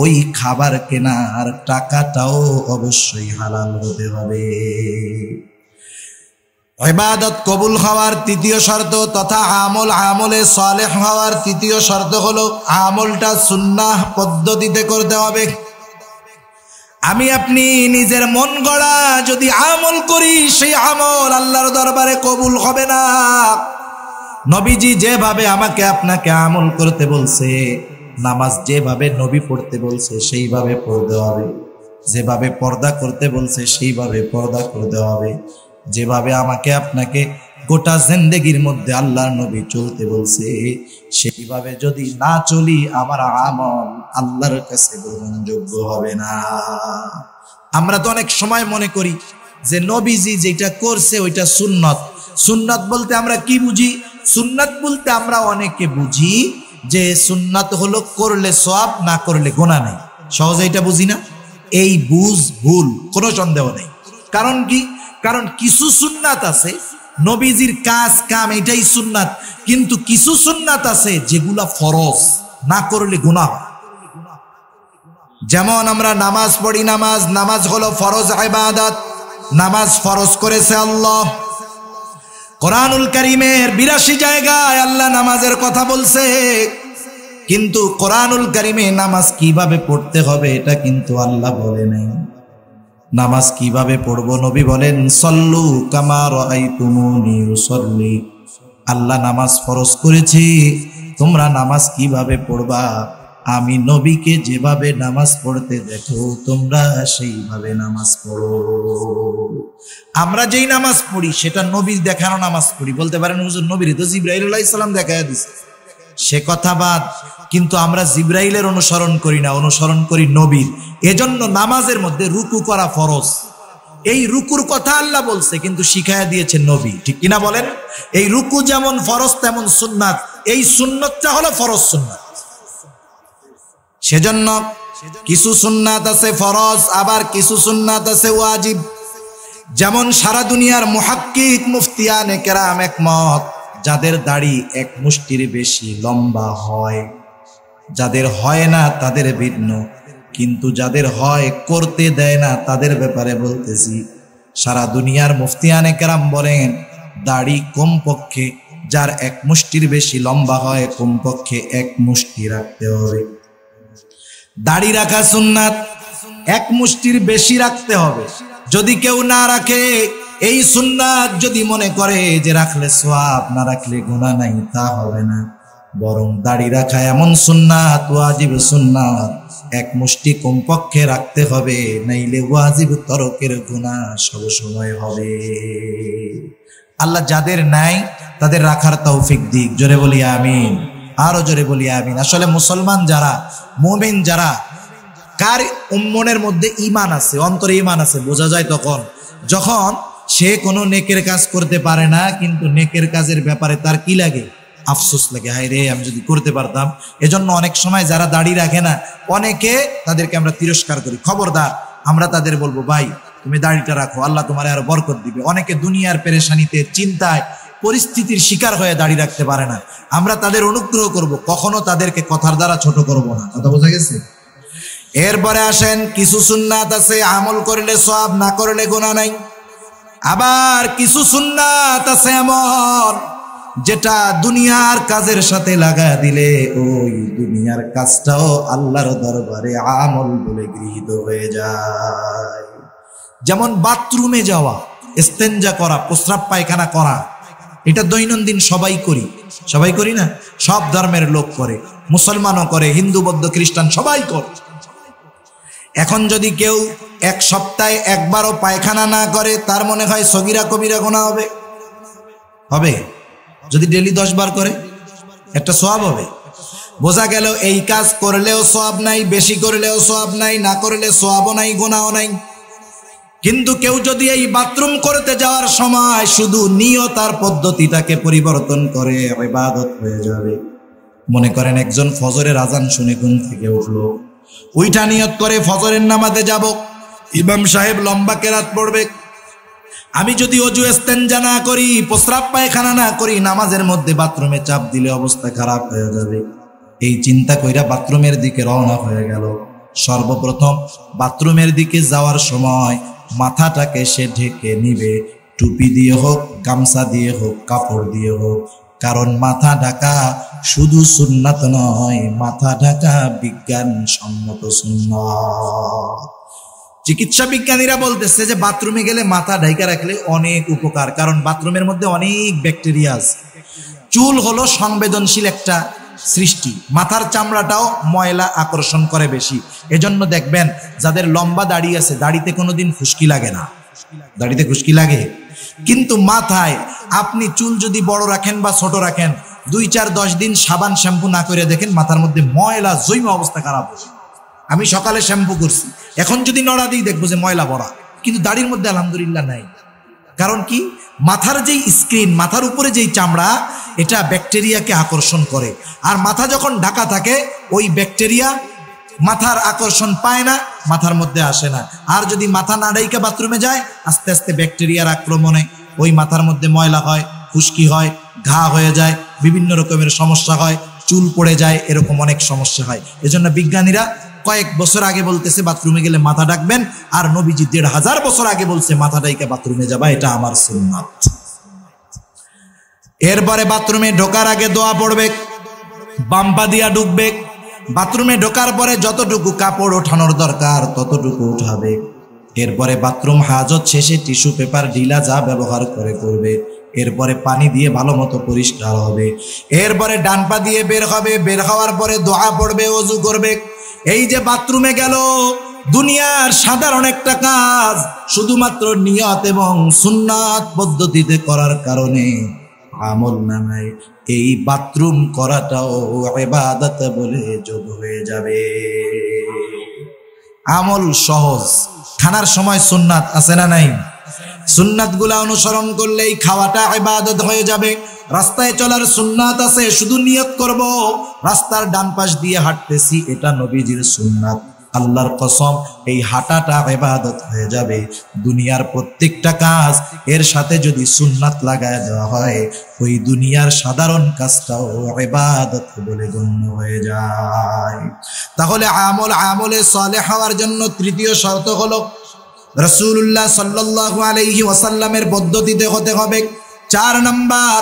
[SPEAKER 1] ওই খাবার কেনার টাকাটাও অবশ্যই হালাল হতে হবে। ইবাদত কবুল হওয়ার তৃতীয় শর্ত তথা আমলে সালেহ হওয়ার তৃতীয় শর্ত হলো আমলটা সুন্নাহ পদ্ধতিতে করতে হবে। আমি আপনি নিজের মন গড়া যদি আমল করি, সেই আমল আল্লাহর দরবারে কবুল হবে না। নবীজি যেভাবে আমাকে আপনাকে আমল করতে বলছে, নামাজ যেভাবে নবী পড়তে বলছে সেইভাবে পড়তে হবে, যেভাবে পর্দা করতে বলছে সেইভাবে পর্দা করতে হবে, যেভাবে আমাকে আপনাকে গোটা জিন্দেগির মধ্যে আল্লাহর নবী চলতে বলছে সেইভাবে যদি না চলি, আমার আমল আল্লাহর কাছে গ্রহণযোগ্য হবে না। আমরা তো অনেক সময় মনে করি যে নবীজি যেটা করছে ওইটা সুন্নত। সুন্নত বলতে আমরা কি বুঝি? সুন্নাত বলতে আমরা অনেকে বুঝি যে সুন্নাত হলো করলে সওয়াব, না করলে গুনাহ নাই। সহজে এটা বুঝি না? এই বুঝ ভুল, কোনো সন্দেহ নেই। কারণ কি? কারণ কিছু সুন্নাত আছে নবীজির কাজ কাম এটাই সুন্নাত, কিন্তু কিছু সুন্নাত আছে যেগুলা ফরজ, না করলে গুনাহ হয়। যেমন আমরা নামাজ পড়ি, নামাজ হলো ফরজ ইবাদত, নামাজ ফরজ করেছে আল্লাহ। কোরআনুল কারীমের ৮২ জায়গায় আল্লাহ নামাজের কথা বলছে, কিন্তু কোরআনুল কারীমে নামাজ কিভাবে পড়তে হবে এটা কিন্তু আল্লাহ বলে নাই। নামাজ কিভাবে পড়বো নবী বলেন সল্লু কামা রাআইতুমুনি উসাল্লি। আল্লাহ নামাজ ফরজ করেছে, তোমরা নামাজ কিভাবে পড়বা? আমি নবীকে যেভাবে নামাজ পড়তে দেখো তোমরা সেইভাবে নামাজ পড়ো। আমরা যেই নামাজ পড়ি সেটা নবীর দেখানো নামাজ পড়ি। বলতে পারেন হুজুর নবীর তো জিবরাইল আলাইহিস সালাম দেখায় দিছে, সে কথা বাদ। কিন্তু আমরা জিবরাইলের অনুসরণ করি না, অনুসরণ করি নবীর। এজন্য নামাজের মধ্যে রুকু করা ফরজ। এই রুকুর কথা আল্লাহ বলছে, কিন্তু শিখায়া দিয়েছেন নবী, ঠিক কিনা বলেন? এই রুকু যেমন ফরজ তেমন সুন্নাত, এই সুন্নাতটা হলো ফরজ সুন্নাত। সেজন্য কিছু সুন্নাত আছে ফরজ, আবার কিছু সুন্নাত আছে ওয়াজিব। যেমন সারা দুনিয়ার মুহাক্কিক মুফতিয়ানে কেরাম একমত, যাদের দাড়ি এক মুষ্টির বেশি লম্বা হয়, যাদের হয় না তাদের ভিন্ন, কিন্তু যাদের হয় করতে দেয় না তাদের ব্যাপারে বলতেছি। সারা দুনিয়ার মুফতিয়ানে কেরাম বলেন দাড়ি কমপক্ষে যার এক মুষ্টির বেশি লম্বা হয় কমপক্ষে এক মুষ্টি রাখতে হবে। দাড়ি রাখা সুন্নাত, এক মুষ্টির বেশি রাখতে হবে। যদি কেউ না রাখে এই সুন্নাত, যদি মনে করে যে রাখলে সওয়াব না রাখলে গুনাহ নাই, তা হবে না। বরং দাড়ি রাখা এমন সুন্নাত, ওয়াজিব সুন্নাত, এক মুষ্টি কমপক্ষে রাখতে হবে, নাইলে ওয়াজিব তরকের গুনাহ সব সময় হবে। আল্লাহ যাদের নাই তাদের রাখার তৌফিক দিক। জোরে বলি আমিন, আরো জোরে বলি আমিন। আসলে মুসলমান যারা, মুমিন যারা, কার মনের মধ্যে ঈমান আছে, অন্তরে ঈমান আছে, বোঝা যায় তখন যখন সে কোনো নেকের কাজ করতে পারে না, কিন্তু নেকের কাজের ব্যাপারে তার কি লাগে? আফসোস লাগে, হায় রে আমি যদি করতে পারতাম। এজন্য অনেক সময় যারা দাড়ি রাখে না, অনেকে তাদেরকে আমরা তিরস্কার করি। খবরদার, আমরা তাদের বলবো ভাই তুমি দাড়িটা রাখো, আল্লাহ তোমার আরো বরকত দিবে। অনেকে দুনিয়ার পেরেশানিতে, চিন্তায়, পরিস্থিতির শিকার হয়ে দাড়ি রাখতে পারে না। আমরা তাদের অনুগ্রহ করব, কখনো তাদেরকে কথার দ্বারা ছোট করব না। কথা বোঝা গেছে? এরপরে আসেন, কিছু সুন্নাত আছে আমল করলে সওয়াব, না করলে গুনাহ নাই। আবার কিছু সুন্নাত আছে এমন যেটা দুনিয়ার কাজের সাথে লাগা দিলে ওই দুনিয়ার কাজটাও আল্লাহর দরবারে আমল বলে গৃহীত হয়ে যায়। যেমন বাথরুমে যাওয়া, ইস্তেঞ্জা করা, প্রস্রাব পায়খানা করা, এটা দৈনন্দিন সবাই করি। সবাই করি না? সব ধর্মের লোক করে, মুসলমানও করে, হিন্দু বৌদ্ধ খ্রিস্টান সবাই করে। এখন যদি কেউ এক সপ্তাহে একবারও পায়খানা না করে, তার মনে হয় সগীরা কবিরা গুনাহ হবে? হবে? যদি ডেলি 10 বার করে একটা সওয়াব হবে। বোঝা গেল এই কাজ করলেও সওয়াব নাই, বেশি করলেও সওয়াব নাই, না করলে সওয়াবও নাই, গুনাহও নাই। কিন্তু কেউ যদি এই বাথরুম করতে যাওয়ার সময় শুধু নিয়ত আর পদ্ধতিটাকে পরিবর্তন করে, ইবাদত হয়ে যাবে। মনে করেন একজন ফজরের আজান শুনে ঘুম থেকে উঠলো, ওইটা নিয়ত করে ফজরের নামাজে যাব, ইমাম সাহেব লম্বা কেরাত পড়বে, আমি যদি অজু ইস্তেঞ্জা না করি, প্রস্রাব পায়খানা না করি, নামাজের মধ্যে বাথরুমে চাপ দিলে অবস্থা খারাপ হয়ে যাবে। এই চিন্তা কইরা বাথরুমের দিকে রওনা হয়ে গেল। সর্বপ্রথম বাথরুমের দিকে যাওয়ার সময় মাথাটাকে সে ঢেকে নিবে, টুপি দিয়ে হোক, গামছা দিয়ে হোক, কাপড় দিয়ে হোক। কারণ মাথা ঢাকা শুধু সুন্নাত নয়, মাথা ঢাকা বিজ্ঞান সম্মত সুন্নাত। চিকিৎসা বিজ্ঞানীরা বলতেছে যে বাথরুমে গেলে মাথা ঢাকা রাখলে অনেক উপকার, কারণ বাথরুমের মধ্যে অনেক ব্যাকটেরিয়া আছে। চুল হলো সংবেদনশীল একটা সৃষ্টি, মাথার চামড়াটাও ময়লা আকর্ষণ করে বেশি। এজন্য দেখবেন যাদের লম্বা দাড়ি আছে, দাড়িতে কোনোদিন খুশকি লাগে না। দাড়িতে খুশকি লাগে, কিন্তু মাথায় আপনি চুল যদি বড় রাখেন বা ছোট রাখেন, 2-4-10 দিন সাবান শ্যাম্পু না করে দেখেন মাথার মধ্যে ময়লা জৈম অবস্থা খারাপ হবে। আমি সকালে শ্যাম্পু করছি, এখন যদি নড়া দিই দেখবো যে ময়লা ভরা, কিন্তু দাড়ির মধ্যে আলহামদুলিল্লাহ নাই। কারণ কি, মাথার যেই স্ক্রিন, মাথার উপরে যেই চামড়া, এটা ব্যাকটেরিয়াকে আকর্ষণ করে। আর মাথা যখন ঢাকা থাকে, ওই ব্যাকটেরিয়া মাথার আকর্ষণ পায় না, মাথার মধ্যে আসে না। আর যদি মাথা না ঢাইকা বাথরুমে যায়, আস্তে আস্তে ব্যাকটেরিয়ার আক্রমণে ওই মাথার মধ্যে ময়লা হয়, খুশকি হয়, ঘা হয়ে যায়, বিভিন্ন রকমের সমস্যা হয়, চুল পড়ে যায়, এরকম অনেক সমস্যা হয়। এজন্য বিজ্ঞানীরা কয়েক বছর আগে বলতেছে বাথরুমে গেলে মাথা ঢাকবেন, আর নবীজি 1500 বছর আগে বলছে মাথা ঢাইকা বাথরুমে যাবা, এটা আমার সুন্নাত। এরপরে বাথরুমে ঢোকার আগে দোয়া পড়বে, বাম পা দিয়া ঢুকবে। বাথরুমে ঢোকার পরে যতটুকু কাপড় ওঠানোর দরকার ততটুকু উঠাবে। এরপরে বাথরুম হাজত শেষে টিস্যু পেপার ঢিলা যা ব্যবহার করে করবে। এরপরে পানি দিয়ে ভালো মতো পরিষ্কার হবে। এরপরে ডান পা দিয়ে বের হবে। বের হওয়ার পরে দোয়া পড়বে, ওযু করবে। এই যে বাথরুমে গেল, দুনিয়ার সাধারণ একটা কাজ শুধুমাত্র নিয়ত এবং সুন্নাত পদ্ধতিতে করার কারণে আমল নামায় এই বাথরুম করাটাও ইবাদত বলে যোগ হয়ে যাবে। আমল সহজ, খানার সময় সুন্নাত আছে না নাই? সুন্নাতগুলা অনুসরণ করলেই খাওয়াটা ইবাদত হয়ে যাবে। রাস্তায় চলার সুন্নাত আছে, শুধু নিয়ত করব রাস্তার ডান পাশ দিয়ে হাঁটতেছি, এটা নবীজির সুন্নাত। আল্লাহর কসম, এই হাঁটাটা ইবাদত হয়ে যাবে। দুনিয়ার প্রত্যেকটা কাজ এর সাথে যদি সুন্নাত লাগায় দেওয়া হয়, ওই দুনিয়ার সাধারণ কাজটাও ইবাদত বলে গণ্য হয়ে যায়। তাহলে আমলে সালেহ হওয়ার জন্য তৃতীয় শর্ত হলো রাসূলুল্লাহ সাল্লাল্লাহু আলাইহি ওয়াসাল্লামের পদ্ধতিতে হতে হবে। 4 নাম্বার,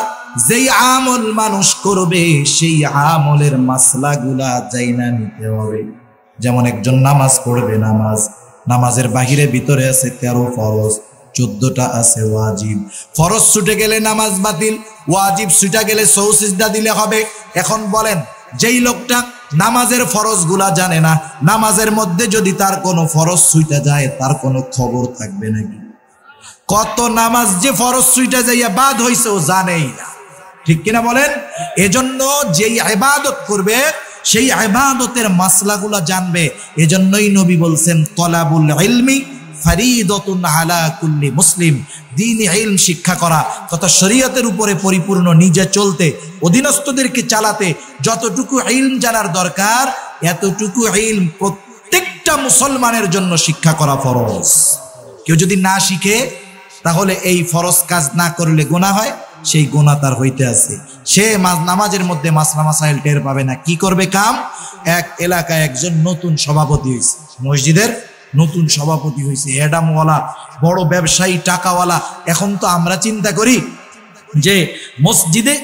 [SPEAKER 1] যেই আমল মানুষ করবে সেই আমলের মাসলাগুলা জাইনা নিতে হবে। যেমন একজন নামাজ পড়বে, নামাজের বাহিরে ভিতরে আছে 13 ফরজ, 14টা আছে ওয়াজিব। ফরজ ছুটে গেলে নামাজ বাতিল, ওয়াজিব ছুটে গেলে সৌসিজদা দিলে হবে। এখন বলেন, যেই লোকটা নামাজের ফরজগুলা জানে না, নামাজের মধ্যে যদি তার কোনো ফরজ ছুটে যায়, তার কোনো খবর থাকবে নাকি? কত নামাজ যে ফরজ ছুটে যাইয়া বাদ হইছে ও জানেই না, ঠিক কিনা বলেন? এজন্য যেই ইবাদত করবে সেই ইবাদতের মাসলাগুলা জানবে। এজন্যই নবী বলছেন, তলাবুল ইলমি ফারিদাতুন আলা কুল্লি মুসলিম। দ্বীনি ইলম শিক্ষা করা তথা শরীয়তের উপরে পরিপূর্ণ নিজে চলতে, অধীনস্থদেরকে চালাতে যতটুকু ইলম জানার দরকার, এতটুকু ইলম প্রত্যেকটা মুসলমানের জন্য শিক্ষা করা ফরজ। কেউ যদি না শিখে, তাহলে এই ফরজ কাজ না করলে গুনাহ হয়, সেই গুনাহ তার হইতে আছে। সে নামাজের মধ্যে মাসলা মাসাইল টের পাবে না। কি করবে কাম? এক এলাকায় একজন নতুন সভাপতি হয়েছে, মসজিদের নতুন সভাপতি হয়েছে, এডামওয়ালা, বড় ব্যবসায়ী, টাকাওয়ালা। এখন তো আমরা চিন্তা করি যে মসজিদে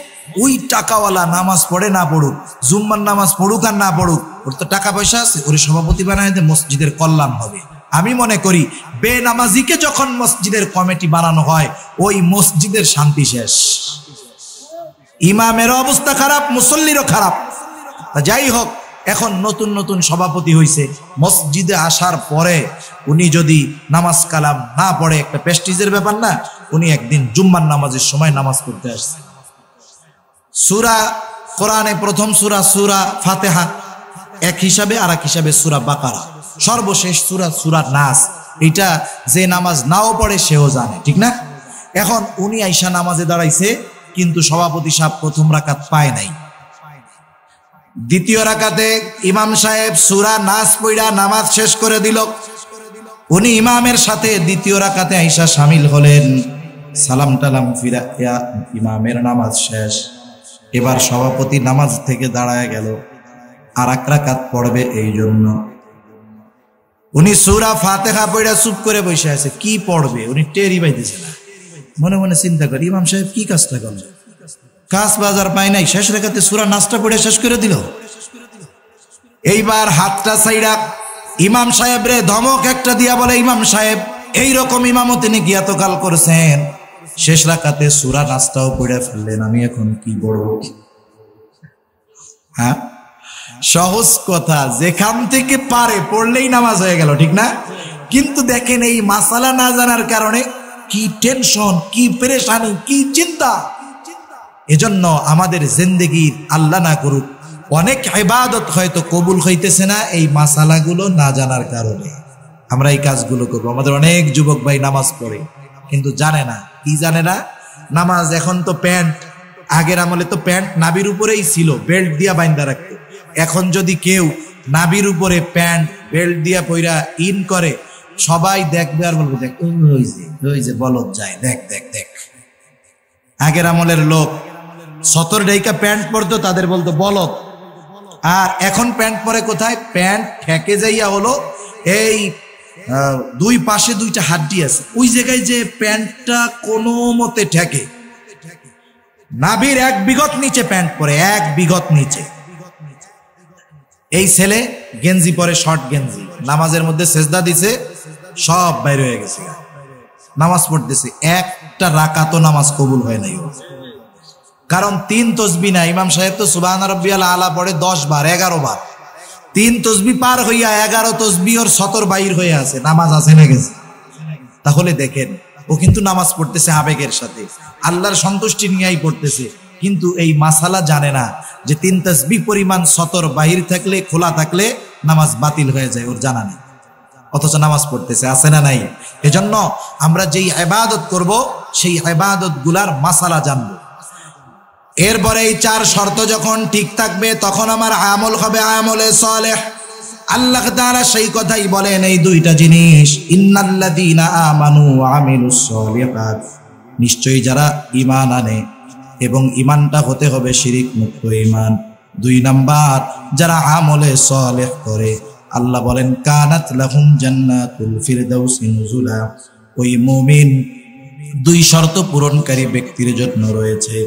[SPEAKER 1] ওই টাকাওয়ালা নামাজ পড়ে না পড়ুক, জুম্মার নামাজ পড়ুক আর না পড়ুক, ওর তো টাকা পয়সা আছে, ওর সভাপতি বানায় দে, মসজিদের কল্যাণ হবে। আমি মনে করি বেনামাজিকে যখন মসজিদের কমিটি বানানো হয়, ওই মসজিদের শান্তি শেষ। ইমামের অবস্থা খারাপ, মুসল্লিরও খারাপ। যাই হোক, এখন নতুন নতুন সভাপতি হয়েছে, মসজিদে আসার পরে উনি যদি নামাজ কালাম না পড়ে, একটা প্রেস্টিজের ব্যাপার না? উনি একদিন জুম্মার নামাজের সময় নামাজ পড়তে আসছে। সূরা কোরআনে প্রথম সূরা ফাতিহা এক হিসাবে, আর এক হিসাবে সূরা বাকারা, সর্বশেষ সূরা নাস। এটা যে নামাজ নাও পড়ে সেও জানে, ঠিক না? এখন উনি আইসা নামাজে দাঁড়াইছে, কিন্তু সভাপতি সাহেব প্রথম রাকাত পায় নাই। দ্বিতীয় রাকাতে ইমাম সাহেব সূরা নাস পড়া নামাজ শেষ করে দিল। উনি ইমামের সাথে দ্বিতীয় রাকাতে আইসা শামিল হলেন, সালাম টালাম ফিরাইয়া ইমামের নামাজ শেষ। এবার সভাপতি নামাজ থেকে দাঁড়ায় গেল, আর এক রাকাত পড়বে। এই জন্য উনি সূরা ফাতিহা পড়া চুপ করে বসে আছে। কি পড়বে উনি টেরই পাইতেছে না। মনে মনে চিন্তা করি, ইমাম সাহেব কি কাজটা করল? কাজ বাজার পায় নাই, শেষ রাকাতে সূরা নাসটা পড়ে শেষ করে দিল। এইবার হাতটা ছাইড়া ইমাম সাহেব রে ধমক একটা দিয়া বলে, ইমাম সাহেব এইরকম ইমামতি নাকি এতকাল করছেন, শেষ রাকাতে সূরা নাসটাও পড়ে ফেললেন, আমি এখন কি পড়ব? হ্যাঁ, সহজ কথা, যেখান থেকে পারে পড়লেই নামাজ হয়ে গেল, ঠিক না? কিন্তু দেখেন, এই মাসালা না জানার কারণে কি টেনশন, কি পেরেশানি, কি চিন্তা। এজন্য আমাদের জিন্দেগির আল্লাহ না করুক অনেক ইবাদত হয়তো কবুল হইতেছে না এই মাসালাগুলো না জানার কারণে। আমরা এই কাজগুলো করবো। আমাদের অনেক যুবক ভাই নামাজ পড়ে কিন্তু জানে না কি জানে না? নামাজ এখন তো প্যান্ট, আগের আমলে তো প্যান্ট নাভির উপরেই ছিল, বেল্ট দিয়া বাইন্দা রাখতো। এখন যদি কেউ নাভির উপরে প্যান্ট বেল্ট দিয়া পইরা ইন করে, সবাই দেখবে আর বলবে দেখ ওই যে বলদ যায়, দেখ দেখ দেখ। আগের আমলের লোক সতর ডাইকা প্যান্ট পরতো, তাদের বলতো বলদ। আর এখন প্যান্ট পরে কোথায়? প্যান্ট ঠেকে যাইয়া হলো এই দুই পাশে দুইটা হাড্ডি আছে, ওই জায়গায় যে প্যান্টটা কোনো মতে ঠেকে, নাভির 1 বিঘত নিচে প্যান্ট পরে, 1 বিঘত নিচে। এই ছেলে গেঞ্জি পরে, শর্ট গেঞ্জি, নামাজের মধ্যে সেজদা দিছে, সব বাইরে হয়ে গেছে, নামাজ পড়তেছে, একটা রাকাতও নামাজ কবুল হয় নাই। কারণ 3 তসবিহ না, ইমাম সাহেব তো সুবহান রাব্বিয়াল আলা পড়ে 10 বার 11 বার, 3 তসবিহ পার হইয়া 11 তসবিহ ওর সতর বাইর হয়ে আছে, নামাজ আছে না গেছে? তাহলে দেখেন, ও কিন্তু নামাজ পড়তেছে আবেগের সাথে, আল্লাহর সন্তুষ্টি নিয়েই পড়তেছে, কিন্তু এই মাসালা জানে না যে 3 তসবিহ পরিমাণ সতর বাহির থাকলে, খোলা থাকলে নামাজ বাতিল হয়ে যায়, ওর জানা নেই, অথচ নামাজ পড়তেছে, আছে না নাই? এজন্য আমরা যেই ইবাদত করব সেই ইবাদত গুলার মাসালা জানবো। এরপরে এই 4 শর্ত যখন ঠিক থাকবে, তখন আমার আমল হবে আমলে সালেহ। আল্লাহ তাআলা সেই কথাই বলেন, এই 2টা জিনিস, ইন্নাল্লাযীনা আমানু ওয়া আমিলুস সালিহাত, নিশ্চয়ই যারা ঈমান আনে এবং ঈমানটা হতে হবে শিরিক মুক্ত ঈমান। 2 নাম্বার, যারা আমলে সালেহ করে, আল্লাহ বলেন কানাত লাহুম জান্নাতুল ফিরদাউসি নুজুলা, ওই মুমিন 2 শর্ত পূরণকারী ব্যক্তির জন্য রয়েছে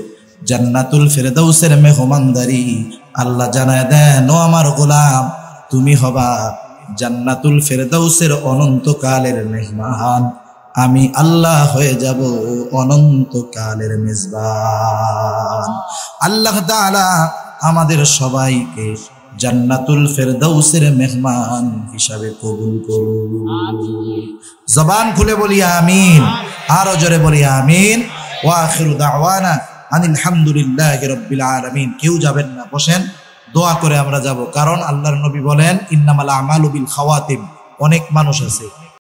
[SPEAKER 1] জান্নাতুল ফিরদাউসের মেহমানদারি। আল্লাহ জানায় দেন, ও আমার গোলাম, তুমি হবা জান্নাতুল ফিরদাউসের অনন্তকালের মেহমান, আমি আল্লাহ হয়ে যাব অনন্তকালের মেজবান। আল্লাহ তাআলা আমাদের সবাইকে জান্নাতুল ফিরদাউসের মেহমান হিসাবে কবুল করুন। জবান খুলে বলি আমিন, আরো জোরে বলি আমিন। ওয়া আখিরু দাওয়ানা আনিল হামদুলিল্লাহি রাব্বিল আলামিন। কেউ যাবেন না, বসেন, দোয়া করে আমরা যাব, কারণ আল্লাহর নবী বলেন ইন্নামাল আমালু বিল খাওয়াতিম। অনেক মানুষ আছে